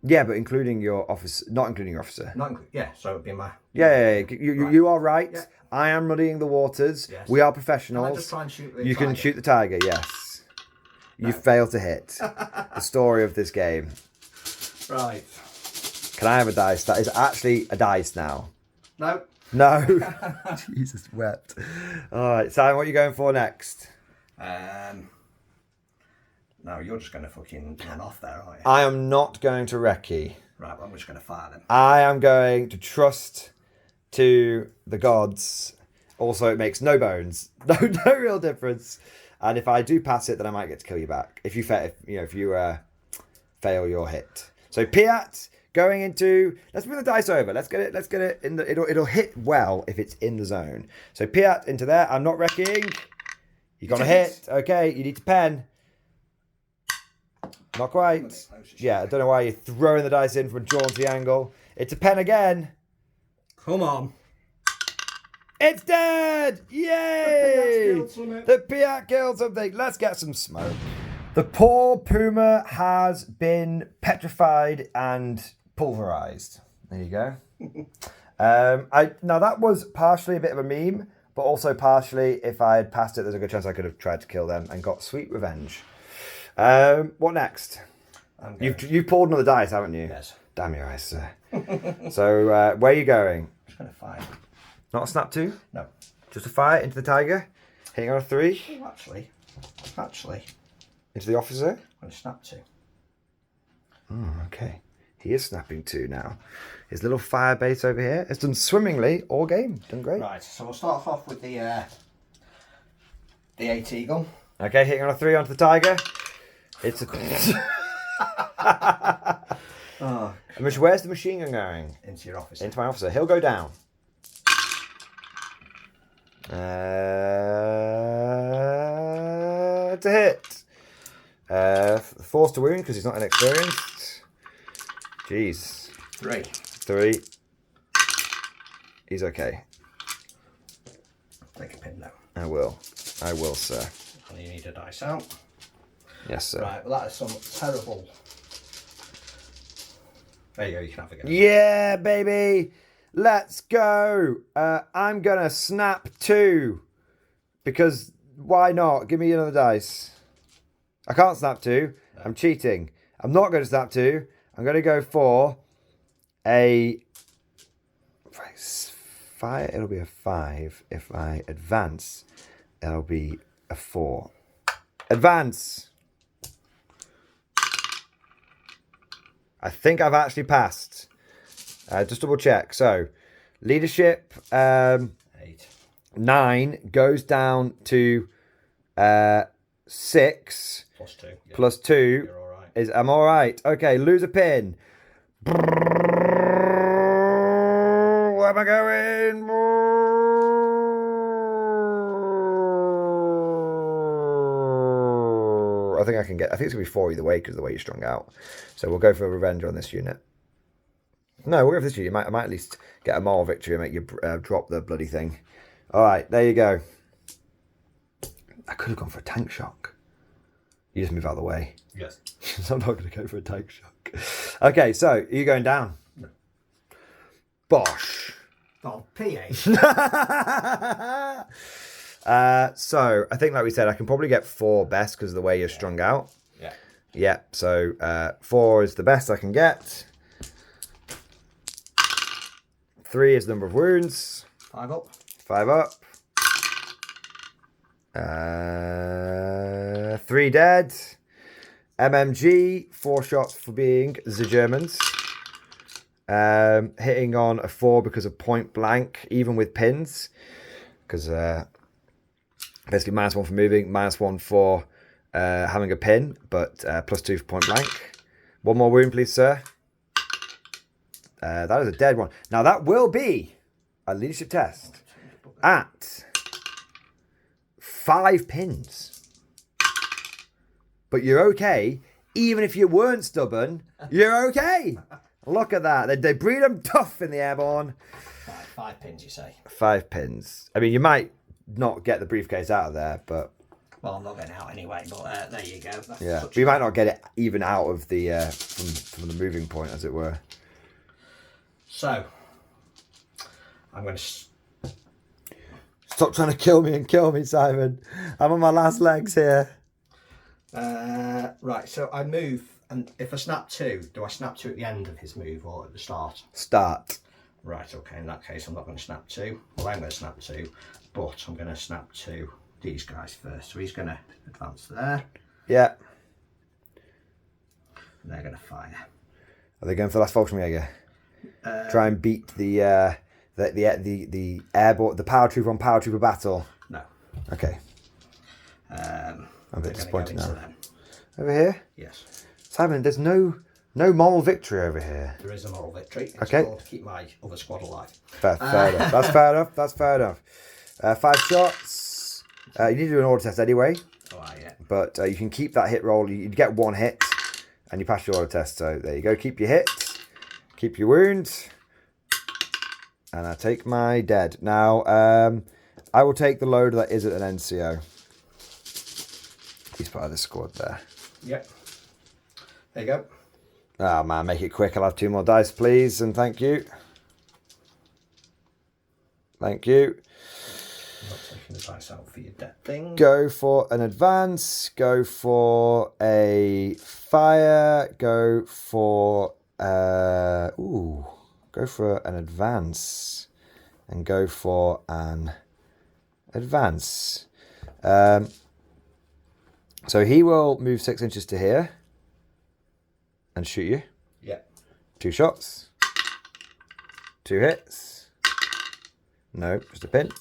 Yeah, but including your officer, not including your officer. Yeah, so it'd be my... Yeah. You are right. Yeah. I am muddying the waters. Yes. We are Can professionals. I just try and shoot the You can tiger? shoot the tiger, yes. You failed to hit. The story of this game. Right. Can I have a dice? That is actually a dice now. No. No. Jesus wept. All right, Simon, what are you going for next? No, you're just going to fucking run off there, aren't you? I am not going to recce. Right, well, I'm just going to fire them. I am going to trust to the gods. Also, it makes no bones. No real difference. And if I do pass it, then I might get to kill you back. If you fail your hit. So Piat, going into. Let's bring the dice over. Let's get it in the. It'll hit well if it's in the zone. So Piat into there. I'm not wrecking. You're gonna hit. Okay, you need to pen. Not quite. Yeah, I don't know why you're throwing the dice in from a jaunty angle. It's a pen again. Come on. It's dead! Yay! The Piat killed something. Let's get some smoke. The poor puma has been petrified and pulverized. There you go. Now that was partially a bit of a meme, but also partially, if I had passed it, there's a good chance I could have tried to kill them and got sweet revenge. What next? You've pulled another dice, haven't you? Yes. Damn your eyes, sir. So where are you going? I'm just going to fire. Not a snap 2? No. Just a fire into the tiger? Hitting on a 3? Oh, actually. Into the officer? I'm going to snap 2. Oh, okay. He is snapping 2 now. His little fire base over here has done swimmingly all game. Done great. Right, so we'll start off with the AT gun. Okay, hitting on a 3 onto the tiger. It's a... Oh, where's the machine gun going? into your office. Into my officer. He'll go down. It's a hit. Forced to wound because he's not inexperienced. Jeez. 3. He's okay. Take a pin now. I will, sir. And you need a dice out. Yes, sir. Right, well that is some terrible. There you go, you can have a go. Yeah, baby. Let's go. I'm going to snap 2. Because why not? Give me another dice. I can't snap 2. No. I'm cheating. I'm not going to snap 2. I'm going to go for a... Fire, it'll be a 5. If I advance, it'll be a 4. Advance. I think I've actually passed. Just double check. So, leadership 8. 9 goes down to 6. Plus 2. Yeah. Plus 2 You're all right. is I'm all right. Okay, lose a pin. Where am I going? I think I can get. I think it's gonna be 4 either way because of the way you're strung out. So we'll go for a revenge on this unit. No, we'll go for this unit. I might at least get a moral victory and make you drop the bloody thing. All right, there you go. I could have gone for a tank shock. You just move out of the way. Yes. So I'm not going to go for a tank shock. Okay, so are you going down? No. Bosh. Oh, PA. So I think, like we said, I can probably get 4 best because of the way you're strung out. Yeah. Yeah. So 4 is the best I can get. 3 is the number of wounds. 5 up. 5 up. 3 dead. MMG, 4 shots for being the Germans. Hitting on a 4 because of point blank, even with pins. Because basically -1 for moving, -1 for having a pin, but +2 for point blank. 1 more wound, please, sir. That is a dead one. Now, that will be a leadership test at 5 pins. But you're okay. Even if you weren't stubborn, you're okay. Look at that. They breed them tough in the airborne. 5 pins, you say? 5 pins. I mean, you might not get the briefcase out of there, but... Well, I'm not getting out anyway, but there you go. That's yeah, we might not get it even out of the from the moving point, as it were. So, I'm going to... Stop trying to kill me, Simon. I'm on my last legs here. Right, so I move, and if I snap 2, do I snap 2 at the end of his move or at the start? Start. Right, okay, in that case I'm not going to snap 2. Well, I'm going to snap 2, but I'm going to snap 2 these guys first. So he's going to advance there. Yeah. And they're going to fire. Are they going for the last Fallschirmjäger? Try and beat the airborne, the paratrooper on paratrooper battle. No. Okay. I'm a bit disappointed now. Over here? Yes. Simon, there's no No moral victory over here. There is a moral victory. It's Okay. called to keep my other squad alive. Fair enough. That's fair enough. That's fair enough. 5 shots. You need to do an order test anyway. Oh, yeah. But you can keep that hit roll. You get 1 hit and you pass your order test. So there you go. Keep your hit. Keep your wound. And I take my dead. Now, I will take the loader that isn't an NCO. He's part of the squad there. Yep. There you go. Oh man, make it quick. I'll have 2 more dice, please. And thank you. Thank you. I'm not taking the dice out for your dead thing. Go for an advance. Go for a fire. Go for go for an advance. And go for an advance. So he will move 6 inches to here and shoot you. Yeah. 2 shots. 2 hits. No, just a pin.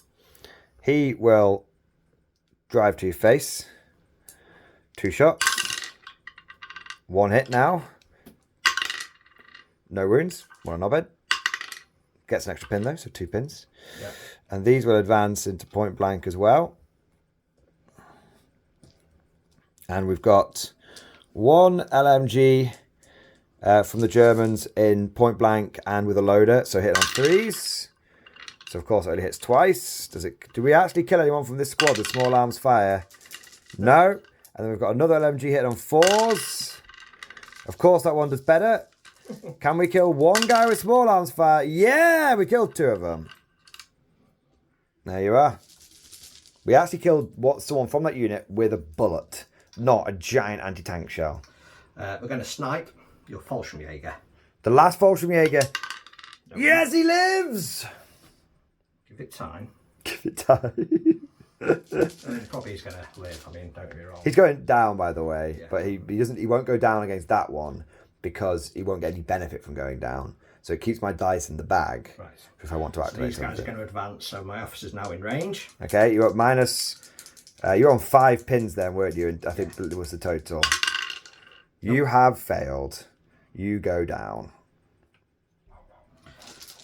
He will drive to your face. 2 shots. 1 hit now. No wounds. 1 on knobhead. Gets an extra pin though, so 2 pins. Yeah. And these will advance into point blank as well. And we've got 1 LMG from the Germans in point blank and with a loader, so hit on 3s. So of course it only hits twice. Do we actually kill anyone from this squad with small arms fire? No. And then we've got another LMG hit on 4s. Of course that one does better. Can we kill 1 guy with small arms fire? Yeah, we killed 2 of them. There you are. We actually killed someone from that unit with a bullet, not a giant anti-tank shell. We're going to snipe your Fallschirmjäger. The last Fallschirmjäger. Yes, he lives! Give it time. Give it time. Probably he's going to live. I mean, don't get me wrong. He's going down, by the way, Yeah. but he won't go down against that one because he won't get any benefit from going down. So it keeps my dice in the bag Right. if I want to So activate these guys are something. going to advance, so my officer's now in range. Okay, you're at minus. You're on 5 pins then, weren't you? And I think it was the total. You have failed. You go down.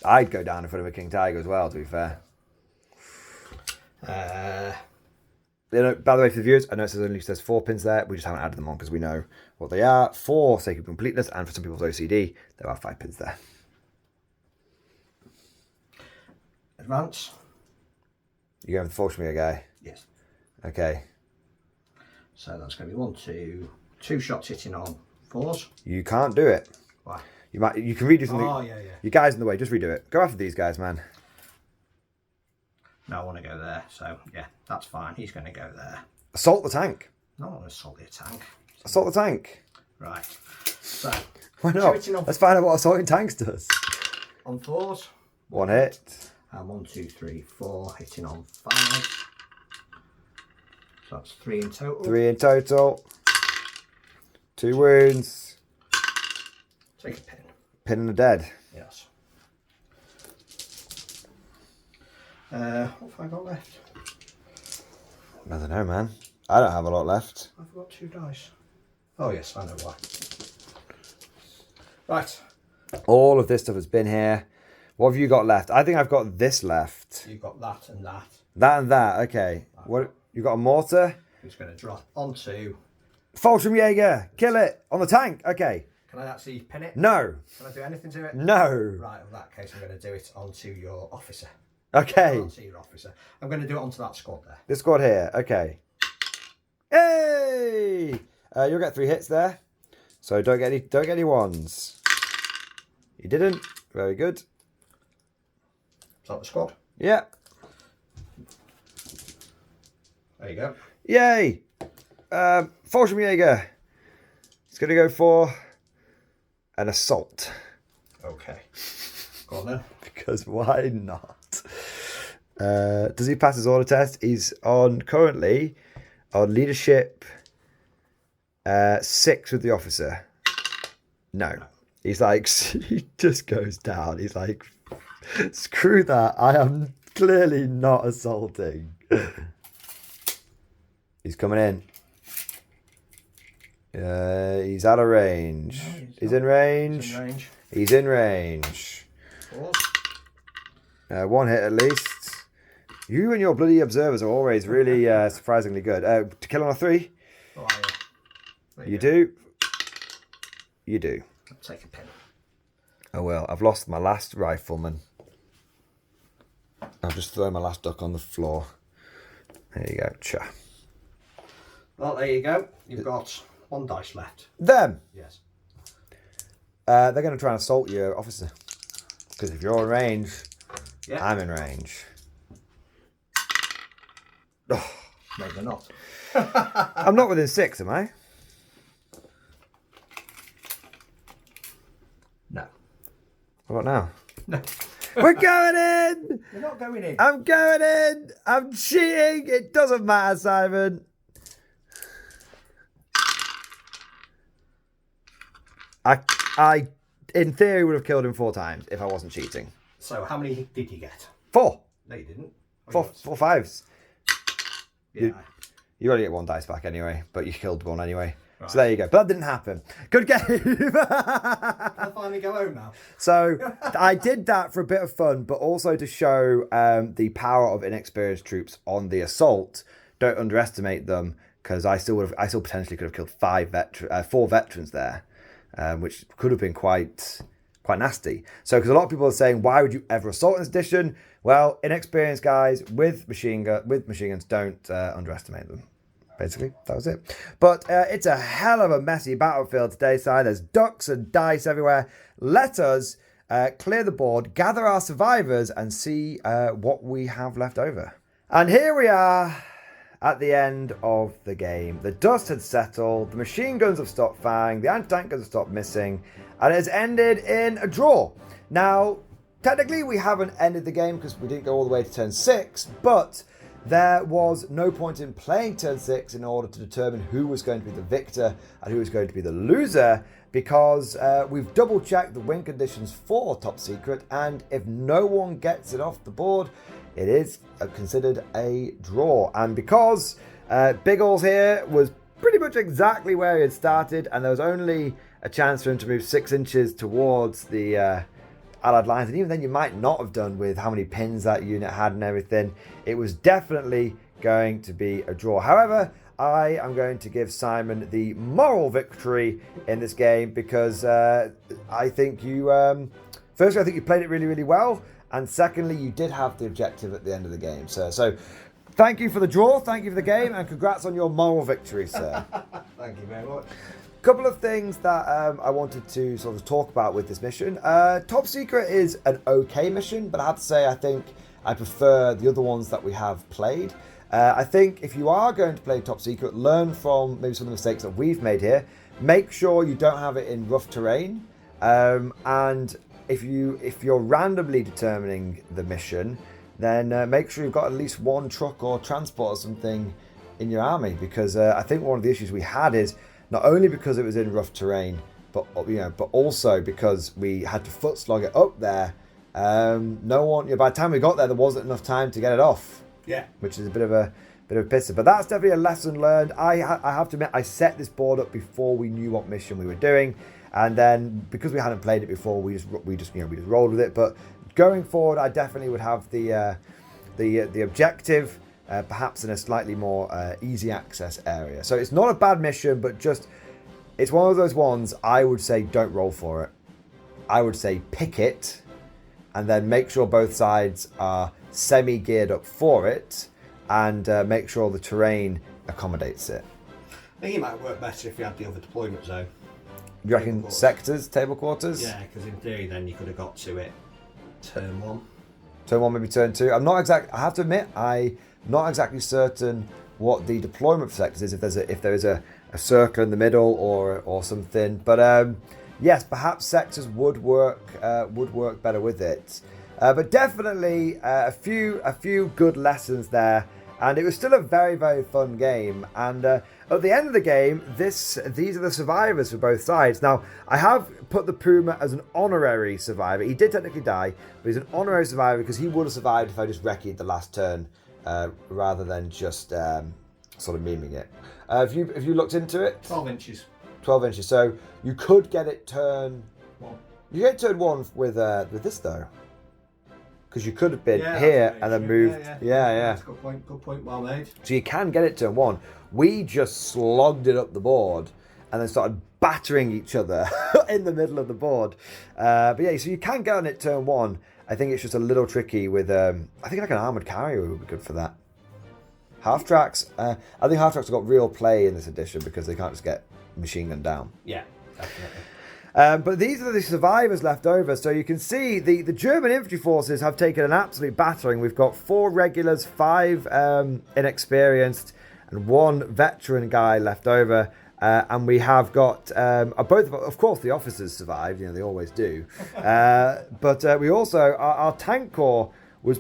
I'd go down in front of a King Tiger as well, to be fair. By the way, for the viewers, I know it says 4 pins there. We just haven't added them on because we know what they are. For sake of completeness and for some people's OCD, there are 5 pins there. Advance. You going for the Fallschirmjäger guy? Yes. Okay. So that's going to be 2 shots hitting on 4s. You can't do it. Why? You can redo something. Oh, yeah. Your guy's in the way. Just redo it. Go after these guys, man. No, I want to go there. So, yeah, that's fine. He's going to go there. Assault the tank. No, I want to assault the tank. Assault the tank. Right. So, Why not? hitting on, Let's find out what assaulting tanks does. on 4s. 1 hit. And 1, 2, 3, 4. Hitting on 5. So that's 3 in total. 3 in total. 2 wounds. Take a pin. Pin and a dead. Yes. What have I got left? I don't know, man. I don't have a lot left. I've got 2 dice. Oh yes, I know why. Right. All of this stuff has been here. What have you got left? I think I've got this left. You've got that and that. That and that. Okay. What? You got a mortar? It's going to drop onto... Fallschirmjäger. Kill it. On the tank. Okay. Can I actually pin it? No. Can I do anything to it? No. Right, in that case I'm going to do it onto your officer. Okay. Onto your officer. I'm going to do it onto that squad there. This squad here. Okay. Hey! You'll get 3 hits there. So don't get any 1s. You didn't. Very good. Is that the squad? Yeah. There you go. Yay! Fallschirmjäger. He's going to go for an assault. Okay. Go on then. Because why not? Does he pass his order test? He's currently on leadership 6 with the officer. No. He's like, he just goes down. He's like, screw that. I am clearly not assaulting. He's coming in. He's out of range. No, he's in range. He's in range. He's in range. One hit at least. You and your bloody observers are always really surprisingly good. To kill on a 3? Oh, yeah. You do. You do. I'll take a pen. Oh well, I've lost my last rifleman. I'll just throw my last duck on the floor. There you go. Cha. Well, there you go. You've got 1 dice left. Them. Yes. They're going to try and assault you, officer. Because if you're in range, Yeah. I'm in range. Oh, Maybe not. I'm not within 6, am I? No. What about now? No. We're going in! You're not going in. I'm going in! I'm cheating! It doesn't matter, Simon. I in theory would have killed him 4 times if I wasn't cheating. So, how many did you get? 4. No, you didn't. Four 5s. Yeah. You only get 1 dice back anyway, but you killed 1 anyway. Right. So there you go. But that didn't happen. Good game. Can I finally go home now? So I did that for a bit of fun, but also to show the power of inexperienced troops on the assault. Don't underestimate them, because I still potentially could have killed 4 veterans there, which could have been quite nasty. So because a lot of people are saying, why would you ever assault in this edition? Well, inexperienced guys with machine guns, don't underestimate them. Basically, that was it. But it's a hell of a messy battlefield today, Si. There's ducks and dice everywhere. Let us clear the board, gather our survivors, and see what we have left over. And here we are at the end of the game. The dust had settled, the machine guns have stopped firing, the anti-tank guns have stopped missing, and it has ended in a draw. Now, technically we haven't ended the game because we didn't go all the way to turn 6, but there was no point in playing turn 6 in order to determine who was going to be the victor and who was going to be the loser, because we've double checked the win conditions for Top Secret, and if no one gets it off the board, it is considered a draw. And because Biggles here was pretty much exactly where he had started, and there was only a chance for him to move 6 inches towards the Allied lines, and even then you might not have done with how many pins that unit had and everything, it was definitely going to be a draw. However, I am going to give Simon the moral victory in this game, because I think you, firstly, I think you played it really, really well, and secondly, you did have the objective at the end of the game, sir. So thank you for the draw, thank you for the game, and congrats on your moral victory, sir. Thank you very much. Couple of things that I wanted to sort of talk about with this mission. Top Secret is an okay mission, but I have to say I think I prefer the other ones that we have played. I think if you are going to play Top Secret, learn from maybe some of the mistakes that we've made here. Make sure you don't have it in rough terrain, and if you're randomly determining the mission, then make sure you've got at least 1 truck or transport or something in your army, because I think one of the issues we had is not only because it was in rough terrain, but also because we had to foot slog it up there. No one, by the time we got there wasn't enough time to get it off. Yeah. Which is a bit of a pisser. But that's definitely a lesson learned. I have to admit, I set this board up before we knew what mission we were doing, and then because we hadn't played it before, we just rolled with it. But going forward, I definitely would have the objective. Perhaps in a slightly more easy access area. So it's not a bad mission, but just it's one of those ones I would say don't roll for it. I would say pick it, and then make sure both sides are semi-geared up for it, and make sure the terrain accommodates it. I think it might work better if you had the other deployment zone. Do you reckon sectors, table quarters? Yeah, because in theory then you could have got to it turn 1. Turn 1, maybe turn 2. I have to admit, I'm not exactly certain what the deployment for sectors is, if there is a circle in the middle or something. But yes, perhaps sectors would work better with it. But definitely a few good lessons there, and it was still a very, very fun game. And at the end of the game, these are the survivors for both sides. Now, I have put the Puma as an honorary survivor. He did technically die, but he's an honorary survivor because he would have survived if I just wrecked the last turn, rather than just sort of memeing it. Have you looked into it? 12 inches. 12 inches. So you could get it turn. One. You get turn 1 with this though, because you could have been Yeah, here and then moved. Yeah. That's a good point. Good point. Well made. So you can get it turn 1. We just slogged it up the board and then started battering each other in the middle of the board. But yeah, so you can get on it turn 1. I think it's just a little tricky with, I think like an armoured carrier would be good for that. Half tracks, I think half tracks have got real play in this edition because they can't just get machine gunned down. Yeah, definitely. But these are the survivors left over. So you can see the German infantry forces have taken an absolute battering. We've got 4 regulars, 5 inexperienced, and 1 veteran guy left over. And we have got both, of course, the officers survived. You know, they always do. But we also, our tank corps was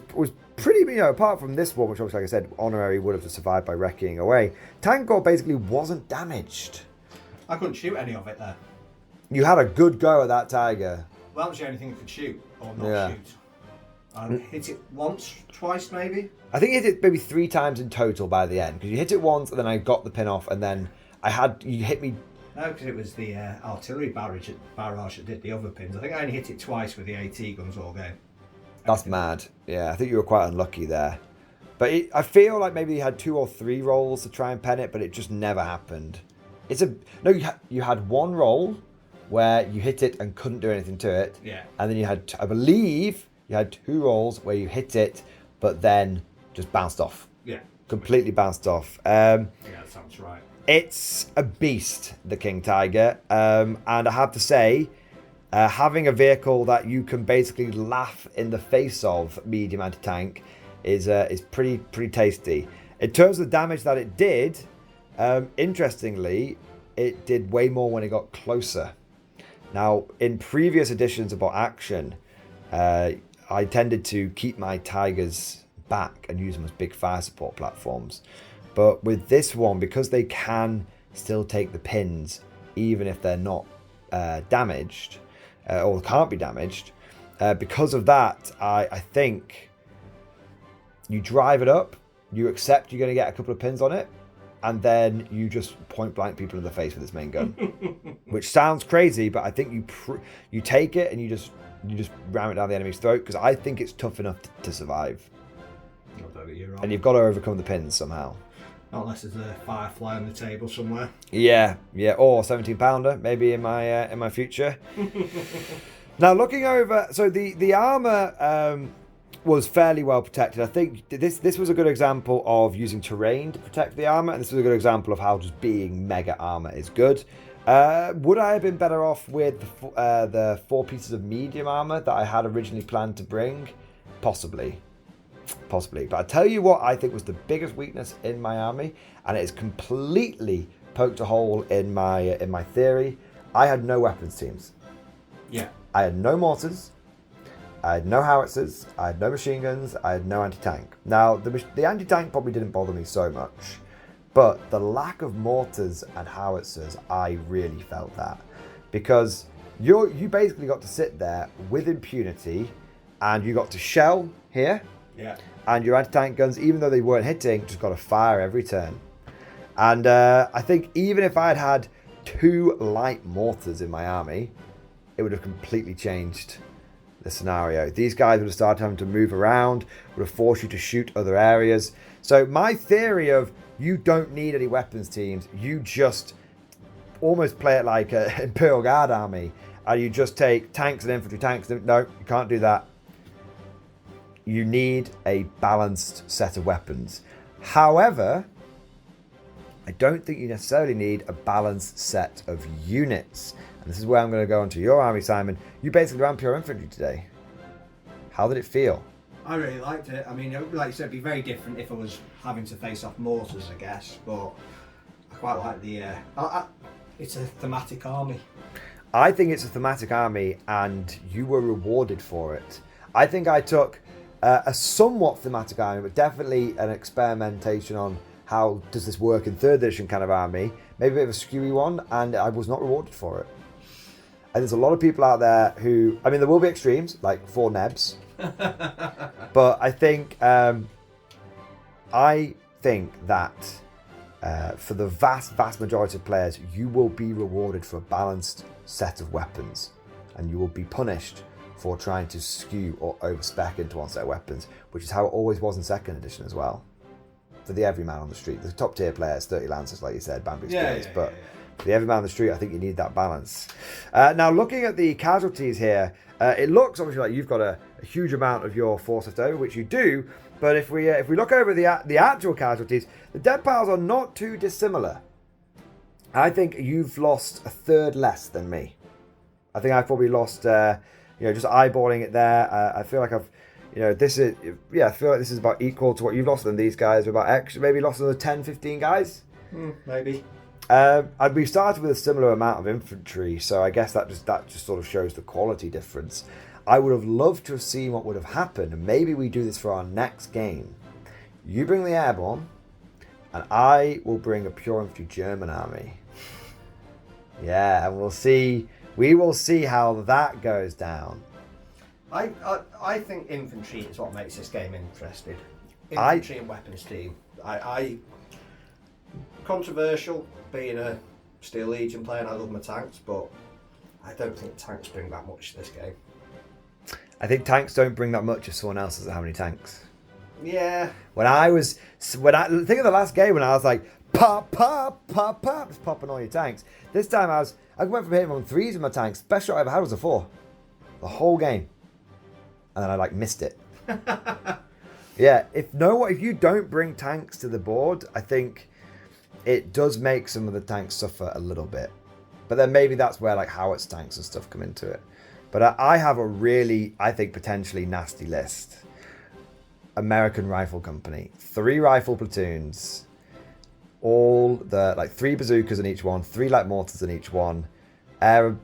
pretty, you know, apart from this one, which obviously, like I said, honorary would have survived by wrecking away. Tank corps basically wasn't damaged. I couldn't shoot any of it there. You had a good go at that tiger. Well, that was the only thing I could shoot or not shoot. I hit it once, twice maybe. I think you hit it maybe 3 times in total by the end, because you hit it once and then I got the pin off, and then you hit me. No, because it was the artillery barrage that did the other pins. I think I only hit it twice with the AT guns all game. That's mad. Yeah, I think you were quite unlucky there. But I feel like maybe you had 2 or 3 rolls to try and pen it, but it just never happened. You had 1 roll where you hit it and couldn't do anything to it. Yeah. And then you had, I believe, you had 2 rolls where you hit it, but then just bounced off. Yeah. Completely bounced off. Yeah, that sounds right. It's a beast, the King Tiger. And I have to say, having a vehicle that you can basically laugh in the face of, medium anti-tank, is pretty tasty. In terms of the damage that it did, interestingly, it did way more when it got closer. Now, in previous editions of Bot Action, I tended to keep my Tigers back and use them as big fire support platforms. But with this one, because they can still take the pins, even if they're not damaged, or can't be damaged, because of that, I think you drive it up, you accept you're going to get a couple of pins on it, and then you just point blank people in the face with this main gun, which sounds crazy, but I think you take it and you just ram it down the enemy's throat, because I think it's tough enough to survive. You're right. And you've got to overcome the pins somehow. Not unless there's a firefly on the table somewhere. Yeah, or 17-pounder maybe in my future. Now looking over, so the armor was fairly well protected. I think this was a good example of using terrain to protect the armor, and this was a good example of how just being mega armor is good. Would I have been better off with the 4 pieces of medium armor that I had originally planned to bring? Possibly. But I tell you what I think was the biggest weakness in my army, and it has completely poked a hole in my theory. I had no weapons teams. Yeah. I had no mortars. I had no howitzers, I had no machine guns, I had no anti-tank. Now, the anti-tank probably didn't bother me so much, but the lack of mortars and howitzers, I really felt that. Because you basically got to sit there with impunity, and you got to shell here, and your anti-tank guns, even though they weren't hitting, just got to fire every turn. And I think even if I had had 2 light mortars in my army, it would have completely changed the scenario. These guys would have started having to move around, would have forced you to shoot other areas. So my theory of you don't need any weapons teams, you just almost play it like an Imperial Guard army, and you just take tanks and infantry tanks. No, you can't do that. You need a balanced set of weapons. However, I don't think you necessarily need a balanced set of units. And this is where I'm going to go onto your army, Simon. You basically ran pure infantry today. How did it feel? I really liked it. I mean, like you said, it'd be very different if I was having to face off mortars, I guess. But I quite like the... it's a thematic army. I think it's a thematic army, and you were rewarded for it. I think I took a somewhat thematic army, but definitely an experimentation on how does this work in 3rd edition kind of army. Maybe a bit of a skewy one, and I was not rewarded for it. And there's a lot of people out there who, I mean, there will be extremes, like 4 Nebs. But I think that For the vast majority of players, you will be rewarded for a balanced set of weapons, and you will be punished for trying to skew or overspec into one set of weapons, which is how it always was in 2nd edition as well. For the everyman on the street, the top tier players, 30 Lancers, like you said, bamboo spears, but for the everyman on the street, I think you need that balance. Now, looking at the casualties here, it looks obviously like you've got a huge amount of your force left over, which you do. But if we look over the actual casualties, the dead piles are not too dissimilar. I think you've lost a third less than me. I think I've probably lost, just eyeballing it there. I feel like I've, I feel like this is about equal to what you've lost than these guys. About maybe lost another 10, 15 guys. Maybe. And we started with a similar amount of infantry, so I guess that just sort of shows the quality difference. I would have loved to have seen what would have happened, and maybe we do this for our next game. You bring the airborne, and I will bring a pure infantry German army. Yeah, and we will see how that goes down. I think infantry is what makes this game interesting. Infantry and weapons team. Controversial, being a Steel Legion player, and I love my tanks, but I don't think tanks bring that much to this game. I think tanks don't bring that much if someone else doesn't have any tanks. Yeah. Think of the last game when I was like, pop, just popping all your tanks. This time I went from hitting on 3s with my tanks. Best shot I ever had was a 4. The whole game. And then I missed it. Yeah, if you don't bring tanks to the board, I think it does make some of the tanks suffer a little bit. But then maybe that's where Howitz tanks and stuff come into it. But I have a really, I think, potentially nasty list. American Rifle Company. 3 rifle platoons. All the, 3 bazookas in each one. 3 light mortars in each one. Air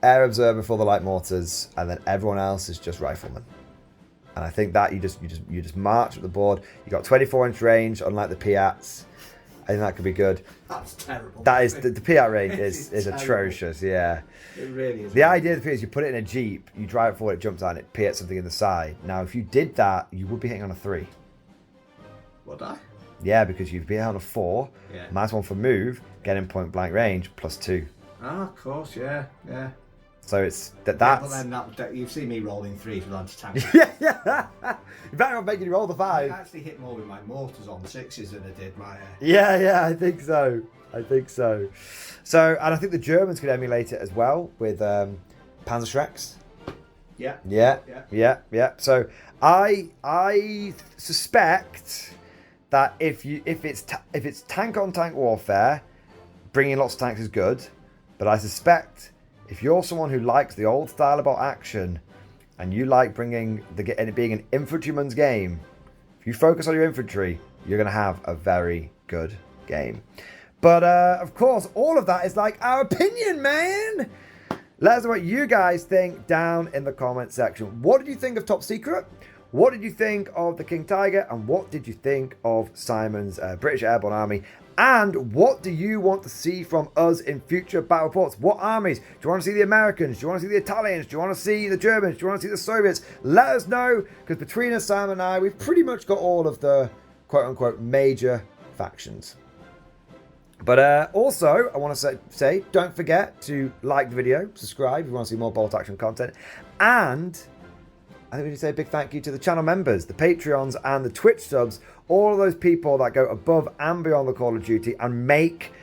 observer for the light mortars. And then everyone else is just riflemen. And I think that you just march up the board. You got 24-inch range, unlike the Piats. I think that could be good. That's terrible. That is the Piat range is atrocious. Yeah. It really is. The idea of the Piat is you put it in a Jeep, you drive it forward, it jumps out, and it Piats something in the side. Now, if you did that, you would be hitting on a 3. Would I? Yeah, because you'd be on a 4. Yeah. -1 for move, getting point blank range, +2. Ah, of course, yeah. So it's that's. Yeah, but then you've seen me rolling 3s with anti-tank. yeah. You better not making you roll the 5. I actually hit more with my mortars on 6s than I did my. Yeah, I think so. So, and I think the Germans could emulate it as well with Panzerschrecks. Yeah. So I suspect that if it's tank on tank warfare, bringing lots of tanks is good. But I suspect if you're someone who likes the old style about action, and you like and it being an infantryman's game, if you focus on your infantry, you're going to have a very good game. But of course, all of that is our opinion, man. Let us know what you guys think down in the comment section. What did you think of Top Secret? What did you think of the King Tiger? And what did you think of Simon's British Airborne Army? And what do you want to see from us in future battle reports? What armies? Do you want to see the Americans? Do you want to see the Italians? Do you want to see the Germans? Do you want to see the Soviets? Let us know, because between us, Simon and I, we've pretty much got all of the quote-unquote major factions. But also, I want to say, don't forget to like the video, subscribe if you want to see more bolt action content, and I think we need to say a big thank you to the channel members, the Patreons and the Twitch subs, all of those people that go above and beyond the Call of Duty and make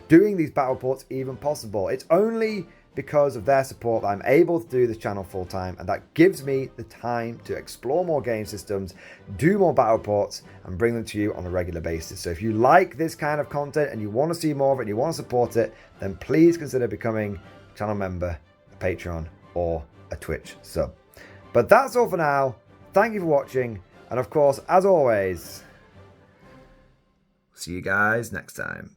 doing these battle reports even possible. It's only because of their support that I'm able to do this channel full time, and that gives me the time to explore more game systems, do more battle reports, and bring them to you on a regular basis. So if you like this kind of content and you want to see more of it and you want to support it, then please consider becoming a channel member, a Patreon, or a Twitch sub. But that's all for now. Thank you for watching. And of course, as always, see you guys next time.